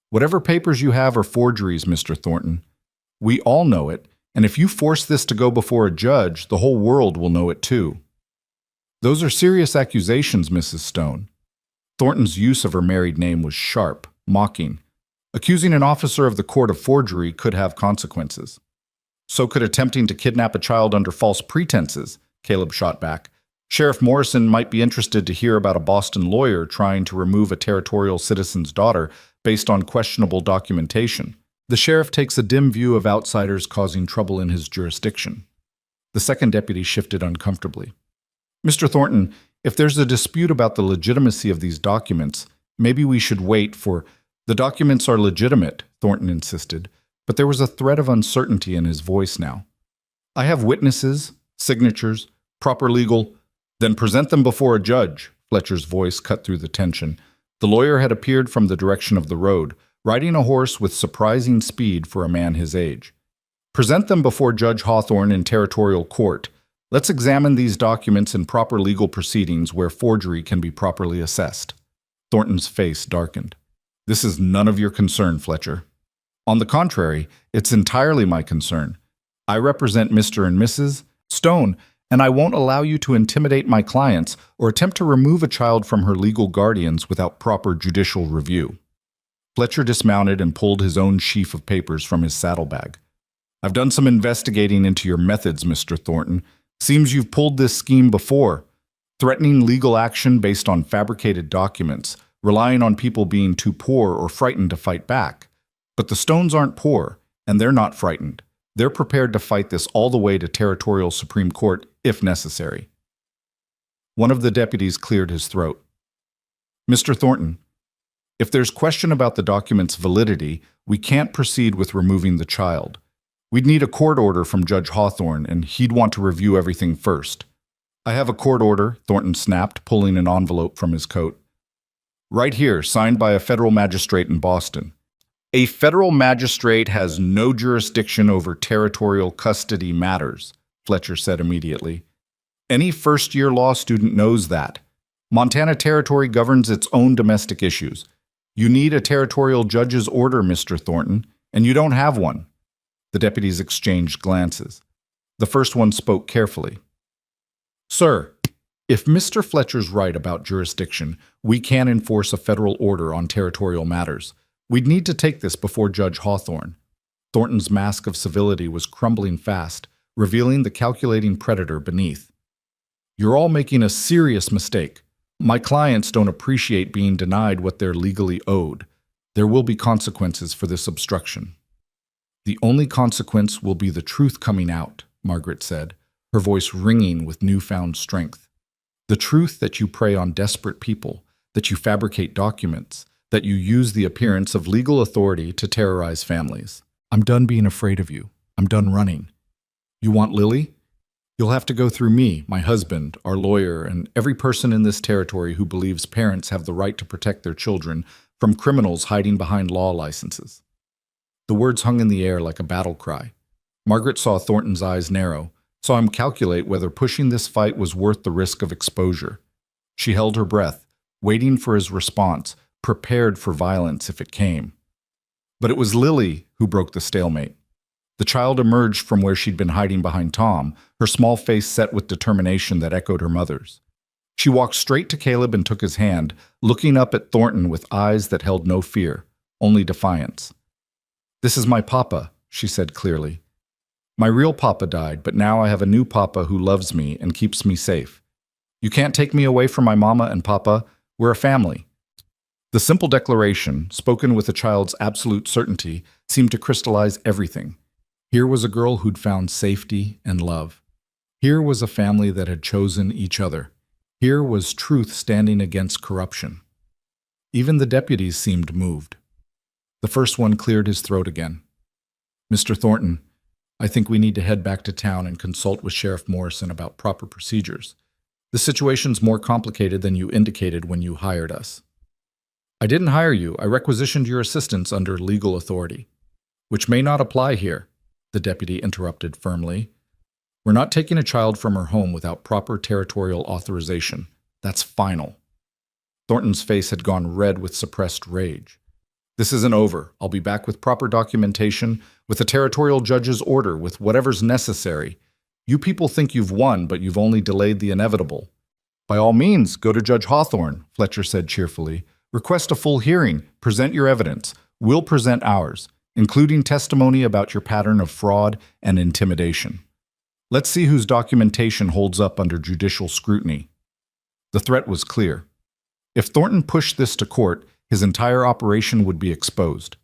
Whatever papers you have are forgeries, Mr. Thornton. We all know it, and if you force this to go before a judge, the whole world will know it too." "Those are serious accusations, Mrs. Stone." Thornton's use of her married name was sharp, mocking. Accusing an officer of the court of forgery could have consequences. "So could attempting to kidnap a child under false pretenses," Caleb shot back. "Sheriff Morrison might be interested to hear about a Boston lawyer trying to remove a territorial citizen's daughter based on questionable documentation. The sheriff takes a dim view of outsiders causing trouble in his jurisdiction." The second deputy shifted uncomfortably. "Mr. Thornton, if there's a dispute about the legitimacy of these documents, maybe we should wait for—" "The documents are legitimate," Thornton insisted, but there was a thread of uncertainty in his voice now. "I have witnesses, signatures, proper legal—" "Then present them before a judge," Fletcher's voice cut through the tension. The lawyer had appeared from the direction of the road, riding a horse with surprising speed for a man his age. "Present them before Judge Hawthorne in territorial court. Let's examine these documents in proper legal proceedings where forgery can be properly assessed." Thornton's face darkened. "This is none of your concern, Fletcher. On the contrary, it's entirely my concern. I represent Mr. and Mrs. Stone, and I won't allow you to intimidate my clients or attempt to remove a child from her legal guardians without proper judicial review." Fletcher dismounted and pulled his own sheaf of papers from his saddlebag. "I've done some investigating into your methods, Mr. Thornton. Seems you've pulled this scheme before, threatening legal action based on fabricated documents, relying on people being too poor or frightened to fight back. But the Stones aren't poor, and they're not frightened. They're prepared to fight this all the way to territorial Supreme Court if necessary." One of the deputies cleared his throat. "Mr. Thornton, if there's question about the document's validity, we can't proceed with removing the child. We'd need a court order from Judge Hawthorne, and he'd want to review everything first." "I have a court order," Thornton snapped, pulling an envelope from his coat. "Right here, signed by a federal magistrate in Boston." "A federal magistrate has no jurisdiction over territorial custody matters," Fletcher said immediately. "Any first-year law student knows that. Montana Territory governs its own domestic issues. You need a territorial judge's order, Mr. Thornton, and you don't have one." The deputies exchanged glances. The first one spoke carefully. "Sir, if Mr. Fletcher's right about jurisdiction, we can enforce a federal order on territorial matters. We'd need to take this before Judge Hawthorne." Thornton's mask of civility was crumbling fast, revealing the calculating predator beneath. "You're all making a serious mistake. My clients don't appreciate being denied what they're legally owed. There will be consequences for this obstruction." "The only consequence will be the truth coming out," Margaret said, her voice ringing with newfound strength. "The truth that you prey on desperate people, that you fabricate documents, that you use the appearance of legal authority to terrorize families. I'm done being afraid of you. I'm done running. You want Lily? You'll have to go through me, my husband, our lawyer, and every person in this territory who believes parents have the right to protect their children from criminals hiding behind law licenses." The words hung in the air like a battle cry. Margaret saw Thornton's eyes narrow, saw him calculate whether pushing this fight was worth the risk of exposure. She held her breath, waiting for his response, prepared for violence if it came. But it was Lily who broke the stalemate. The child emerged from where she'd been hiding behind Tom, her small face set with determination that echoed her mother's. She walked straight to Caleb and took his hand, looking up at Thornton with eyes that held no fear, only defiance. "This is my papa," she said clearly. "My real papa died, but now I have a new papa who loves me and keeps me safe. You can't take me away from my mama and papa. We're a family." The simple declaration, spoken with a child's absolute certainty, seemed to crystallize everything. Here was a girl who'd found safety and love. Here was a family that had chosen each other. Here was truth standing against corruption. Even the deputies seemed moved. The first one cleared his throat again. "Mr. Thornton, I think we need to head back to town and consult with Sheriff Morrison about proper procedures. The situation's more complicated than you indicated when you hired us." "I didn't hire you. I requisitioned your assistance under legal authority." "Which may not apply here," the deputy interrupted firmly. "We're not taking a child from her home without proper territorial authorization. That's final." Thornton's face had gone red with suppressed rage. "This isn't over. I'll be back with proper documentation, with a territorial judge's order, with whatever's necessary. You people think you've won, but you've only delayed the inevitable." "By all means, go to Judge Hawthorne," Fletcher said cheerfully. "Request a full hearing. Present your evidence. We'll present ours, including testimony about your pattern of fraud and intimidation. Let's see whose documentation holds up under judicial scrutiny." The threat was clear. If Thornton pushed this to court, his entire operation would be exposed.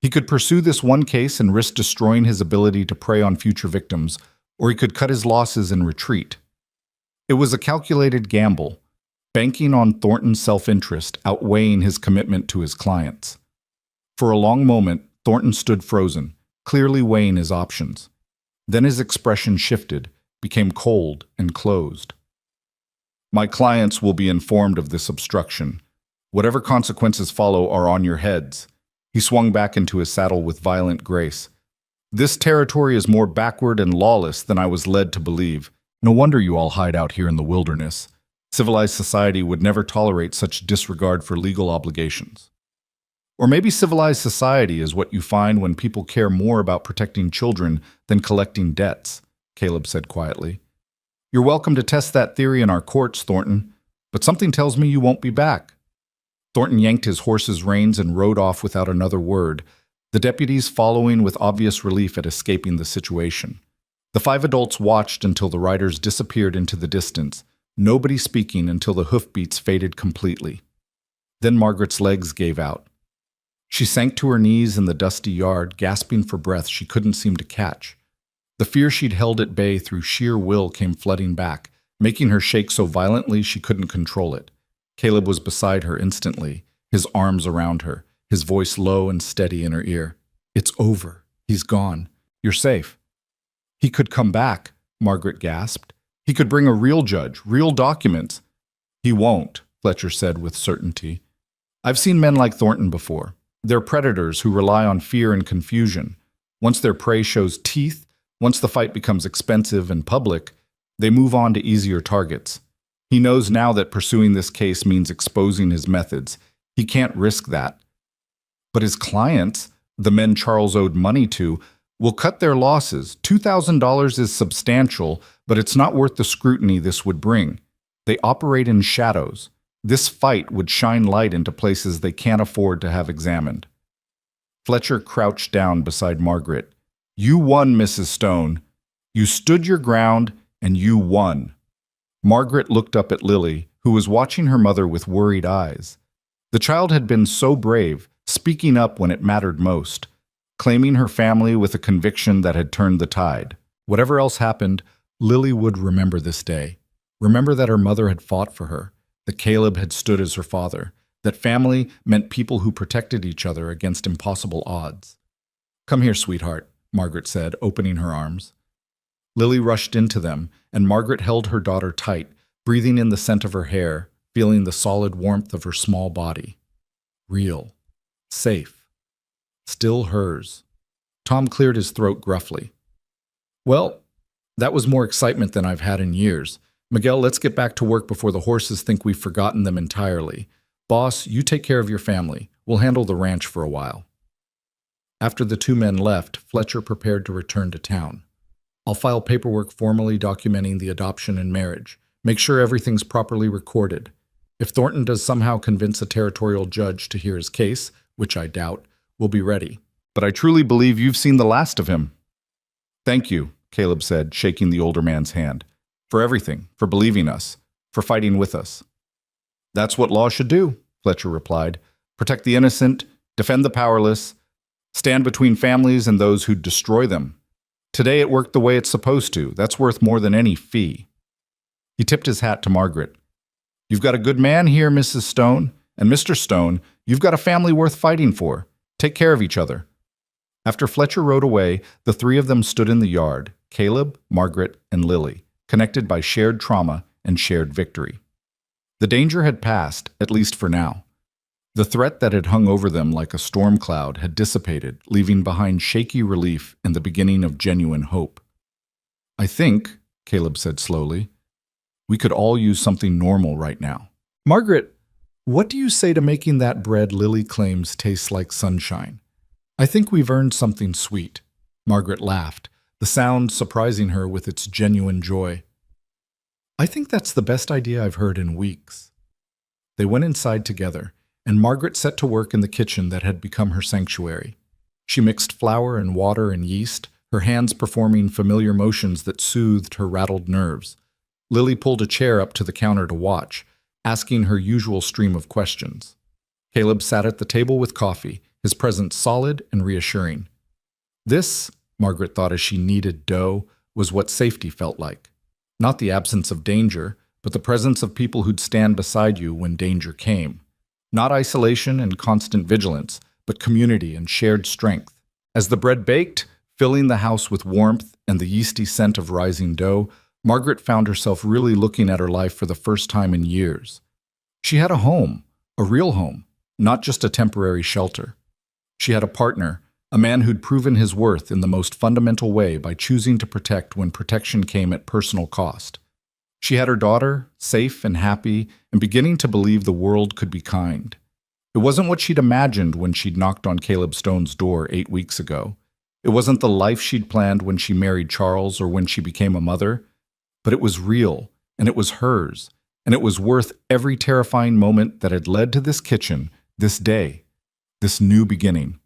He could pursue this one case and risk destroying his ability to prey on future victims, or he could cut his losses and retreat. It was a calculated gamble, banking on Thornton's self-interest outweighing his commitment to his clients. For a long moment, Thornton stood frozen, clearly weighing his options. Then his expression shifted, became cold and closed. "My clients will be informed of this obstruction. Whatever consequences follow are on your heads." He swung back into his saddle with violent grace. "This territory is more backward and lawless than I was led to believe. No wonder you all hide out here in the wilderness. Civilized society would never tolerate such disregard for legal obligations." Or maybe civilized society is what you find when people care more about protecting children than collecting debts, Caleb said quietly. "You're welcome to test that theory in our courts, Thornton, but something tells me you won't be back." Thornton yanked his horse's reins and rode off without another word, the deputies following with obvious relief at escaping the situation. The 5 adults watched until the riders disappeared into the distance, nobody speaking until the hoofbeats faded completely. Then Margaret's legs gave out. She sank to her knees in the dusty yard, gasping for breath she couldn't seem to catch. The fear she'd held at bay through sheer will came flooding back, making her shake so violently she couldn't control it. Caleb was beside her instantly, his arms around her, his voice low and steady in her ear. "It's over. He's gone. You're safe." "He could come back," Margaret gasped. "He could bring a real judge, real documents." "He won't," Fletcher said with certainty. "I've seen men like Thornton before. They're predators who rely on fear and confusion. Once their prey shows teeth, once the fight becomes expensive and public, they move on to easier targets. He knows now that pursuing this case means exposing his methods. He can't risk that. But his clients, the men Charles owed money to, will cut their losses. $2,000 is substantial, but it's not worth the scrutiny this would bring. They operate in shadows. This fight would shine light into places they can't afford to have examined. Fletcher crouched down beside Margaret. You won, Mrs. Stone. You stood your ground, and you won. Margaret looked up at Lily, who was watching her mother with worried eyes. The child had been so brave, speaking up when it mattered most, claiming her family with a conviction that had turned the tide. Whatever else happened, Lily would remember this day. Remember that her mother had fought for her, that Caleb had stood as her father, that family meant people who protected each other against impossible odds. Come here, sweetheart, Margaret said, opening her arms. Lily rushed into them, and Margaret held her daughter tight, breathing in the scent of her hair, feeling the solid warmth of her small body. Real. Safe. Still hers. Tom cleared his throat gruffly. Well, that was more excitement than I've had in years. Miguel, let's get back to work before the horses think we've forgotten them entirely. Boss, you take care of your family. We'll handle the ranch for a while. After the two men left, Fletcher prepared to return to town. I'll file paperwork formally documenting the adoption and marriage. Make sure everything's properly recorded. If Thornton does somehow convince a territorial judge to hear his case, which I doubt, we'll be ready. But I truly believe you've seen the last of him. Thank you, Caleb said, shaking the older man's hand. For everything, for believing us, for fighting with us. That's what law should do, Fletcher replied. Protect the innocent, defend the powerless, stand between families and those who destroy them. Today it worked the way it's supposed to. That's worth more than any fee. He tipped his hat to Margaret. You've got a good man here, Mrs. Stone. And Mr. Stone, you've got a family worth fighting for. Take care of each other. After Fletcher rode away, the three of them stood in the yard, Caleb, Margaret, and Lily, connected by shared trauma and shared victory. The danger had passed, at least for now. The threat that had hung over them like a storm cloud had dissipated, leaving behind shaky relief and the beginning of genuine hope. I think, Caleb said slowly, we could all use something normal right now. Margaret, what do you say to making that bread Lily claims tastes like sunshine? I think we've earned something sweet. Margaret laughed, the sound surprising her with its genuine joy. I think that's the best idea I've heard in weeks. They went inside together, and Margaret set to work in the kitchen that had become her sanctuary. She mixed flour and water and yeast, her hands performing familiar motions that soothed her rattled nerves. Lily pulled a chair up to the counter to watch, asking her usual stream of questions. Caleb sat at the table with coffee, his presence solid and reassuring. This, Margaret thought as she kneaded dough, was what safety felt like. Not the absence of danger, but the presence of people who'd stand beside you when danger came. Not isolation and constant vigilance, but community and shared strength. As the bread baked, filling the house with warmth and the yeasty scent of rising dough, Margaret found herself really looking at her life for the first time in years. She had a home, a real home, not just a temporary shelter. She had a partner, a man who'd proven his worth in the most fundamental way by choosing to protect when protection came at personal cost. She had her daughter, safe and happy, and beginning to believe the world could be kind. It wasn't what she'd imagined when she'd knocked on Caleb Stone's door 8 weeks ago. It wasn't the life she'd planned when she married Charles or when she became a mother. But it was real, and it was hers, and it was worth every terrifying moment that had led to this kitchen, this day, this new beginning.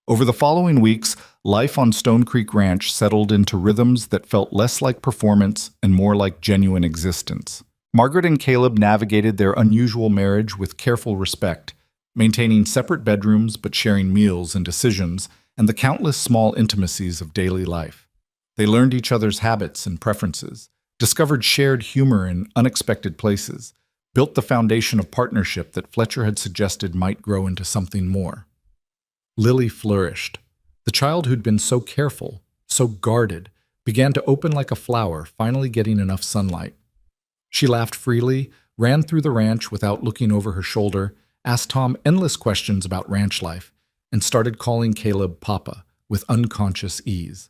Over the following weeks, life on Stone Creek Ranch settled into rhythms that felt less like performance and more like genuine existence. Margaret and Caleb navigated their unusual marriage with careful respect, maintaining separate bedrooms but sharing meals and decisions and the countless small intimacies of daily life. They learned each other's habits and preferences, discovered shared humor in unexpected places, built the foundation of partnership that Fletcher had suggested might grow into something more. Lily flourished. The child who'd been so careful, so guarded, began to open like a flower, finally getting enough sunlight. She laughed freely, ran through the ranch without looking over her shoulder, asked Tom endless questions about ranch life, and started calling Caleb Papa with unconscious ease.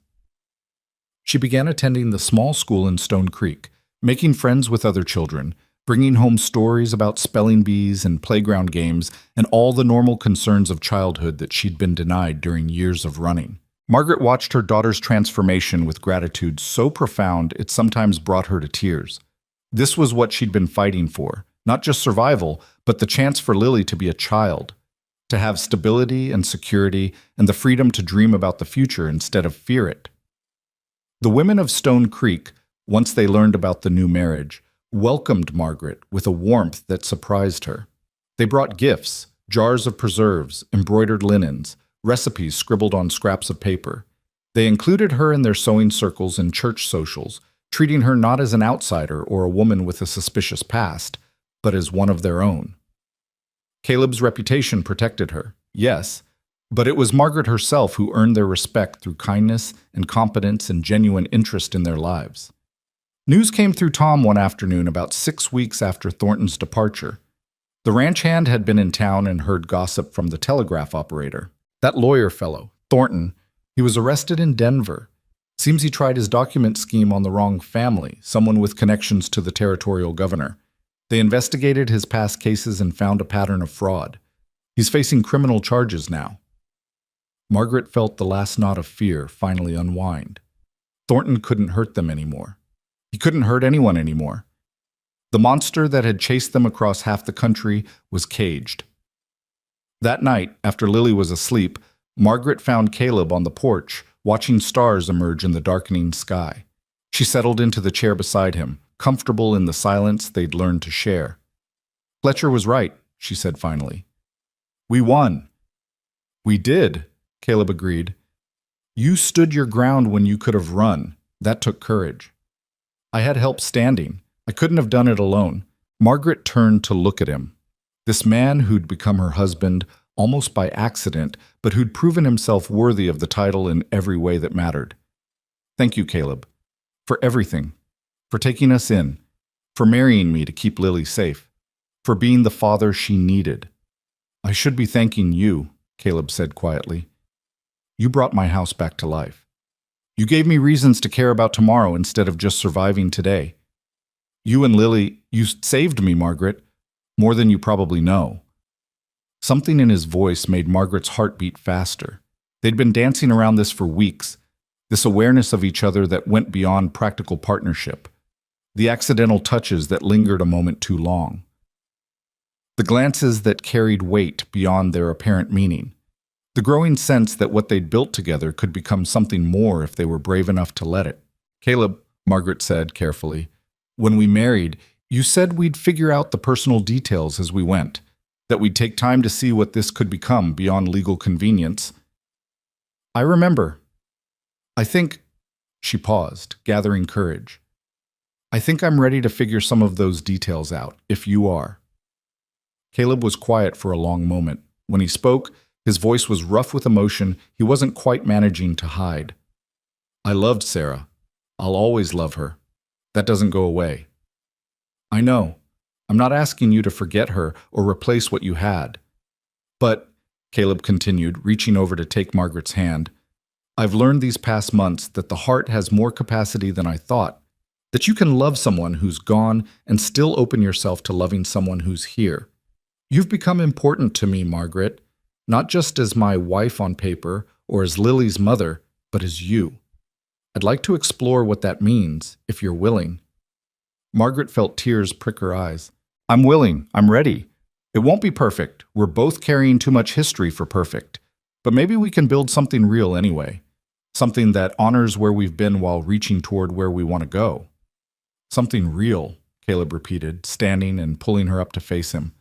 She began attending the small school in Stone Creek, making friends with other children, bringing home stories about spelling bees and playground games and all the normal concerns of childhood that she'd been denied during years of running. Margaret watched her daughter's transformation with gratitude so profound it sometimes brought her to tears. This was what she'd been fighting for, not just survival, but the chance for Lily to be a child, to have stability and security and the freedom to dream about the future instead of fear it. The women of Stone Creek, once they learned about the new marriage, welcomed Margaret with a warmth that surprised her. They brought gifts, jars of preserves, embroidered linens, recipes scribbled on scraps of paper. They included her in their sewing circles and church socials, treating her not as an outsider or a woman with a suspicious past, but as one of their own. Caleb's reputation protected her, yes, but it was Margaret herself who earned their respect through kindness and competence and genuine interest in their lives. News came through Tom one afternoon about 6 weeks after Thornton's departure. The ranch hand had been in town and heard gossip from the telegraph operator. That lawyer fellow, Thornton, he was arrested in Denver. Seems he tried his document scheme on the wrong family, someone with connections to the territorial governor. They investigated his past cases and found a pattern of fraud. He's facing criminal charges now. Margaret felt the last knot of fear finally unwind. Thornton couldn't hurt them anymore. He couldn't hurt anyone anymore. The monster that had chased them across half the country was caged. That night, after Lily was asleep, Margaret found Caleb on the porch, watching stars emerge in the darkening sky. She settled into the chair beside him, comfortable in the silence they'd learned to share. "Fletcher was right," she said finally. "We won." "We did," Caleb agreed. "You stood your ground when you could have run. That took courage." "I had help standing. I couldn't have done it alone." Margaret turned to look at him. This man who'd become her husband almost by accident, but who'd proven himself worthy of the title in every way that mattered. "Thank you, Caleb, for everything, for taking us in, for marrying me to keep Lily safe, for being the father she needed." "I should be thanking you," Caleb said quietly. "You brought my house back to life. You gave me reasons to care about tomorrow instead of just surviving today. You and Lily, you saved me, Margaret, more than you probably know." Something in his voice made Margaret's heart beat faster. They'd been dancing around this for weeks, this awareness of each other that went beyond practical partnership, the accidental touches that lingered a moment too long, the glances that carried weight beyond their apparent meaning, the growing sense that what they'd built together could become something more if they were brave enough to let it. "Caleb," Margaret said carefully, "when we married, you said we'd figure out the personal details as we went, that we'd take time to see what this could become beyond legal convenience." "I remember. I think," she paused, gathering courage, "I think I'm ready to figure some of those details out, if you are." Caleb was quiet for a long moment. When he spoke, his voice was rough with emotion he wasn't quite managing to hide. "I loved Sarah. I'll always love her. That doesn't go away." "I know. I'm not asking you to forget her or replace what you had. But," Caleb continued, reaching over to take Margaret's hand, "I've learned these past months that the heart has more capacity than I thought, that you can love someone who's gone and still open yourself to loving someone who's here. You've become important to me, Margaret, not just as my wife on paper or as Lily's mother, but as you. I'd like to explore what that means, if you're willing." Margaret felt tears prick her eyes. "I'm willing. I'm ready. It won't be perfect. We're both carrying too much history for perfect. But maybe we can build something real anyway. Something that honors where we've been while reaching toward where we want to go." "Something real," Caleb repeated, standing and pulling her up to face him.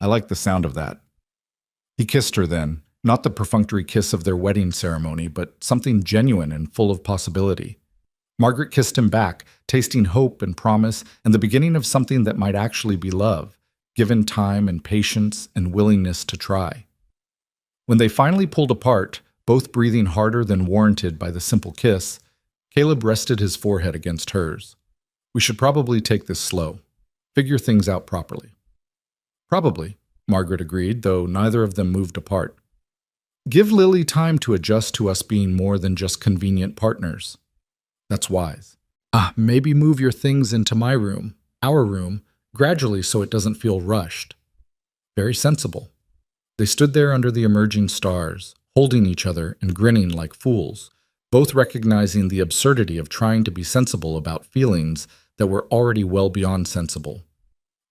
"I like the sound of that." He kissed her then, not the perfunctory kiss of their wedding ceremony, but something genuine and full of possibility. Margaret kissed him back, tasting hope and promise and the beginning of something that might actually be love, given time and patience and willingness to try. When they finally pulled apart, both breathing harder than warranted by the simple kiss, Caleb rested his forehead against hers. "We should probably take this slow. Figure things out properly." "Probably," Margaret agreed, though neither of them moved apart. "Give Lily time to adjust to us being more than just convenient partners." "That's wise." Maybe move your things into my room, our room, gradually so it doesn't feel rushed. Very sensible. They stood there under the emerging stars, holding each other and grinning like fools, both recognizing the absurdity of trying to be sensible about feelings that were already well beyond sensible.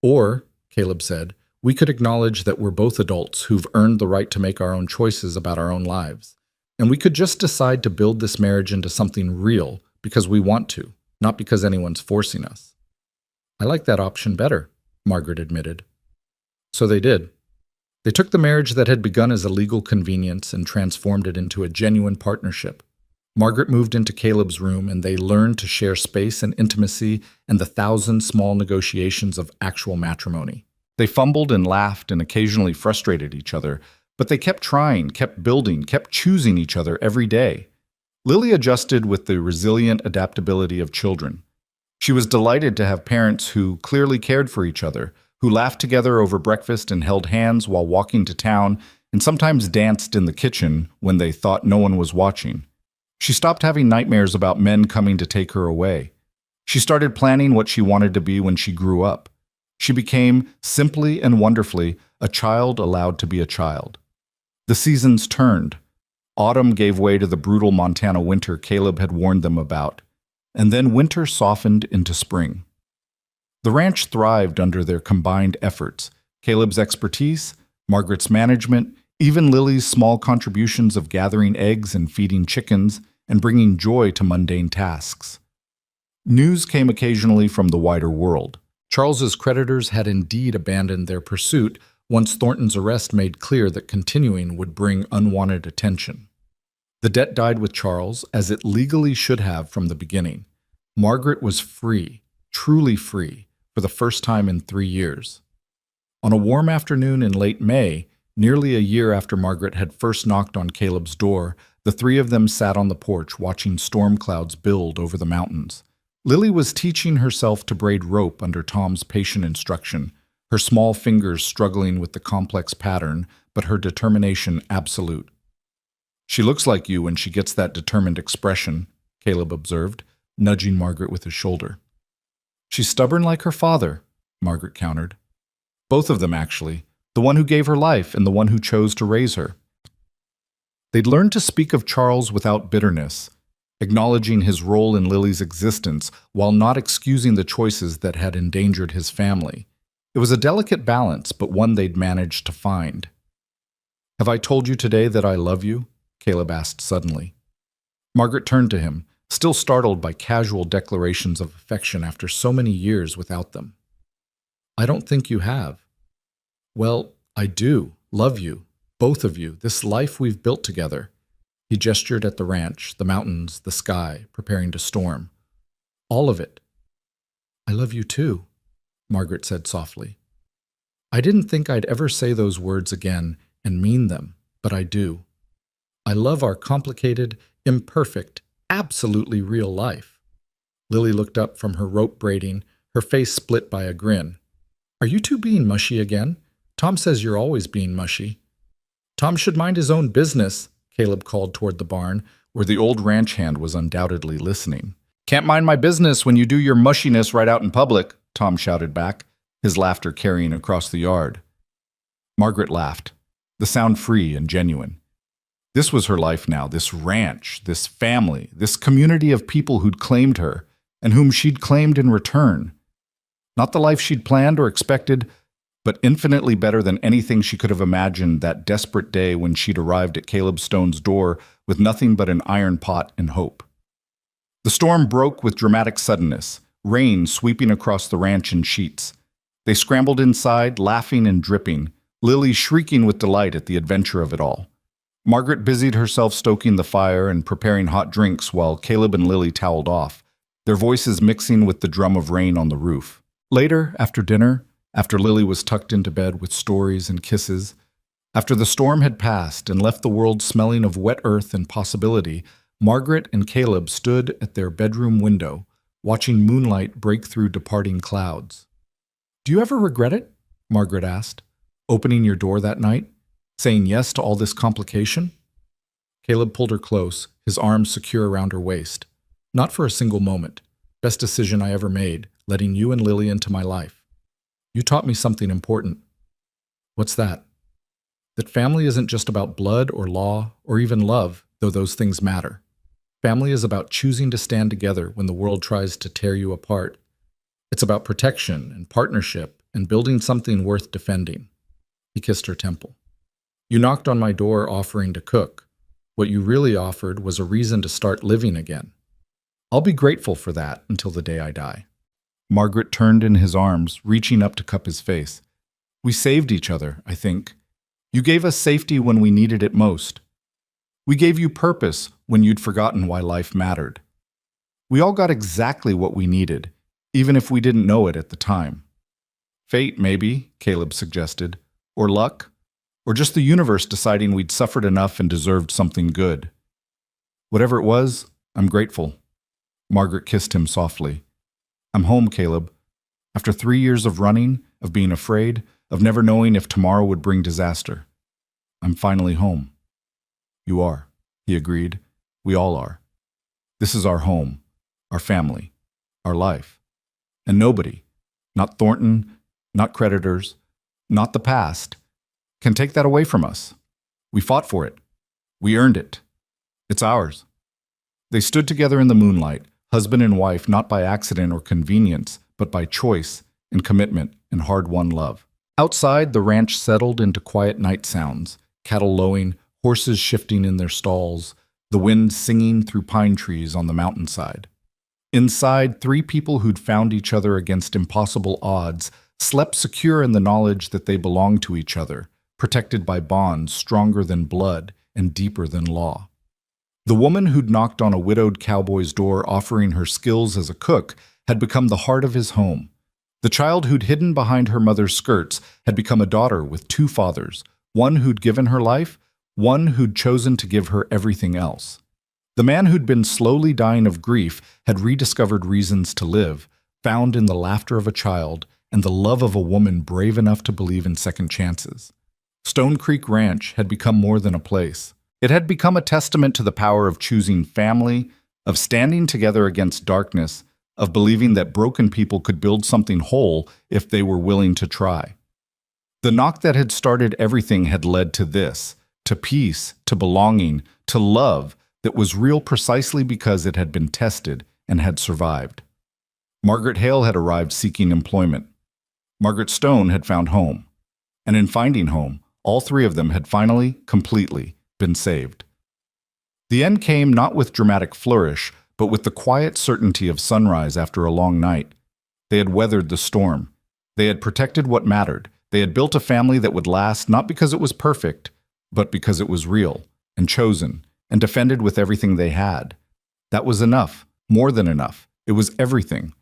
Or, Caleb said, we could acknowledge that we're both adults who've earned the right to make our own choices about our own lives. And we could just decide to build this marriage into something real because we want to, not because anyone's forcing us. I like that option better, Margaret admitted. So they did. They took the marriage that had begun as a legal convenience and transformed it into a genuine partnership. Margaret moved into Caleb's room and they learned to share space and intimacy and the thousand small negotiations of actual matrimony. They fumbled and laughed and occasionally frustrated each other, but they kept trying, kept building, kept choosing each other every day. Lily adjusted with the resilient adaptability of children. She was delighted to have parents who clearly cared for each other, who laughed together over breakfast and held hands while walking to town, and sometimes danced in the kitchen when they thought no one was watching. She stopped having nightmares about men coming to take her away. She started planning what she wanted to be when she grew up. She became, simply and wonderfully, a child allowed to be a child. The seasons turned. Autumn gave way to the brutal Montana winter Caleb had warned them about, and then winter softened into spring. The ranch thrived under their combined efforts, Caleb's expertise, Margaret's management, even Lily's small contributions of gathering eggs and feeding chickens and bringing joy to mundane tasks. News came occasionally from the wider world. Charles's creditors had indeed abandoned their pursuit once Thornton's arrest made clear that continuing would bring unwanted attention. The debt died with Charles, as it legally should have from the beginning. Margaret was free, truly free, for the first time in 3 years. On a warm afternoon in late May, nearly a year after Margaret had first knocked on Caleb's door, the three of them sat on the porch watching storm clouds build over the mountains. Lily was teaching herself to braid rope under Tom's patient instruction, her small fingers struggling with the complex pattern, but her determination absolute. "She looks like you when she gets that determined expression," Caleb observed, nudging Margaret with his shoulder. "She's stubborn like her father," Margaret countered. "Both of them, actually, the one who gave her life and the one who chose to raise her." They'd learned to speak of Charles without bitterness, acknowledging his role in Lily's existence while not excusing the choices that had endangered his family. It was a delicate balance, but one they'd managed to find. "Have I told you today that I love you?" Caleb asked suddenly. Margaret turned to him, still startled by casual declarations of affection after so many years without them. "I don't think you have." "Well, I do love you, both of you, this life we've built together." He gestured at the ranch, the mountains, the sky, preparing to storm. "All of it." "I love you too," Margaret said softly. "I didn't think I'd ever say those words again and mean them, but I do. I love our complicated, imperfect, absolutely real life." Lily looked up from her rope braiding, her face split by a grin. "Are you two being mushy again? Tom says you're always being mushy." "Tom should mind his own business," Caleb called toward the barn, where the old ranch hand was undoubtedly listening. "Can't mind my business when you do your mushiness right out in public," Tom shouted back, his laughter carrying across the yard. Margaret laughed, the sound free and genuine. This was her life now, this ranch, this family, this community of people who'd claimed her, and whom she'd claimed in return. Not the life she'd planned or expected, but infinitely better than anything she could have imagined that desperate day when she'd arrived at Caleb Stone's door with nothing but an iron pot and hope. The storm broke with dramatic suddenness, rain sweeping across the ranch in sheets. They scrambled inside, laughing and dripping, Lily shrieking with delight at the adventure of it all. Margaret busied herself stoking the fire and preparing hot drinks while Caleb and Lily toweled off, their voices mixing with the drum of rain on the roof. Later, after dinner, after Lily was tucked into bed with stories and kisses, after the storm had passed and left the world smelling of wet earth and possibility, Margaret and Caleb stood at their bedroom window, watching moonlight break through departing clouds. "Do you ever regret it?" Margaret asked, "opening your door that night, saying yes to all this complication?" Caleb pulled her close, his arms secure around her waist. "Not for a single moment. Best decision I ever made, letting you and Lily into my life." You taught me something important. What's that? That family isn't just about blood or law or even love, though those things matter. Family is about choosing to stand together when the world tries to tear you apart. It's about protection and partnership and building something worth defending. He kissed her temple. You knocked on my door offering to cook. What you really offered was a reason to start living again. I'll be grateful for that until the day I die. Margaret turned in his arms, reaching up to cup his face. We saved each other, I think. You gave us safety when we needed it most. We gave you purpose when you'd forgotten why life mattered. We all got exactly what we needed, even if we didn't know it at the time. Fate, maybe, Caleb suggested, or luck, or just the universe deciding we'd suffered enough and deserved something good. Whatever it was, I'm grateful. Margaret kissed him softly. I'm home, Caleb. After 3 years of running, of being afraid, of never knowing if tomorrow would bring disaster. I'm finally home. You are, he agreed. We all are. This is our home, our family, our life. And nobody, not Thornton, not creditors, not the past, can take that away from us. We fought for it. We earned it. It's ours. They stood together in the moonlight, husband and wife, not by accident or convenience, but by choice and commitment and hard-won love. Outside, the ranch settled into quiet night sounds, cattle lowing, horses shifting in their stalls, the wind singing through pine trees on the mountainside. Inside, 3 people who'd found each other against impossible odds slept secure in the knowledge that they belonged to each other, protected by bonds stronger than blood and deeper than law. The woman who'd knocked on a widowed cowboy's door offering her skills as a cook had become the heart of his home. The child who'd hidden behind her mother's skirts had become a daughter with 2 fathers, one who'd given her life, one who'd chosen to give her everything else. The man who'd been slowly dying of grief had rediscovered reasons to live, found in the laughter of a child and the love of a woman brave enough to believe in second chances. Stone Creek Ranch had become more than a place. It had become a testament to the power of choosing family, of standing together against darkness, of believing that broken people could build something whole if they were willing to try. The knock that had started everything had led to this, to peace, to belonging, to love that was real precisely because it had been tested and had survived. Margaret Hale had arrived seeking employment. Margaret Stone had found home. And in finding home, all 3 of them had finally, completely, been saved. The end came not with dramatic flourish, but with the quiet certainty of sunrise after a long night. They had weathered the storm. They had protected what mattered. They had built a family that would last not because it was perfect, but because it was real and chosen and defended with everything they had. That was enough, more than enough. It was everything.